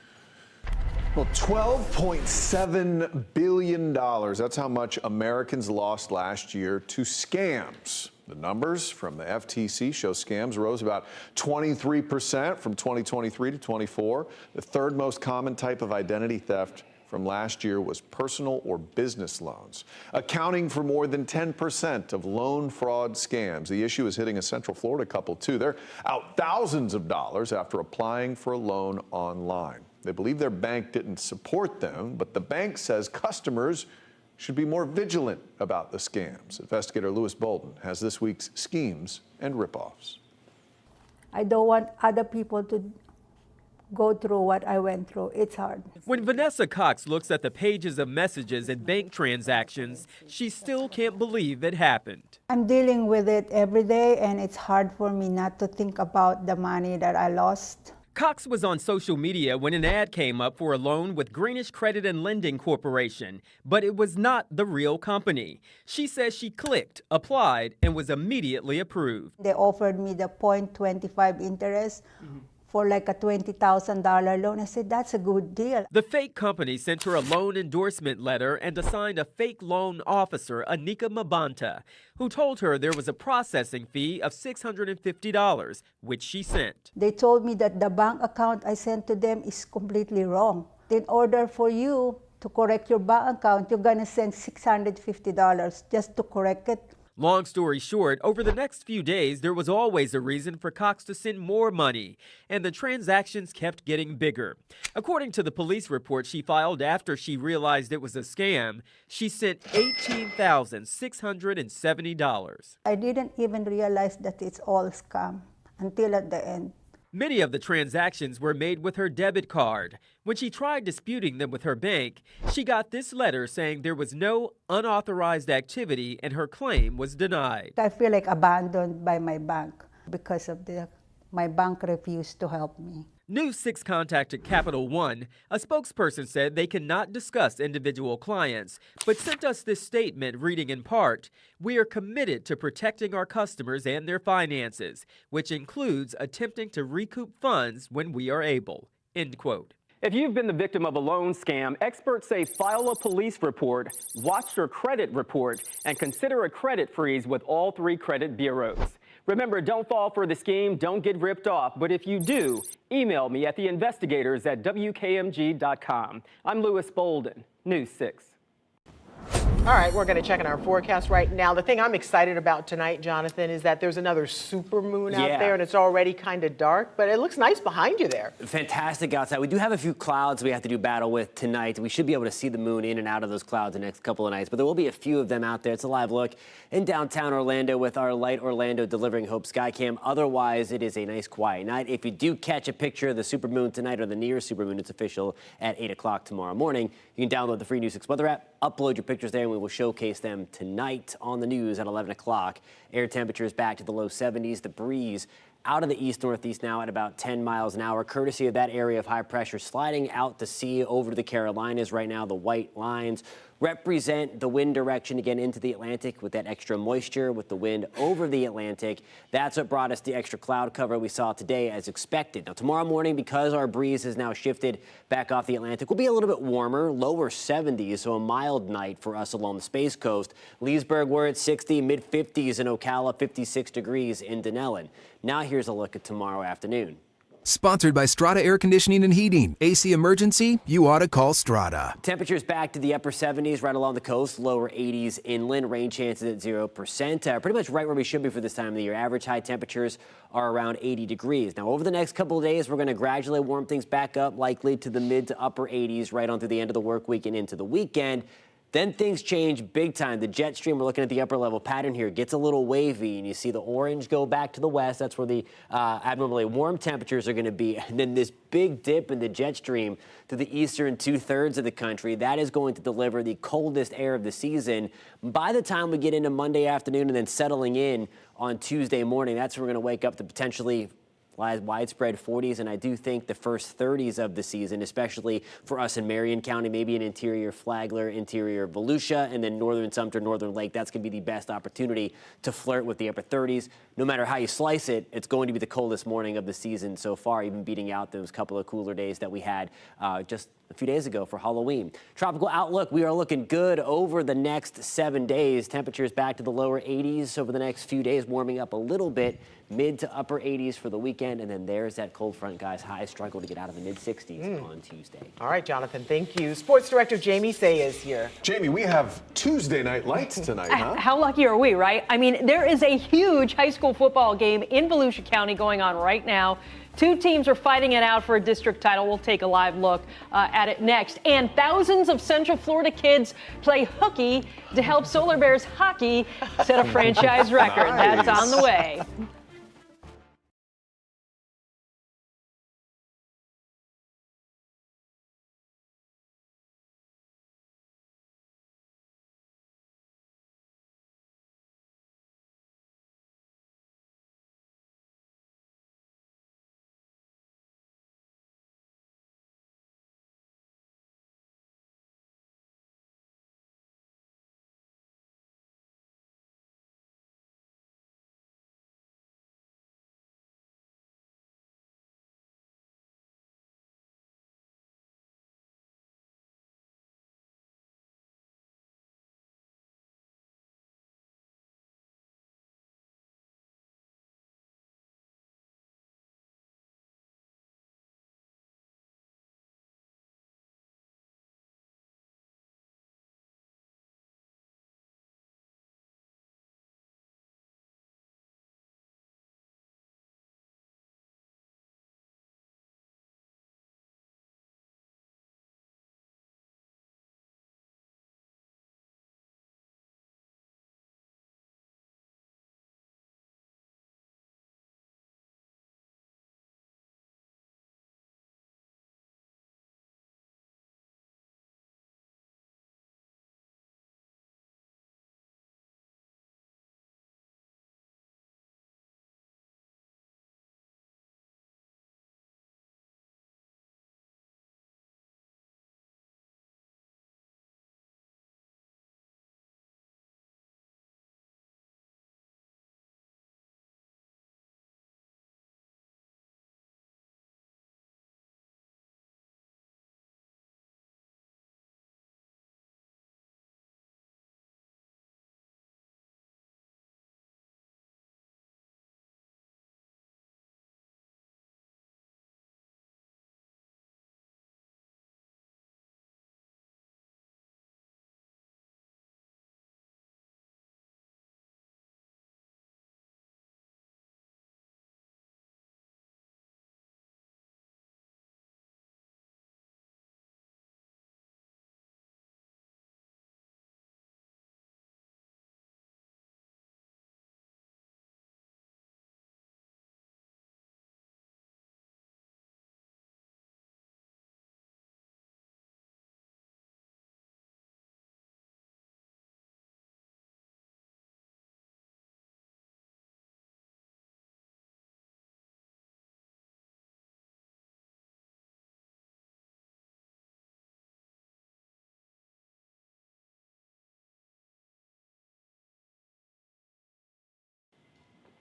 Well, $12.7 billion. That's how much Americans lost last year to scams. The numbers from the FTC show scams rose about 23% from 2023 to 24. The third most common type of identity theft from last year was personal or business loans, accounting for more than 10% of loan fraud scams. The issue is hitting a Central Florida couple, too. They're out thousands of dollars after applying for a loan online. They believe their bank didn't support them, but the bank says customers should be more vigilant about the scams. Investigator Lewis Bolden has this week's schemes and ripoffs. I don't want other people to go through what I went through. It's hard. When Vanessa Cox looks at the pages of messages and bank transactions, she still can't believe it happened. I'm dealing with it every day, and it's hard for me not to think about the money that I lost. Cox was on social media when an ad came up for a loan with Greenish Credit and Lending Corporation, but it was not the real company. She says she clicked, applied, and was immediately approved. They offered me the 0.25 interest for like a $20,000 loan. I said, that's a good deal. The fake company sent her a loan endorsement letter and assigned a fake loan officer, Anika Mabanta, who told her there was a processing fee of $650, which she sent. They told me that the bank account I sent to them is completely wrong. In order for you to correct your bank account, you're gonna send $650 just to correct it. Long story short, over the next few days, there was always a reason for Cox to send more money, and the transactions kept getting bigger. According to the police report she filed after she realized it was a scam, she sent $18,670. I didn't even realize that it's all scam until at the end. Many of the transactions were made with her debit card. When she tried disputing them with her bank, she got this letter saying there was no unauthorized activity and her claim was denied. I feel like abandoned by my bank because of my bank refused to help me. News 6 contacted Capital One. A spokesperson said they cannot discuss individual clients, but sent us this statement reading in part, "We are committed to protecting our customers and their finances, which includes attempting to recoup funds when we are able." End quote. If you've been the victim of a loan scam, experts say file a police report, watch your credit report, and consider a credit freeze with all 3 credit bureaus. Remember, don't fall for the scheme, don't get ripped off, but if you do, email me at theinvestigators@WKMG.com. I'm Lewis Bolden, News 6. All right, we're going to check in our forecast right now. The thing I'm excited about tonight, Jonathan, is that there's another supermoon out there, and it's already kind of dark, but it looks nice behind you there. Fantastic outside. We do have a few clouds we have to do battle with tonight. We should be able to see the moon in and out of those clouds the next couple of nights, but there will be a few of them out there. It's a live look in downtown Orlando with our Light Orlando Delivering Hope Skycam. Otherwise, it is a nice quiet night. If you do catch a picture of the supermoon tonight or the near supermoon, it's official at 8 o'clock tomorrow morning. You can download the free News 6 weather app, upload your pictures there, and we will showcase them tonight on the news at 11 o'clock. Air temperatures back to the low 70s. The breeze out of the east-northeast now at about 10 miles an hour, courtesy of that area of high pressure sliding out to sea over to the Carolinas right now. The white lines represent the wind direction again into the Atlantic with that extra moisture with the wind over the Atlantic. That's what brought us the extra cloud cover we saw today as expected. Now tomorrow morning, because our breeze has now shifted back off the Atlantic, will be a little bit warmer, lower 70s, so a mild night for us along the Space Coast. Leesburg, we're at 60, mid-50s in Ocala, 56 degrees in Denellen. Now here's a look at tomorrow afternoon. Sponsored by Strata Air Conditioning and Heating. AC emergency? You ought to call Strata. Temperatures back to the upper 70s right along the coast, lower 80s inland. Rain chances at 0%. Pretty much right where we should be for this time of the year. Average high temperatures are around 80 degrees. Now, over the next couple of days, we're going to gradually warm things back up, likely to the mid to upper 80s right on through the end of the work week and into the weekend. Then things change big time. The jet stream, we're looking at the upper level pattern here, gets a little wavy, and you see the orange go back to the west. That's where the abnormally warm temperatures are going to be. And then this big dip in the jet stream to the eastern 2/3 of the country, that is going to deliver the coldest air of the season. By the time we get into Monday afternoon and then settling in on Tuesday morning, that's when we're going to wake up to potentially widespread 40s, and I do think the first 30s of the season, especially for us in Marion County, maybe in interior Flagler, interior Volusia, and then northern Sumter, northern Lake, that's going to be the best opportunity to flirt with the upper 30s. No matter how you slice it, it's going to be the coldest morning of the season so far, even beating out those couple of cooler days that we had just a few days ago for Halloween. Tropical outlook, we are looking good over the next 7 days. Temperatures back to the lower 80s over the next few days, warming up a little bit, mid to upper 80s for the weekend. And then there's that cold front, guys. Highs struggle to get out of the mid 60s on Tuesday. All right, Jonathan, thank you. Sports director Jamie Say is here. Jamie, we have Tuesday night lights tonight, huh? How lucky are we, right? I mean, there is a huge high school football game in Volusia County going on right now. Two teams are fighting it out for a district title. We'll take a live look at it next. And thousands of Central Florida kids play hooky to help Solar Bears hockey set a franchise record. Nice. That's on the way.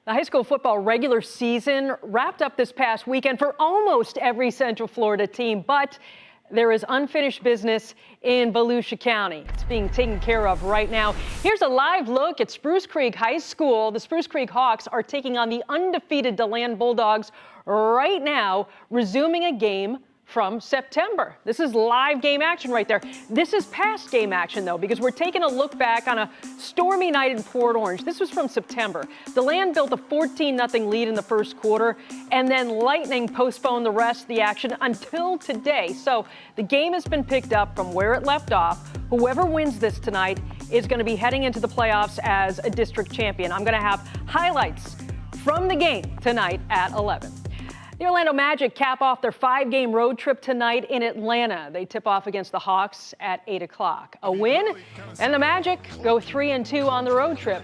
The high school football regular season wrapped up this past weekend for almost every Central Florida team, but there is unfinished business in Volusia County. It's being taken care of right now. Here's a live look at Spruce Creek High School. The Spruce Creek Hawks are taking on the undefeated DeLand Bulldogs right now, resuming a game from September. This is live game action right there. This is past game action, though, because we're taking a look back on a stormy night in Port Orange. This was from September. DeLand built a 14-0 lead in the first quarter, and then Lightning postponed the rest of the action until today. So the game has been picked up from where it left off. Whoever wins this tonight is going to be heading into the playoffs as a district champion. I'm going to have highlights from the game tonight at 11. The Orlando Magic cap off their 5-game road trip tonight in Atlanta. They tip off against the Hawks at 8 o'clock. A win, and the Magic go 3-2 on the road trip,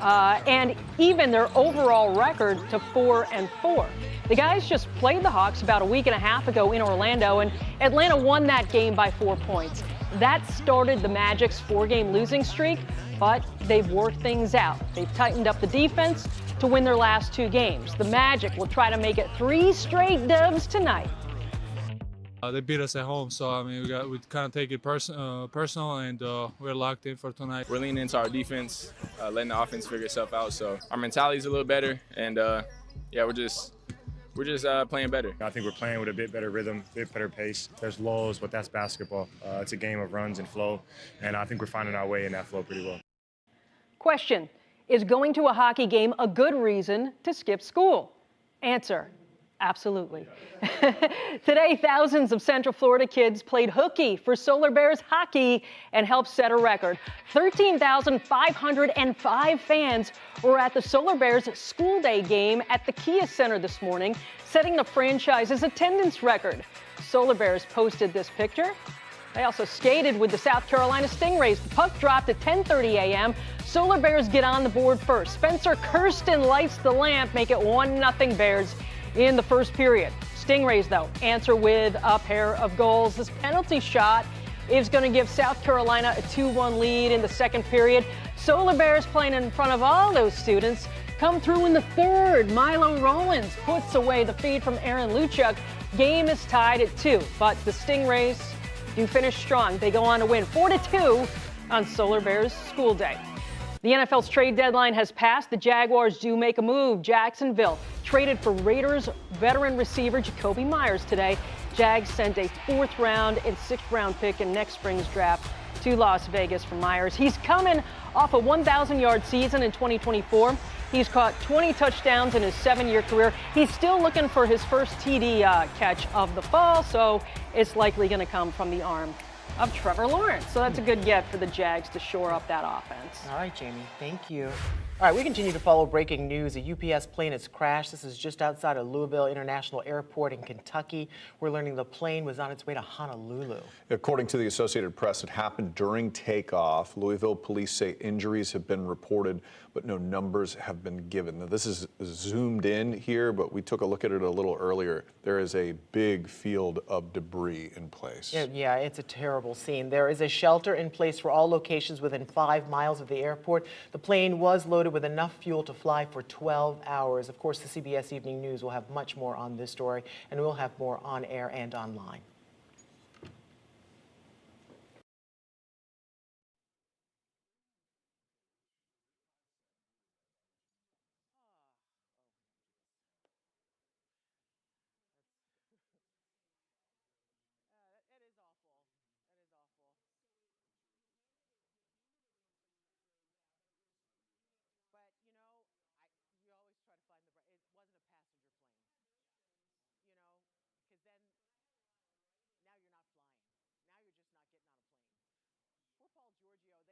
and even their overall record to 4-4. The guys just played the Hawks about a week and a half ago in Orlando, and Atlanta won that game by 4 points. That started the Magic's 4-game losing streak, but they've worked things out. They've tightened up the defense to win their last 2 games. The Magic will try to make it 3 straight dubs tonight. They beat us at home, so I mean we kind of take it personal, and we're locked in for tonight. We're leaning into our defense, letting the offense figure itself out. So our mentality is a little better, and yeah, we're just playing better. I think we're playing with a bit better rhythm, a bit better pace. There's lulls, but that's basketball. It's a game of runs and flow, and I think we're finding our way in that flow pretty well. Question: is going to a hockey game a good reason to skip school? Answer: absolutely. Today, thousands of Central Florida kids played hooky for Solar Bears hockey and helped set a record. 13,505 fans were at the Solar Bears School Day game at the Kia Center this morning, setting the franchise's attendance record. Solar Bears posted this picture. They also skated with the South Carolina Stingrays. The puck dropped at 10:30 a.m. Solar Bears get on the board first. Spencer Kirsten lights the lamp, make it 1-0 Bears in the first period. Stingrays, though, answer with a pair of goals. This penalty shot is going to give South Carolina a 2-1 lead in the second period. Solar Bears, playing in front of all those students, come through in the third. Milo Rollins puts away the feed from Aaron Luchuk. Game is tied at 2, but the Stingrays do finish strong. They go on to win 4-2 on Solar Bears School Day. The NFL's trade deadline has passed. The Jaguars do make a move. Jacksonville traded for Raiders veteran receiver Jacoby Myers today. Jags sent a 4th round and 6th round pick in next spring's draft to Las Vegas for Myers. He's coming off a 1,000-yard season in 2024. He's caught 20 touchdowns in his 7-year career. He's still looking for his first TD catch of the fall, so it's likely going to come from the arm of Trevor Lawrence. So that's a good get for the Jags to shore up that offense. All right, Jamie, thank you. All right, we continue to follow breaking news. A UPS plane has crashed. This is just outside of Louisville International Airport in Kentucky. We're learning the plane was on its way to Honolulu. According to the Associated Press, it happened during takeoff. Louisville police say injuries have been reported, but no numbers have been given. Now, this is zoomed in here, but we took a look at it a little earlier. There is a big field of debris in place. Yeah, it's a terrible scene. There is a shelter in place for all locations within 5 miles of the airport. The plane was loaded with enough fuel to fly for 12 hours. Of course, the CBS Evening News will have much more on this story, and we'll have more on air and online. Paul Giorgio, they have a